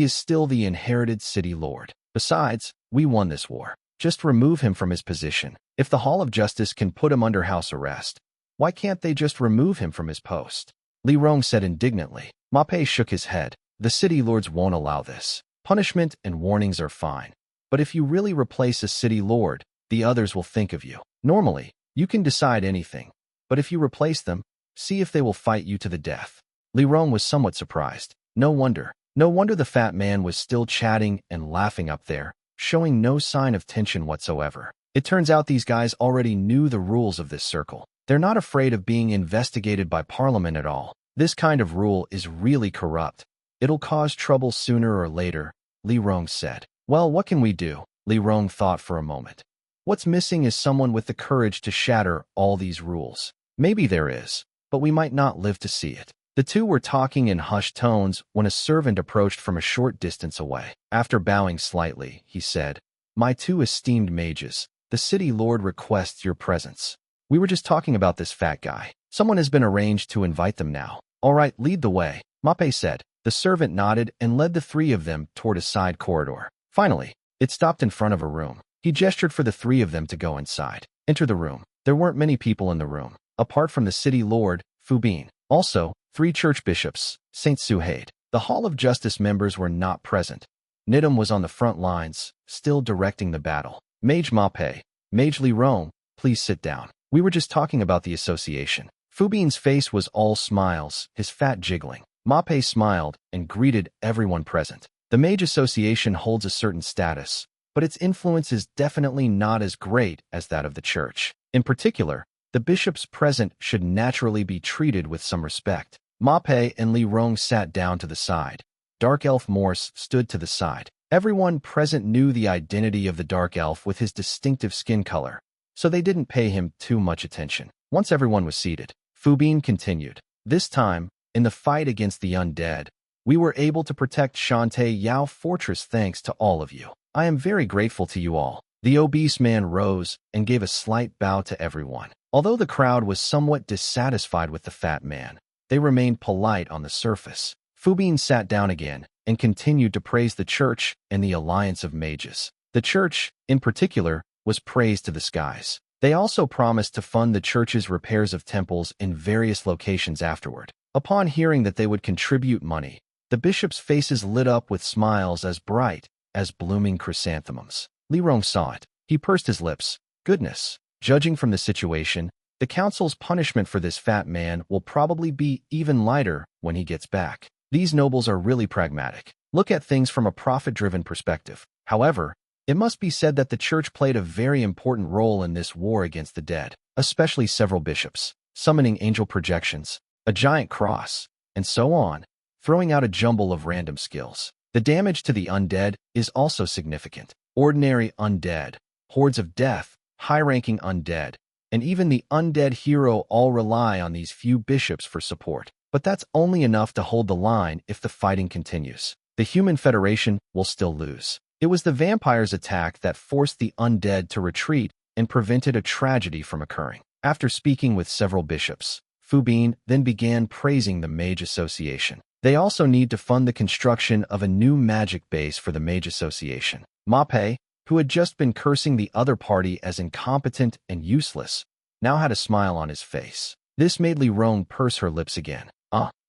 [SPEAKER 1] still the inherited city lord. Besides, we won this war. Just remove him from his position. If the Hall of Justice can put him under house arrest, why can't they just remove him from his post?" Li Rong said indignantly. Mape shook his head. "The city lords won't allow this. Punishment and warnings are fine. But if you really replace a city lord, the others will think of you. Normally, you can decide anything. But if you replace them, see if they will fight you to the death." Li Rong was somewhat surprised. No wonder the fat man was still chatting and laughing up there, showing no sign of tension whatsoever. It turns out these guys already knew the rules of this circle. They're not afraid of being investigated by Parliament at all. This kind of rule is really corrupt. It'll cause trouble sooner or later, Li Rong said. Well, what can we do? Li Rong thought for a moment. What's missing is someone with the courage to shatter all these rules. Maybe there is. but we might not live to see it. The two were talking in hushed tones when a servant approached from a short distance away. After bowing slightly, he said, "My two esteemed mages, the city lord requests your presence." "We were just talking about this fat guy. Someone has been arranged to invite them now." "All right, lead the way," Mape said. The servant nodded and led the three of them toward a side corridor. Finally, it stopped in front of a room. He gestured for the three of them to go inside. Enter the room. There weren't many people in the room, apart from the city lord, Fubin. Also, 3 church bishops, Saint Suhaid. The Hall of Justice members were not present. Nidam was on the front lines, still directing the battle. "Mage Mape, Mage Li Rong, please sit down. We were just talking about the association." Fubin's face was all smiles, his fat jiggling. Mape smiled and greeted everyone present. The Mage Association holds a certain status, but its influence is definitely not as great as that of the church. In particular, the bishops present should naturally be treated with some respect. Mape and Li Rong sat down to the side. Dark Elf Morse stood to the side. Everyone present knew the identity of the Dark Elf with his distinctive skin color, so they didn't pay him too much attention. Once everyone was seated, Fubin continued. "This time, in the fight against the undead, we were able to protect Shantae Yao Fortress thanks to all of you. I am very grateful to you all." The obese man rose and gave a slight bow to everyone. Although the crowd was somewhat dissatisfied with the fat man, they remained polite on the surface. Fubin sat down again and continued to praise the church and the alliance of mages. The church, in particular, was praised to the skies. They also promised to fund the church's repairs of temples in various locations afterward. Upon hearing that they would contribute money, the bishops' faces lit up with smiles as bright as blooming chrysanthemums. Li Rong saw it. He pursed his lips. Goodness. Judging from the situation, the council's punishment for this fat man will probably be even lighter when he gets back. These nobles are really pragmatic. Look at things from a profit-driven perspective. However, it must be said that the church played a very important role in this war against the dead, especially several bishops, summoning angel projections, a giant cross, and so on, throwing out a jumble of random skills. The damage to the undead is also significant. Ordinary undead, hordes of death, high-ranking undead, and even the undead hero all rely on these few bishops for support. But that's only enough to hold the line if the fighting continues. The Human Federation will still lose. It was the vampires' attack that forced the undead to retreat and prevented a tragedy from occurring. After speaking with several bishops, Fubin then began praising the Mage Association. They also need to fund the construction of a new magic base for the Mage Association. Mape, who had just been cursing the other party as incompetent and useless, now had a smile on his face. This made Li Rong purse her lips again.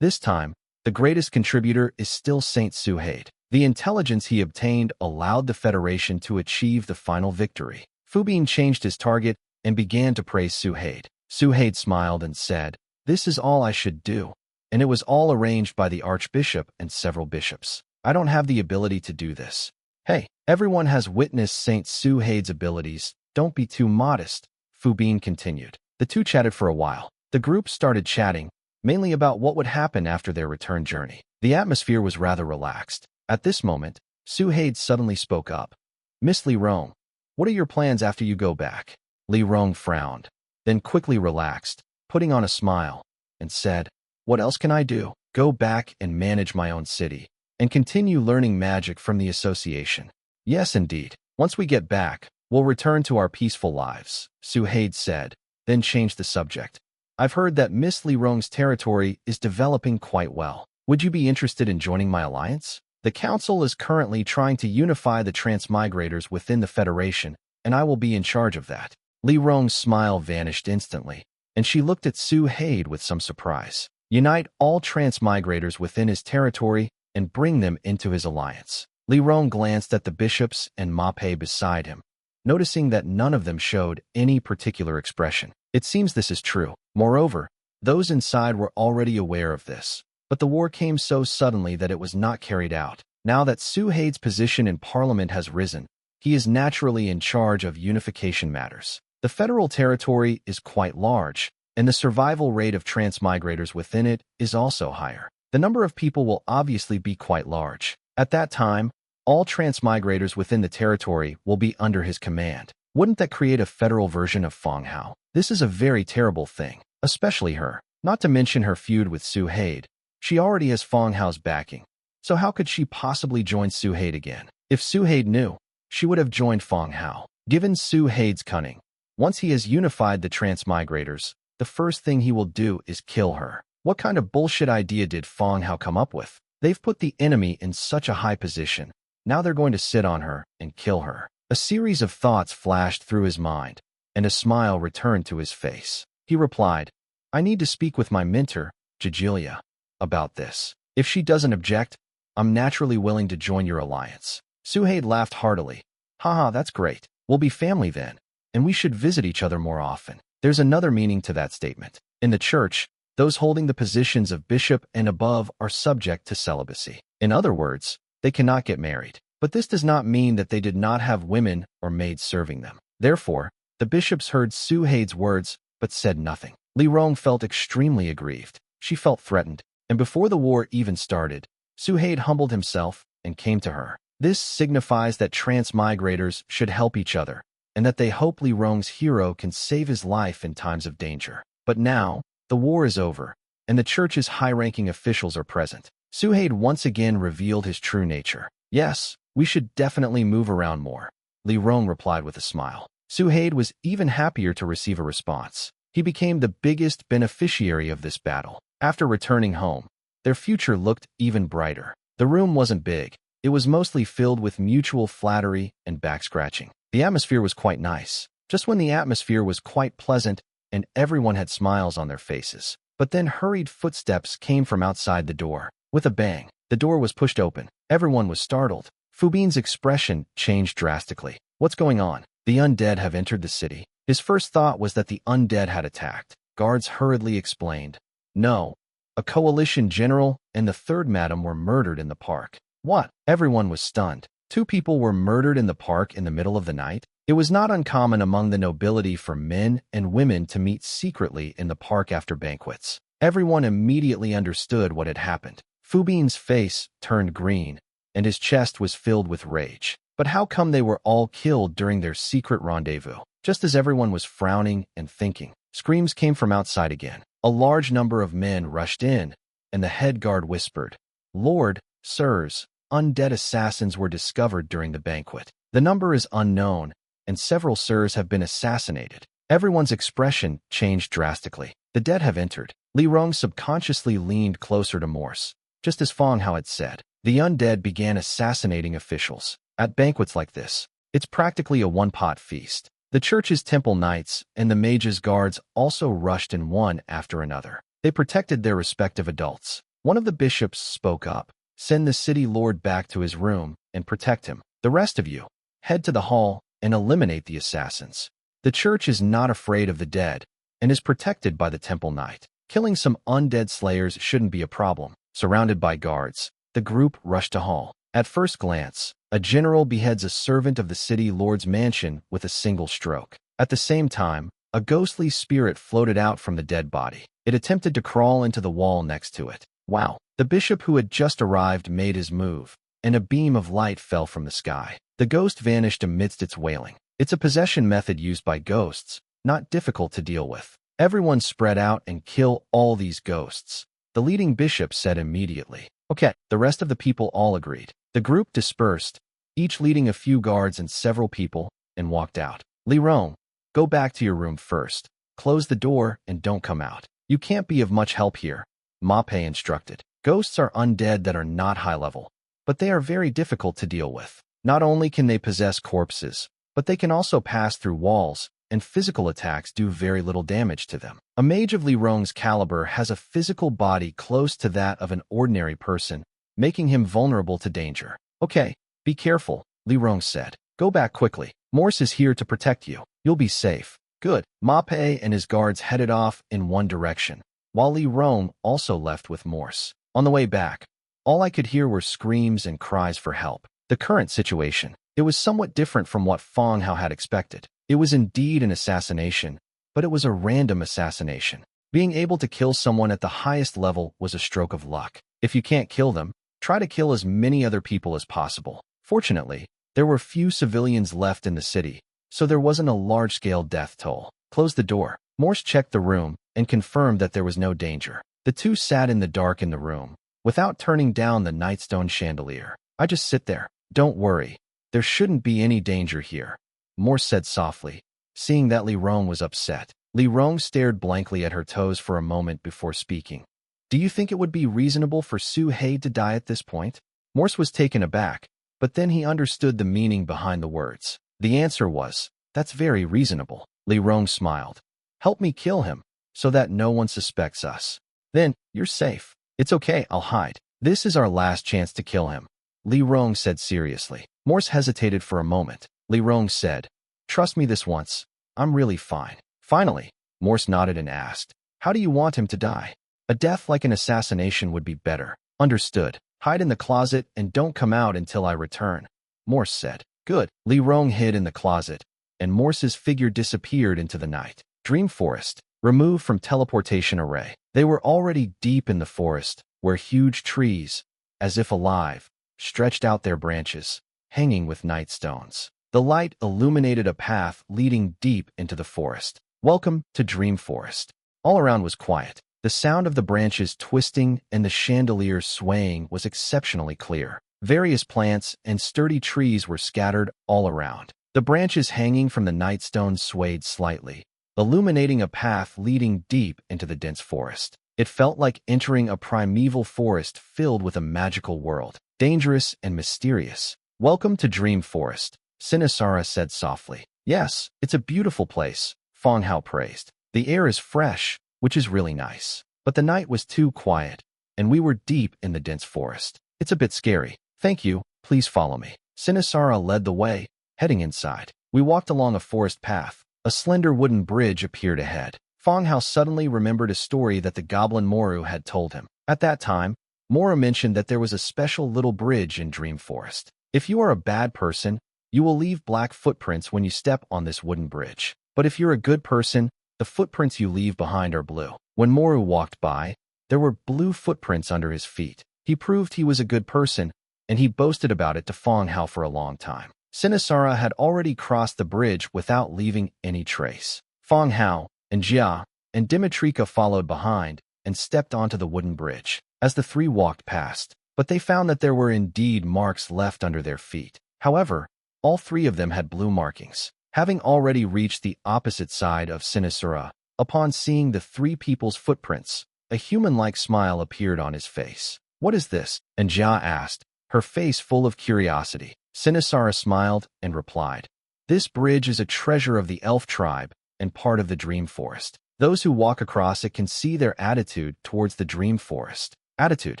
[SPEAKER 1] This time, the greatest contributor is still Saint Suhaid. The intelligence he obtained allowed the Federation to achieve the final victory. Fubin changed his target and began to praise Suhaid. Suhaid smiled and said, "This is all I should do, and it was all arranged by the Archbishop and several bishops. I don't have the ability to do this." "Hey, everyone has witnessed Saint Suhaid's abilities. Don't be too modest," Fubin continued. The two chatted for a while. The group started chatting, mainly about what would happen after their return journey. The atmosphere was rather relaxed. At this moment, Suhaid suddenly spoke up. "Miss Li Rong, what are your plans after you go back?" Li Rong frowned, then quickly relaxed, putting on a smile, and said, "What else can I do? Go back and manage my own city, and continue learning magic from the association." "Yes, indeed. Once we get back, we'll return to our peaceful lives," Suhaid said, then changed the subject. "I've heard that Miss Li Rong's territory is developing quite well. Would you be interested in joining my alliance? The council is currently trying to unify the transmigrators within the Federation, and I will be in charge of that." Li Rong's smile vanished instantly, and she looked at Suhaid with some surprise. Unite all transmigrators within his territory and bring them into his alliance. Li Rong glanced at the bishops and Mape beside him, noticing that none of them showed any particular expression. It seems this is true. Moreover, those inside were already aware of this, but the war came so suddenly that it was not carried out. Now that Suhaid's position in Parliament has risen, he is naturally in charge of unification matters. The federal territory is quite large, and the survival rate of transmigrators within it is also higher. The number of people will obviously be quite large. At that time, all transmigrators within the territory will be under his command. Wouldn't that create a federal version of Fang Hao? This is a very terrible thing, especially her. Not to mention her feud with Suhaid. She already has Fang Hao's backing. So how could she possibly join Suhaid again? If Suhaid knew, she would have joined Fang Hao. Given Suhaid's cunning, once he has unified the transmigrators, the first thing he will do is kill her. What kind of bullshit idea did Fang Hao come up with? They've put the enemy in such a high position. Now they're going to sit on her and kill her. A series of thoughts flashed through his mind, and a smile returned to his face. He replied, I need to speak with my mentor, Jijilia, about this. If she doesn't object, I'm naturally willing to join your alliance. Suhaid laughed heartily. Haha, that's great. We'll be family then, and we should visit each other more often. There's another meaning to that statement. In the church, those holding the positions of bishop and above are subject to celibacy. In other words, they cannot get married. But this does not mean that they did not have women or maids serving them. Therefore, the bishops heard Suhaid's words but said nothing. Li Rong felt extremely aggrieved. She felt threatened, and before the war even started, Suhaid humbled himself and came to her. This signifies that transmigrators should help each other, and that they hope Li Rong's hero can save his life in times of danger. But now, the war is over, and the church's high-ranking officials are present. Suhaid once again revealed his true nature. Yes, we should definitely move around more, Li Rong replied with a smile. Suhaid was even happier to receive a response. He became the biggest beneficiary of this battle. After returning home, their future looked even brighter. The room wasn't big. It was mostly filled with mutual flattery and back-scratching. The atmosphere was quite nice. Just when the atmosphere was quite pleasant and everyone had smiles on their faces. But then hurried footsteps came from outside the door. With a bang, the door was pushed open. Everyone was startled. Fu Bin's expression changed drastically. What's going on? The undead have entered the city. His first thought was that the undead had attacked. Guards hurriedly explained. No, a coalition general and the third madam were murdered in the park. What? Everyone was stunned. 2 people were murdered in the park in the middle of the night? It was not uncommon among the nobility for men and women to meet secretly in the park after banquets. Everyone immediately understood what had happened. Fu Bin's face turned green, and his chest was filled with rage. But how come they were all killed during their secret rendezvous? Just as everyone was frowning and thinking, screams came from outside again. A large number of men rushed in, and the head guard whispered, Lord, sirs, undead assassins were discovered during the banquet. The number is unknown, and several sirs have been assassinated. Everyone's expression changed drastically. The dead have entered. Li Rong subconsciously leaned closer to Morse. Just as Fang Hao had said, the undead began assassinating officials. At banquets like this, it's practically a one-pot feast. The church's temple knights and the mage's guards also rushed in one after another. They protected their respective adults. One of the bishops spoke up. Send the city lord back to his room and protect him. The rest of you, head to the hall and eliminate the assassins. The church is not afraid of the dead and is protected by the temple knight. Killing some undead slayers shouldn't be a problem. Surrounded by guards, the group rushed to hall. At first glance, a general beheads a servant of the city lord's mansion with a single stroke. At the same time, a ghostly spirit floated out from the dead body. It attempted to crawl into the wall next to it. Wow! The bishop who had just arrived made his move, and a beam of light fell from the sky. The ghost vanished amidst its wailing. It's a possession method used by ghosts, not difficult to deal with. Everyone spread out and kill all these ghosts, the leading bishop said immediately. Okay, the rest of the people all agreed. The group dispersed, each leading a few guards and several people, and walked out. Li Rong, go back to your room first. Close the door and don't come out. You can't be of much help here, Ma Pei instructed. Ghosts are undead that are not high level, but they are very difficult to deal with. Not only can they possess corpses, but they can also pass through walls, and physical attacks do very little damage to them. A mage of Li Rong's caliber has a physical body close to that of an ordinary person, making him vulnerable to danger. Okay, be careful, Li Rong said. Go back quickly. Morse is here to protect you. You'll be safe. Good. Ma Pei and his guards headed off in one direction, while Li Rong also left with Morse. On the way back, all I could hear were screams and cries for help. The current situation, it was somewhat different from what Fang Hao had expected. It was indeed an assassination, but it was a random assassination. Being able to kill someone at the highest level was a stroke of luck. If you can't kill them, try to kill as many other people as possible. Fortunately, there were few civilians left in the city, so there wasn't a large-scale death toll. Close the door. Morse checked the room and confirmed that there was no danger. The two sat in the dark in the room, without turning down the nightstone chandelier. I just sit there. Don't worry. There shouldn't be any danger here, Morse said softly, seeing that Li Rong was upset. Li Rong stared blankly at her toes for a moment before speaking. Do you think it would be reasonable for Su Hei to die at this point? Morse was taken aback, but then he understood the meaning behind the words. The answer was, that's very reasonable. Li Rong smiled. Help me kill him, so that no one suspects us. Then, you're safe. It's okay, I'll hide. This is our last chance to kill him, Li Rong said seriously. Morse hesitated for a moment. Li Rong said, trust me this once. I'm really fine. Finally, Morse nodded and asked, how do you want him to die? A death like an assassination would be better. Understood. Hide in the closet and don't come out until I return, Morse said. Good. Li Rong hid in the closet, and Morse's figure disappeared into the night. Dream Forest, removed from teleportation array. They were already deep in the forest, where huge trees, as if alive, stretched out their branches, hanging with night stones. The light illuminated a path leading deep into the forest. Welcome to Dream Forest. All around was quiet. The sound of the branches twisting and the chandelier swaying was exceptionally clear. Various plants and sturdy trees were scattered all around. The branches hanging from the nightstone swayed slightly, illuminating a path leading deep into the dense forest. It felt like entering a primeval forest filled with a magical world, dangerous and mysterious. Welcome to Dream Forest, Sinisara said softly. Yes, it's a beautiful place, Fang Hao praised. The air is fresh, which is really nice. But the night was too quiet, and we were deep in the dense forest. It's a bit scary. Thank you, please follow me. Sinisara led the way, heading inside. We walked along a forest path. A slender wooden bridge appeared ahead. Fang Hao suddenly remembered a story that the goblin Moru had told him. At that time, Moru mentioned that there was a special little bridge in Dream Forest. If you are a bad person, you will leave black footprints when you step on this wooden bridge. But if you're a good person, the footprints you leave behind are blue. When Moru walked by, there were blue footprints under his feet. He proved he was a good person, and he boasted about it to Fang Hao for a long time. Sinisara had already crossed the bridge without leaving any trace. Fang Hao and Jia and Dimitrika followed behind and stepped onto the wooden bridge as the three walked past, but they found that there were indeed marks left under their feet. However, all three of them had blue markings. Having already reached the opposite side of Sinisara, upon seeing the three people's footprints, a human-like smile appeared on his face. What is this? And Jia asked, her face full of curiosity. Sinisara smiled and replied, this bridge is a treasure of the elf tribe and part of the Dream Forest. Those who walk across it can see their attitude towards the Dream Forest. Attitude.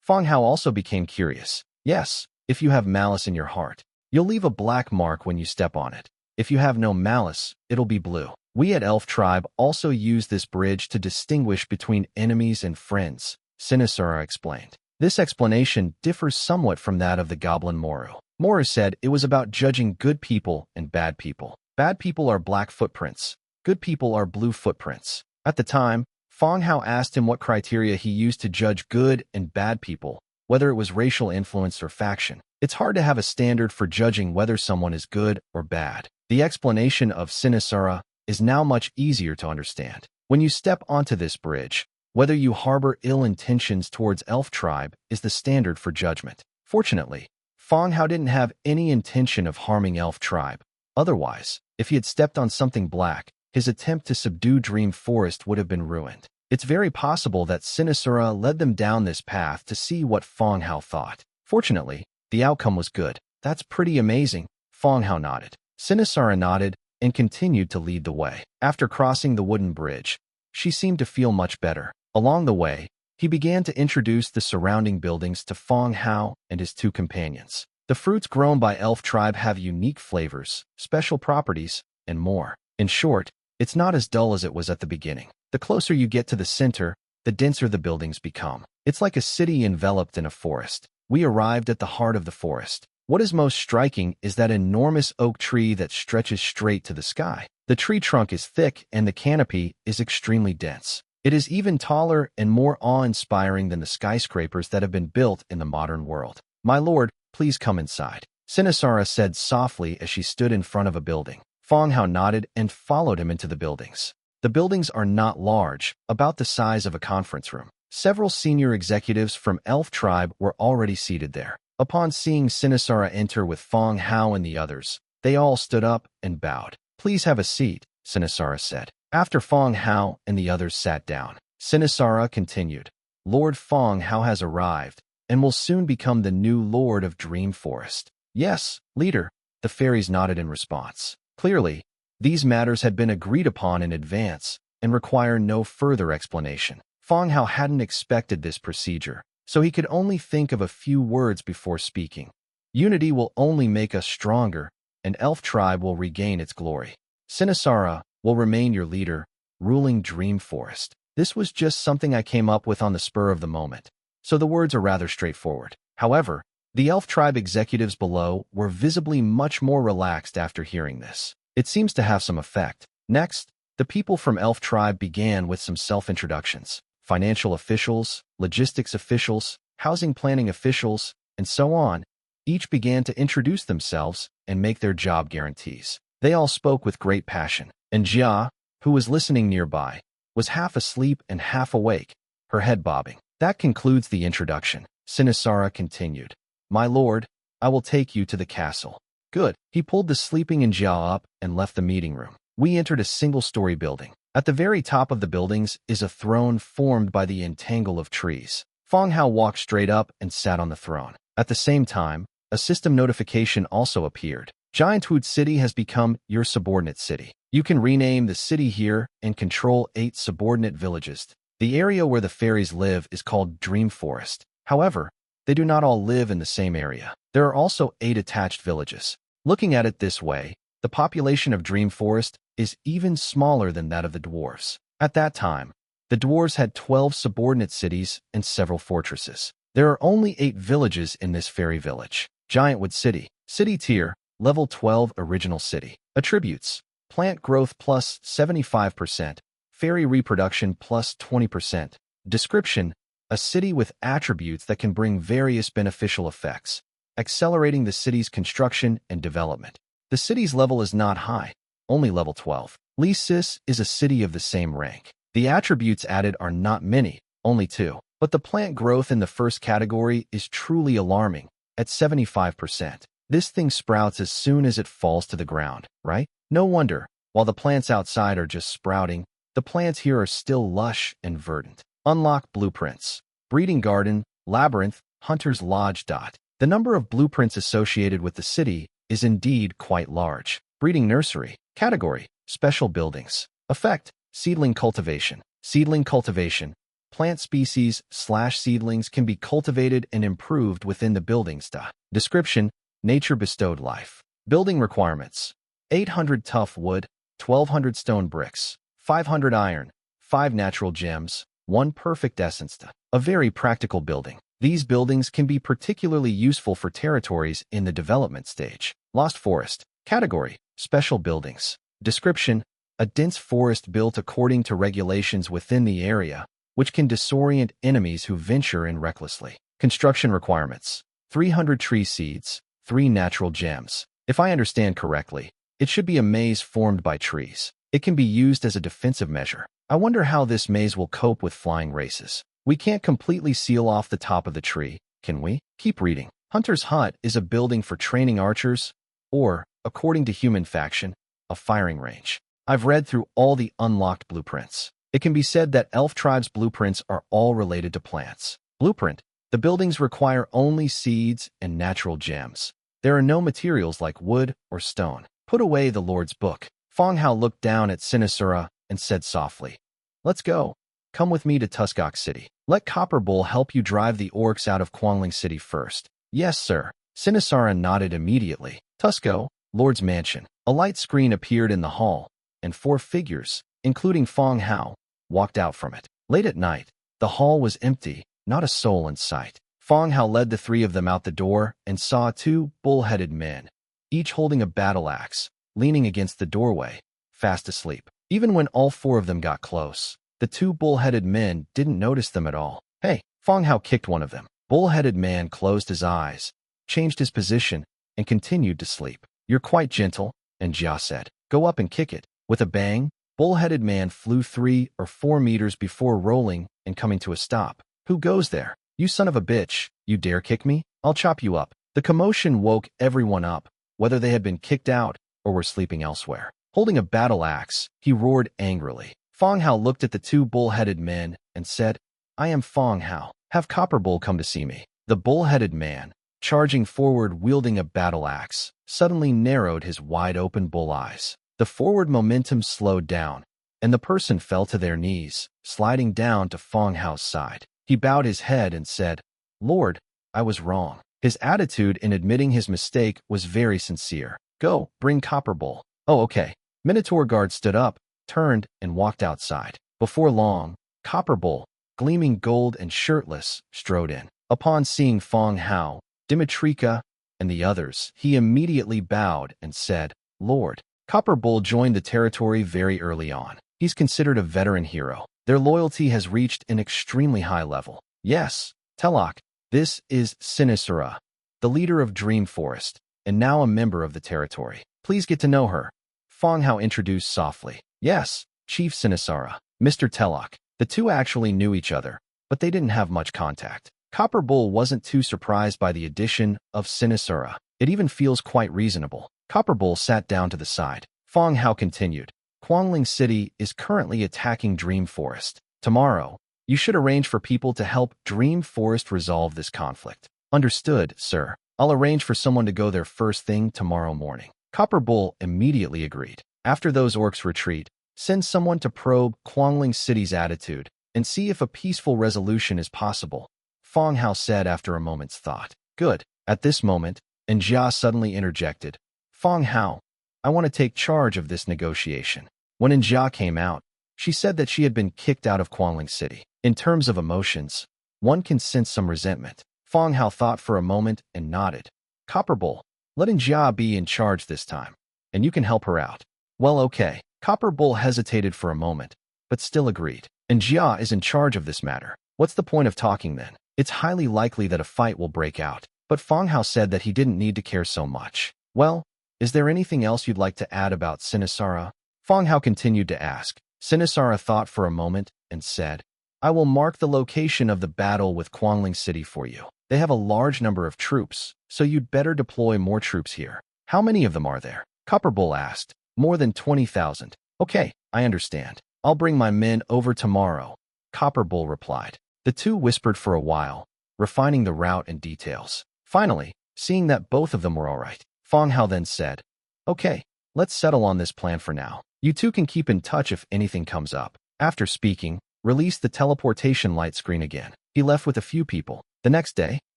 [SPEAKER 1] Fang Hao also became curious. Yes, if you have malice in your heart, you'll leave a black mark when you step on it. If you have no malice, it'll be blue. We at Elf Tribe also use this bridge to distinguish between enemies and friends, Sinisara explained. This explanation differs somewhat from that of the goblin Moru. Moru said it was about judging good people and bad people. Bad people are black footprints. Good people are blue footprints. At the time, Fang Hao asked him what criteria he used to judge good and bad people, whether it was racial influence or faction. It's hard to have a standard for judging whether someone is good or bad. The explanation of Sinisara is now much easier to understand. When you step onto this bridge, whether you harbor ill intentions towards Elf Tribe is the standard for judgment. Fortunately, Fang Hao didn't have any intention of harming Elf Tribe. Otherwise, if he had stepped on something black, his attempt to subdue Dream Forest would have been ruined. It's very possible that Sinisara led them down this path to see what Fang Hao thought. Fortunately, the outcome was good. That's pretty amazing, Fang Hao nodded. Sinisara nodded and continued to lead the way. After crossing the wooden bridge, she seemed to feel much better. Along the way, he began to introduce the surrounding buildings to Fang Hao and his two companions. The fruits grown by Elf Tribe have unique flavors, special properties, and more. In short, it's not as dull as it was at the beginning. The closer you get to the center, the denser the buildings become. It's like a city enveloped in a forest. We arrived at the heart of the forest. What is most striking is that enormous oak tree that stretches straight to the sky. The tree trunk is thick and the canopy is extremely dense. It is even taller and more awe-inspiring than the skyscrapers that have been built in the modern world. My lord, please come inside, Sinisara said softly as she stood in front of a building. Fang Hao nodded and followed him into the buildings. The buildings are not large, about the size of a conference room. Several senior executives from Elf Tribe were already seated there. Upon seeing Sinisara enter with Fang Hao and the others, they all stood up and bowed. "Please have a seat," Sinisara said. After Fang Hao and the others sat down, Sinisara continued, "Lord Fang Hao has arrived and will soon become the new Lord of Dream Forest." "Yes, leader," the fairies nodded in response. Clearly, these matters had been agreed upon in advance and require no further explanation. Fang Hao hadn't expected this procedure, so he could only think of a few words before speaking. "Unity will only make us stronger, and Elf Tribe will regain its glory. Sinisara will remain your leader, ruling Dream Forest." This was just something I came up with on the spur of the moment, so the words are rather straightforward. However, the Elf Tribe executives below were visibly much more relaxed after hearing this. It seems to have some effect. Next, the people from Elf Tribe began with some self-introductions. Financial officials, logistics officials, housing planning officials, and so on, each began to introduce themselves and make their job guarantees. They all spoke with great passion, and Jia, who was listening nearby, was half asleep and half awake, her head bobbing. "That concludes the introduction," Sinisara continued. "My lord, I will take you to the castle." "Good." He pulled the sleeping Jia up and left the meeting room. We entered a single-story building. At the very top of the buildings is a throne formed by the entangle of trees. Fang Hao walked straight up and sat on the throne. At the same time, a system notification also appeared. "Giantwood City has become your subordinate city. You can rename the city here and control 8 subordinate villages. The area where the fairies live is called Dream Forest. However, they do not all live in the same area. There are also 8 attached villages." Looking at it this way, the population of Dream Forest is even smaller than that of the dwarves. At that time, the dwarves had 12 subordinate cities and several fortresses. There are only 8 villages in this fairy village. Giantwood City. City tier, level 12 original city. Attributes: plant growth plus 75%, fairy reproduction plus 20%. Description: a city with attributes that can bring various beneficial effects, accelerating the city's construction and development. The city's level is not high, only level 12. Lysis is a city of the same rank. The attributes added are not many, only 2. But the plant growth in the first category is truly alarming, at 75%. This thing sprouts as soon as it falls to the ground, right? No wonder, while the plants outside are just sprouting, the plants here are still lush and verdant. Unlock blueprints. Breeding garden, labyrinth, hunter's lodge. The number of blueprints associated with the city is indeed quite large. Breeding nursery. Category: special buildings. Effect: seedling cultivation. Seedling cultivation. Plant species/seedlings can be cultivated and improved within the buildings. Description: nature bestowed life. Building requirements: 800 tough wood, 1200 stone bricks, 500 iron, 5 natural gems, 1 perfect essence. A very practical building. These buildings can be particularly useful for territories in the development stage. Lost forest. Category: special buildings. Description: a dense forest built according to regulations within the area, which can disorient enemies who venture in recklessly. Construction requirements: 300 tree seeds, 3 natural gems. If I understand correctly, it should be a maze formed by trees. It can be used as a defensive measure. I wonder how this maze will cope with flying races. We can't completely seal off the top of the tree, can we? Keep reading. Hunter's Hut is a building for training archers, or, according to Human Faction, a firing range. I've read through all the unlocked blueprints. It can be said that Elf Tribe's blueprints are all related to plants. Blueprint: the buildings require only seeds and natural gems. There are no materials like wood or stone. Put away the Lord's book. Fang Hao looked down at Sinisara and said softly, "Let's go. Come with me to Tuskok City. Let Copper Bull help you drive the orcs out of Quangling City first." "Yes, sir." Sinisara nodded immediately. Tusko, Lord's mansion. A light screen appeared in the hall, and 4 figures, including Fang Hao, walked out from it. Late at night, the hall was empty, not a soul in sight. Fang Hao led the 3 of them out the door and saw 2 bull-headed men, each holding a battle axe, leaning against the doorway, fast asleep. Even when all 4 of them got close, the 2 bull-headed men didn't notice them at all. "Hey!" Fang Hao kicked one of them. Bull-headed man closed his eyes, changed his position, and continued to sleep. "You're quite gentle," and Jia said. "Go up and kick it." With a bang, bull-headed man flew 3 or 4 meters before rolling and coming to a stop. Who goes there? You son of a bitch, you dare kick me? I'll chop you up. The commotion woke everyone up, whether they had been kicked out or were sleeping elsewhere. Holding a battle axe, he roared angrily. Fang Hao looked at the two bull-headed men and said, I am Fang Hao. Have Copper Bull come to see me. The bull-headed man, charging forward wielding a battle axe, suddenly narrowed his wide-open bull eyes. The forward momentum slowed down, and the person fell to their knees, sliding down to Fang Hao's side. He bowed his head and said, Lord, I was wrong. His attitude in admitting his mistake was very sincere. Go, bring Copper Bull. Oh, okay. Minotaur guard stood up, turned, and walked outside. Before long, Copper Bull, gleaming gold and shirtless, strode in. Upon seeing Fang Hao, Dimitrika, and the others, he immediately bowed and said, Lord. Copper Bull joined the territory very early on. He's considered a veteran hero. Their loyalty has reached an extremely high level. Yes, Telok, this is Sinisura, the leader of Dream Forest, and now a member of the territory. Please get to know her. Fang Hao introduced softly. Yes, Chief Sinisura, Mr. Telok. The two actually knew each other, but they didn't have much contact. Copper Bull wasn't too surprised by the addition of Sinisura. It even feels quite reasonable. Copper Bull sat down to the side. Fang Hao continued. Quangling City is currently attacking Dream Forest. Tomorrow, you should arrange for people to help Dream Forest resolve this conflict. Understood, sir. I'll arrange for someone to go there first thing tomorrow morning. Copper Bull immediately agreed. After those orcs retreat, send someone to probe Quangling City's attitude and see if a peaceful resolution is possible, Fang Hao said after a moment's thought. Good. At this moment, Njia suddenly interjected. Fang Hao, I want to take charge of this negotiation. When Njia came out, she said that she had been kicked out of Quangling City. In terms of emotions, one can sense some resentment. Fang Hao thought for a moment and nodded. Copper Bull, let Njia be in charge this time, and you can help her out. Well, okay. Copper Bull hesitated for a moment, but still agreed. Njia is in charge of this matter. What's the point of talking then? It's highly likely that a fight will break out. But Fang Hao said that he didn't need to care so much. Well, is there anything else you'd like to add about Sinisara? Fang Hao continued to ask. Sinisara thought for a moment and said, I will mark the location of the battle with Quangling City for you. They have a large number of troops, so you'd better deploy more troops here. How many of them are there? Copper Bull asked. More than 20,000. Okay, I understand. I'll bring my men over tomorrow, Copper Bull replied. The two whispered for a while, refining the route and details. Finally, seeing that both of them were all right, Fang Hao then said, Okay, let's settle on this plan for now. You two can keep in touch if anything comes up. After speaking, released the teleportation light screen again. He left with a few people. The next day,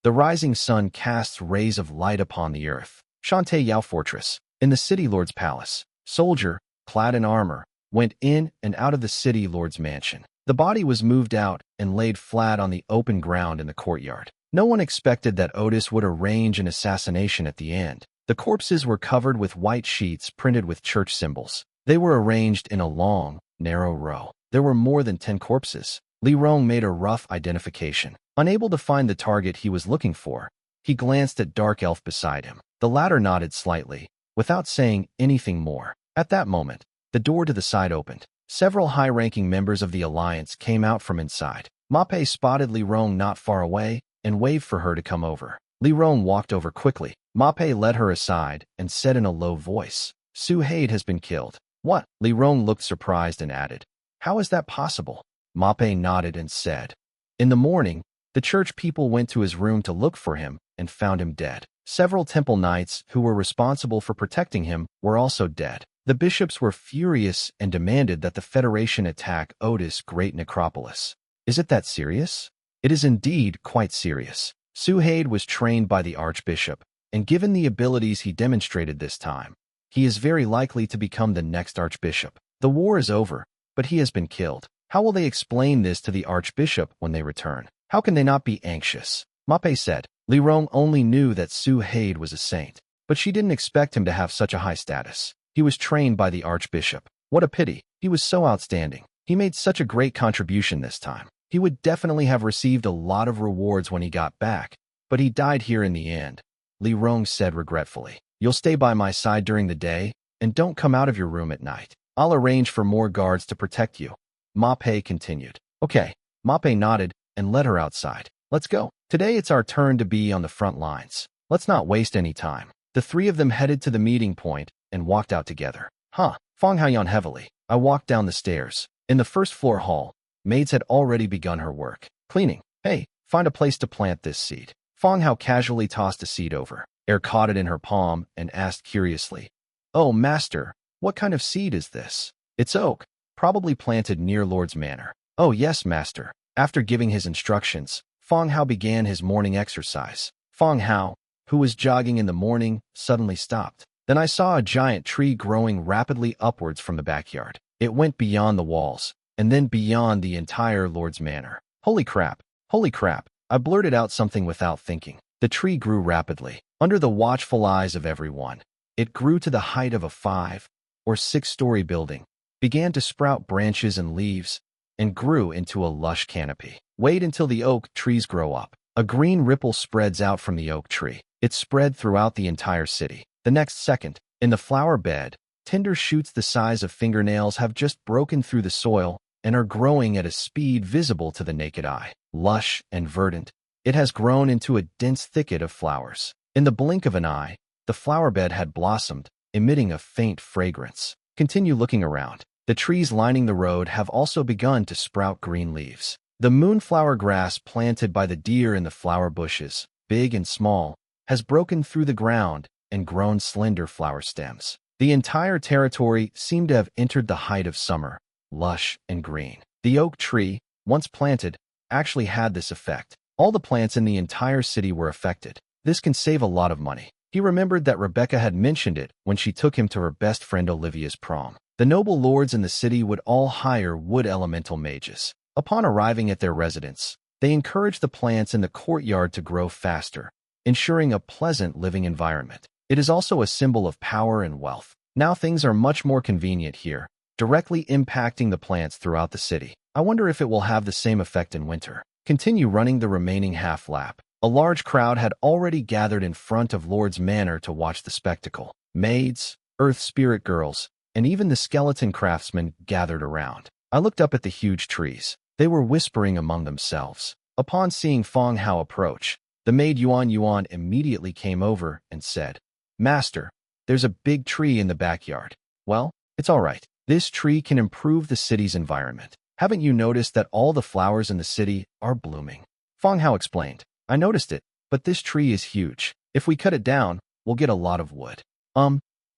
[SPEAKER 1] the rising sun casts rays of light upon the earth. Shantae Yao Fortress. In the city lord's palace, soldier, clad in armor, went in and out of the city lord's mansion. The body was moved out and laid flat on the open ground in the courtyard. No one expected that Otis would arrange an assassination at the end. The corpses were covered with white sheets printed with church symbols. They were arranged in a long, narrow row. There were more than 10 corpses. Li Rong made a rough identification. Unable to find the target he was looking for, he glanced at Dark Elf beside him. The latter nodded slightly, without saying anything more. At that moment, the door to the side opened. Several high-ranking members of the Alliance came out from inside. Mape spotted Li Rong not far away and waved for her to come over. Li Rong walked over quickly. Mape led her aside and said in a low voice, Su Haid has been killed. What? Li Rong looked surprised and added, How is that possible? Mape nodded and said, In the morning, the church people went to his room to look for him and found him dead. Several temple knights who were responsible for protecting him were also dead. The bishops were furious and demanded that the Federation attack Otis' great necropolis. Is it that serious? It is indeed quite serious. Su Haid was trained by the Archbishop, and given the abilities he demonstrated this time, he is very likely to become the next Archbishop. The war is over, but he has been killed. How will they explain this to the Archbishop when they return? How can they not be anxious? Mape said. Li Rong only knew that Su Haid was a saint, but she didn't expect him to have such a high status. He was trained by the Archbishop. What a pity. He was so outstanding. He made such a great contribution this time. He would definitely have received a lot of rewards when he got back, but he died here in the end. Li Rong said regretfully. You'll stay by my side during the day, and don't come out of your room at night. I'll arrange for more guards to protect you. Ma Pei continued. Okay. Ma Pei nodded and led her outside. Let's go. Today it's our turn to be on the front lines. Let's not waste any time. The three of them headed to the meeting point and walked out together. Fang Hao yawned heavily. I walked down the stairs. In the first floor hall, maids had already begun her work. Cleaning. Hey, find a place to plant this seed. Fang Hao casually tossed a seed over. Air caught it in her palm and asked curiously, Oh, master, what kind of seed is this? It's oak, probably planted near Lord's Manor. Oh, yes, master. After giving his instructions, Fang Hao began his morning exercise. Fang Hao, who was jogging in the morning, suddenly stopped. Then I saw a giant tree growing rapidly upwards from the backyard. It went beyond the walls, and then beyond the entire Lord's Manor. Holy crap! Holy crap! I blurted out something without thinking. The tree grew rapidly, under the watchful eyes of everyone. It grew to the height of a 5- or 6-story building, began to sprout branches and leaves, and grew into a lush canopy. Wait until the oak trees grow up. A green ripple spreads out from the oak tree. It spread throughout the entire city. The next second, in the flower bed, tender shoots the size of fingernails have just broken through the soil and are growing at a speed visible to the naked eye. Lush and verdant, it has grown into a dense thicket of flowers. In the blink of an eye, the flower bed had blossomed, emitting a faint fragrance. Continue looking around. The trees lining the road have also begun to sprout green leaves. The moonflower grass planted by the deer in the flower bushes, big and small, has broken through the ground and grown slender flower stems. The entire territory seemed to have entered the height of summer, lush and green. The oak tree, once planted, actually had this effect. All the plants in the entire city were affected. This can save a lot of money. He remembered that Rebecca had mentioned it when she took him to her best friend Olivia's prom. The noble lords in the city would all hire wood elemental mages. Upon arriving at their residence, they encouraged the plants in the courtyard to grow faster, ensuring a pleasant living environment. It is also a symbol of power and wealth. Now things are much more convenient here, directly impacting the plants throughout the city. I wonder if it will have the same effect in winter. Continue running the remaining half lap. A large crowd had already gathered in front of Lord's Manor to watch the spectacle. Maids, earth spirit girls, and even the skeleton craftsmen gathered around. I looked up at the huge trees. They were whispering among themselves. Upon seeing Fang Hao approach, the maid Yuan Yuan immediately came over and said, Master, there's a big tree in the backyard. Well, it's all right. This tree can improve the city's environment. Haven't you noticed that all the flowers in the city are blooming? Fang Hao explained. I noticed it, but this tree is huge. If we cut it down, we'll get a lot of wood.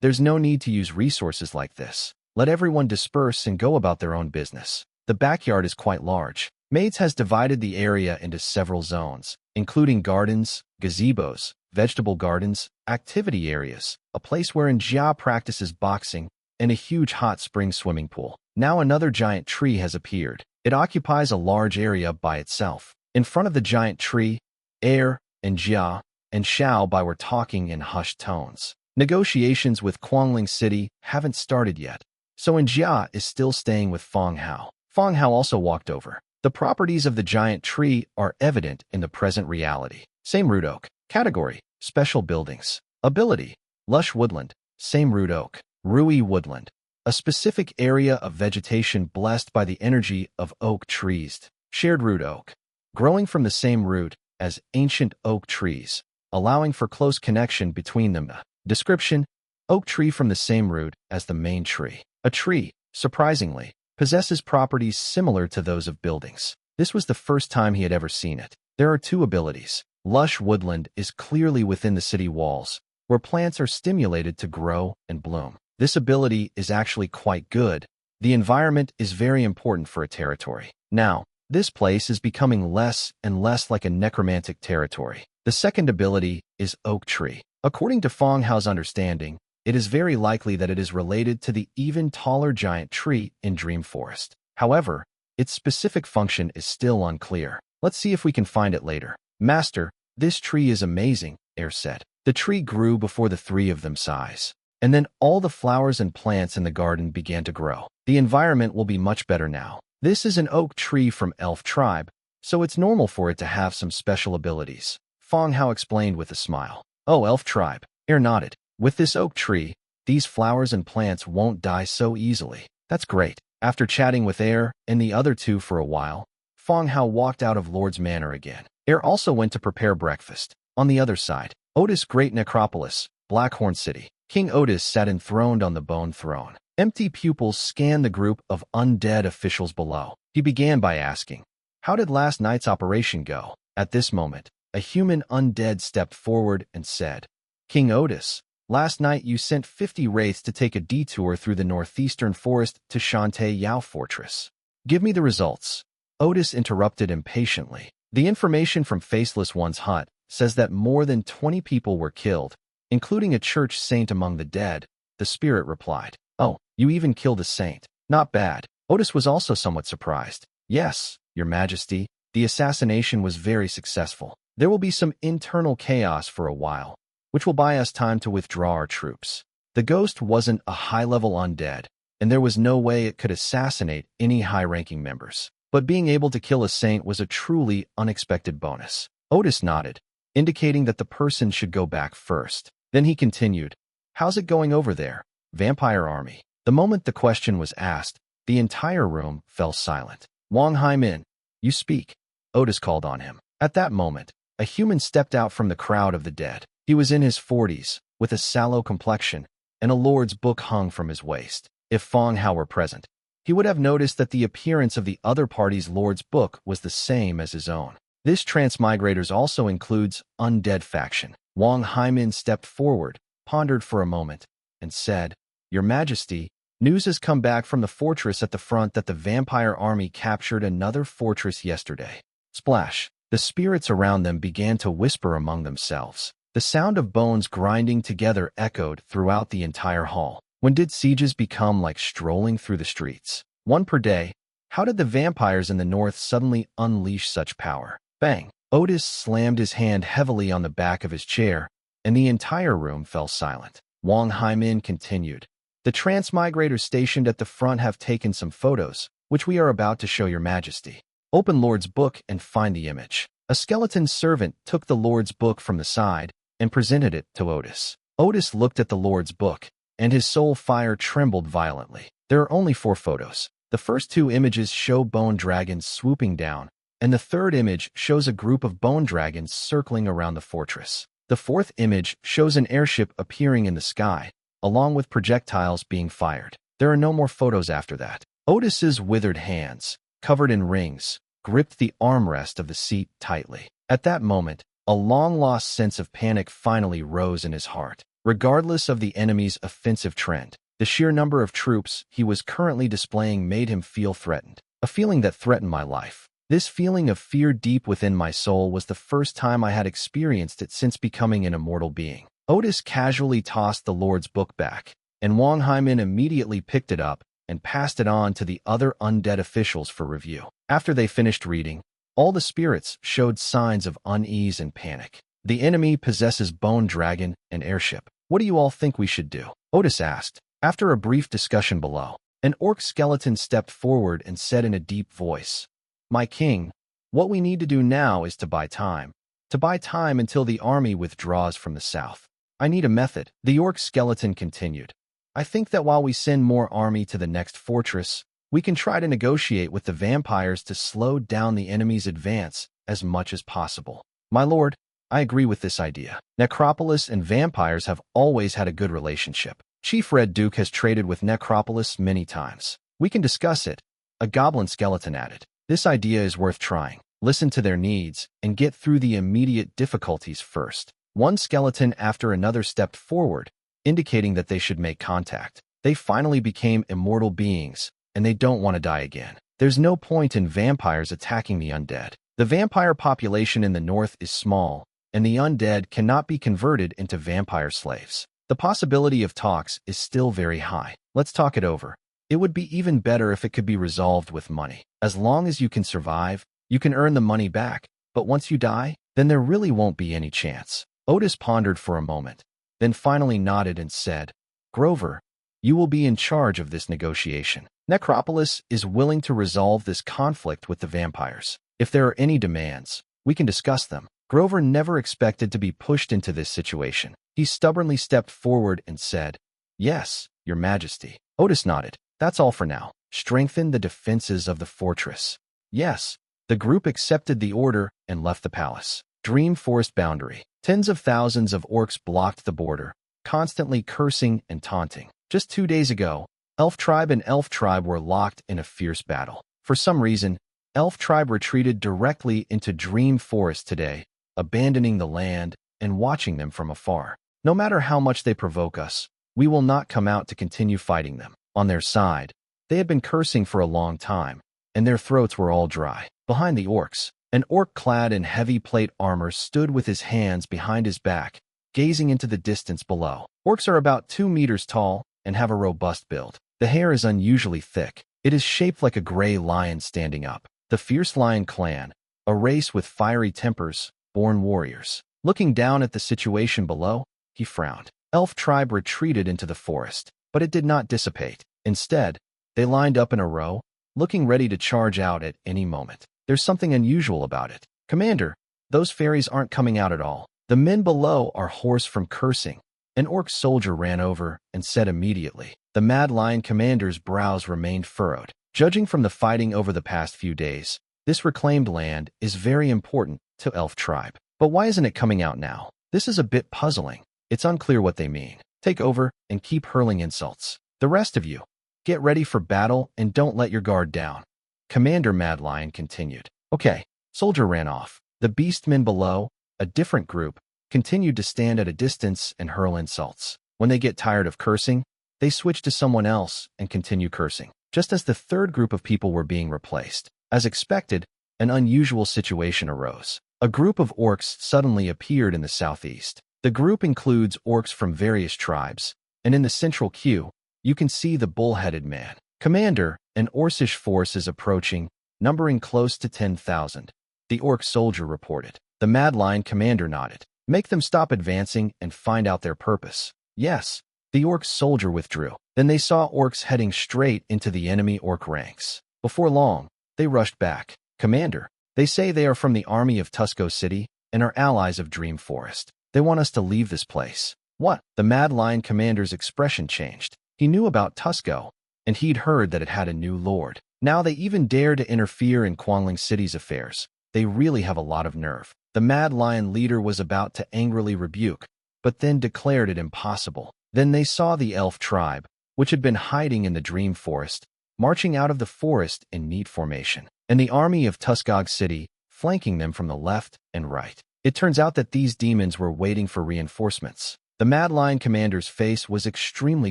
[SPEAKER 1] There's no need to use resources like this. Let everyone disperse and go about their own business. The backyard is quite large. Maids has divided the area into several zones, including gardens, gazebos, vegetable gardens, activity areas, a place where Jia practices boxing, and a huge hot spring swimming pool. Now another giant tree has appeared. It occupies a large area by itself. In front of the giant tree, Air and Jia and Xiaobai were talking in hushed tones. Negotiations with Quangling City haven't started yet, so Jia is still staying with Fang Hao. Fang Hao also walked over. The properties of the giant tree are evident in the present reality. Same root oak. Category: special buildings. Ability: lush woodland. Same root oak. Rui woodland. A specific area of vegetation blessed by the energy of oak trees. Shared root oak. Growing from the same root as ancient oak trees, allowing for close connection between them. Description: oak tree from the same root as the main tree. A tree, surprisingly, possesses properties similar to those of buildings. This was the first time he had ever seen it. There are two abilities. Lush woodland is clearly within the city walls, where plants are stimulated to grow and bloom. This ability is actually quite good. The environment is very important for a territory. Now, this place is becoming less and less like a necromantic territory. The second ability is oak tree. According to Fang Hao's understanding, it is very likely that it is related to the even taller giant tree in Dream Forest. However, its specific function is still unclear. Let's see if we can find it later. Master, this tree is amazing, Air said. The tree grew before the three of them size, and then all the flowers and plants in the garden began to grow. The environment will be much better now. This is an oak tree from Elf tribe, so it's normal for it to have some special abilities. Fang Hao explained with a smile. Oh, Elf tribe. Air nodded. With this oak tree, These flowers and plants won't die so easily. That's great. After chatting with Air and the other two for a while, Fang Hao walked out of Lord's Manor again. Air also went to prepare breakfast. On the other side, Otis' great necropolis, Blackhorn City. King Otis sat enthroned on the bone throne. Empty pupils scanned the group of undead officials below. He began by asking, "How did last night's operation go?" At this moment, a human undead stepped forward and said, "King Otis, last night you sent 50 wraiths to take a detour through the northeastern forest to Shantae Yao Fortress. Give me the results." Otis interrupted impatiently. "The information from Faceless One's hut says that more than 20 people were killed, including a church saint among the dead," the spirit replied. "Oh, you even killed a saint. Not bad." Otis was also somewhat surprised. "Yes, Your Majesty, the assassination was very successful. There will be some internal chaos for a while, which will buy us time to withdraw our troops." The ghost wasn't a high-level undead, and there was no way it could assassinate any high-ranking members. But being able to kill a saint was a truly unexpected bonus. Otis nodded, indicating that the person should go back first. Then he continued, "How's it going over there, Vampire Army?" The moment the question was asked, the entire room fell silent. "Wang Haimin, you speak," Otis called on him. At that moment, a human stepped out from the crowd of the dead. He was in his 40s, with a sallow complexion, and a lord's book hung from his waist. If Fang Hao were present, he would have noticed that the appearance of the other party's lord's book was the same as his own. This Transmigrators also includes Undead faction. Wang Haimin stepped forward, pondered for a moment, and said, "Your Majesty, news has come back from the fortress at the front that the vampire army captured another fortress yesterday." Splash! The spirits around them began to whisper among themselves. The sound of bones grinding together echoed throughout the entire hall. When did sieges become like strolling through the streets? One per day. How did the vampires in the north suddenly unleash such power? Bang! Otis slammed his hand heavily on the back of his chair, and the entire room fell silent. Wang Haimin continued, "The transmigrators stationed at the front have taken some photos, which we are about to show Your Majesty. Open Lord's book and find the image." A skeleton servant took the Lord's book from the side and presented it to Otis. Otis looked at the Lord's book, and his soul fire trembled violently. There are only 4 photos. The first 2 images show bone dragons swooping down, and the third image shows a group of bone dragons circling around the fortress. The fourth image shows an airship appearing in the sky, along with projectiles being fired. There are no more photos after that. Otis's withered hands, covered in rings, gripped the armrest of the seat tightly. At that moment, a long-lost sense of panic finally rose in his heart. Regardless of the enemy's offensive trend, the sheer number of troops he was currently displaying made him feel threatened. A feeling that threatened my life. This feeling of fear deep within my soul was the first time I had experienced it since becoming an immortal being. Otis casually tossed the Lord's book back, and Wang Haimin immediately picked it up and passed it on to the other undead officials for review. After they finished reading, all the spirits showed signs of unease and panic. The enemy possesses bone dragon and airship. What do you all think we should do? Otis asked. After a brief discussion below, an orc skeleton stepped forward and said in a deep voice, "My king, what we need to do now is to buy time. To buy time until the army withdraws from the south. I need a method." The orc skeleton continued. "I think that while we send more army to the next fortress, we can try to negotiate with the vampires to slow down the enemy's advance as much as possible." "My lord, I agree with this idea. Necropolis and vampires have always had a good relationship. Chief Red Duke has traded with Necropolis many times. We can discuss it," a goblin skeleton added. "This idea is worth trying. Listen to their needs and get through the immediate difficulties first." One skeleton after another stepped forward, indicating that they should make contact. They finally became immortal beings, and they don't want to die again. There's no point in vampires attacking the undead. The vampire population in the north is small, and the undead cannot be converted into vampire slaves. The possibility of talks is still very high. Let's talk it over. It would be even better if it could be resolved with money. As long as you can survive, you can earn the money back, but once you die, then there really won't be any chance. Otis pondered for a moment, then finally nodded and said, "Grover, you will be in charge of this negotiation. Necropolis is willing to resolve this conflict with the vampires. If there are any demands, we can discuss them." Grover never expected to be pushed into this situation. He stubbornly stepped forward and said, Yes, Your Majesty. Otis nodded. That's all for now. Strengthen the defenses of the fortress. Yes. The group accepted the order and left the palace. Dream Forest boundary. Tens of thousands of orcs blocked the border, constantly cursing and taunting. Just 2 days ago, Elf Tribe and Elf Tribe were locked in a fierce battle. For some reason, Elf Tribe retreated directly into Dream Forest today, abandoning the land and watching them from afar. No matter how much they provoke us, we will not come out to continue fighting them. On their side, they had been cursing for a long time, and their throats were all dry. Behind the orcs, an orc clad in heavy plate armor stood with his hands behind his back, gazing into the distance below. Orcs are about 2 meters tall and have a robust build. The hair is unusually thick. It is shaped like a gray lion standing up. The Fierce Lion Clan, a race with fiery tempers, born warriors. Looking down at the situation below, he frowned. Elf Tribe retreated into the forest, but it did not dissipate. Instead, they lined up in a row, looking ready to charge out at any moment. There's something unusual about it. Commander, those fairies aren't coming out at all. The men below are hoarse from cursing. An orc soldier ran over and said immediately. The Mad Lion commander's brows remained furrowed. Judging from the fighting over the past few days, this reclaimed land is very important to Elf Tribe. But why isn't it coming out now? This is a bit puzzling. It's unclear what they mean. Take over and keep hurling insults. The rest of you, get ready for battle and don't let your guard down. Commander Mad Lion continued. Okay, soldier ran off. The beastmen below, a different group, continued to stand at a distance and hurl insults. When they get tired of cursing, they switch to someone else and continue cursing. Just as the third group of people were being replaced, as expected, an unusual situation arose. A group of orcs suddenly appeared in the southeast. The group includes orcs from various tribes, and in the central queue, you can see the bull-headed man. Commander, an Orcish force is approaching, numbering close to 10,000. The orc soldier reported. The Mad Lion commander nodded. Make them stop advancing and find out their purpose. Yes. The orc soldier withdrew. Then they saw orcs heading straight into the enemy orc ranks. Before long, they rushed back. Commander, they say they are from the army of Tusco City and are allies of Dream Forest. They want us to leave this place. What? The Mad Lion commander's expression changed. He knew about Tusco, and he'd heard that it had a new lord. Now they even dare to interfere in Quangling City's affairs. They really have a lot of nerve. The Mad Lion leader was about to angrily rebuke, but then declared it impossible. Then they saw the Elf Tribe, which had been hiding in the Dream Forest, marching out of the forest in neat formation, and the army of Tuscog City flanking them from the left and right. It turns out that these demons were waiting for reinforcements. The Mad Lion commander's face was extremely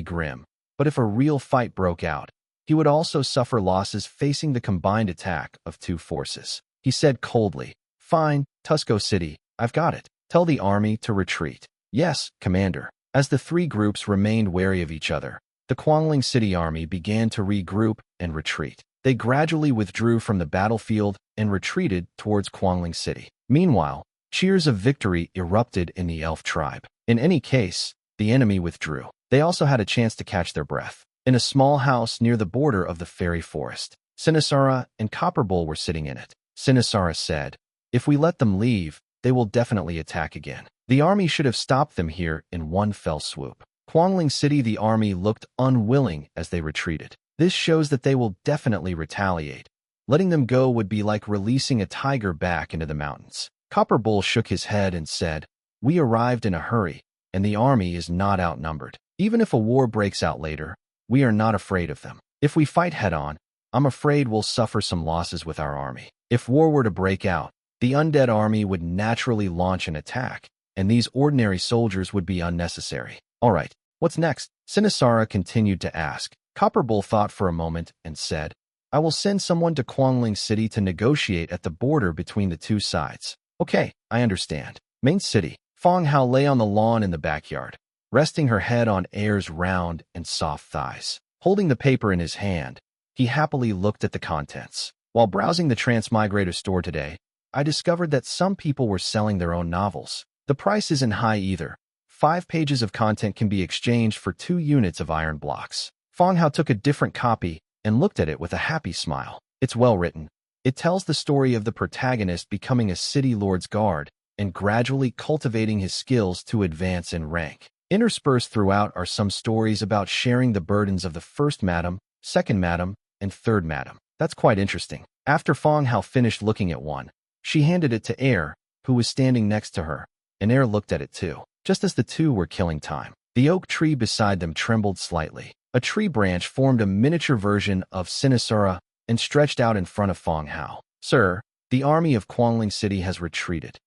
[SPEAKER 1] grim, but if a real fight broke out, he would also suffer losses facing the combined attack of two forces. He said coldly, Fine, Tusco City, I've got it. Tell the army to retreat. Yes, Commander. As the three groups remained wary of each other, the Quangling City army began to regroup and retreat. They gradually withdrew from the battlefield and retreated towards Quangling City. Meanwhile, cheers of victory erupted in the Elf Tribe. In any case, the enemy withdrew. They also had a chance to catch their breath. In a small house near the border of the fairy forest, Sinisara and Copperbowl were sitting in it. Sinisara said, If we let them leave, they will definitely attack again. The army should have stopped them here in one fell swoop. Quangling City, the army looked unwilling as they retreated. This shows that they will definitely retaliate. Letting them go would be like releasing a tiger back into the mountains. Copperbowl shook his head and said, We arrived in a hurry, and the army is not outnumbered. Even if a war breaks out later, we are not afraid of them. If we fight head-on, I'm afraid we'll suffer some losses with our army. If war were to break out, the Undead army would naturally launch an attack, and these ordinary soldiers would be unnecessary. All right, what's next? Sinisara continued to ask. Copperbowl thought for a moment and said, I will send someone to Quangling City to negotiate at the border between the two sides. Okay, I understand. Main City. Fang Hao lay on the lawn in the backyard, resting her head on Air's round and soft thighs. Holding the paper in his hand, he happily looked at the contents. While browsing the Transmigrator store today, I discovered that some people were selling their own novels. The price isn't high either. 5 pages of content can be exchanged for 2 units of iron blocks. Fang Hao took a different copy and looked at it with a happy smile. It's well written. It tells the story of the protagonist becoming a city lord's guard and gradually cultivating his skills to advance in rank. Interspersed throughout are some stories about sharing the burdens of the first madam, second madam, and third madam. That's quite interesting. After Fang Hao finished looking at one, she handed it to Air, who was standing next to her, and Air looked at it too. Just as the two were killing time, the oak tree beside them trembled slightly. A tree branch formed a miniature version of Sinisura and stretched out in front of Fang Hao. Sir, the army of Quangling City has retreated.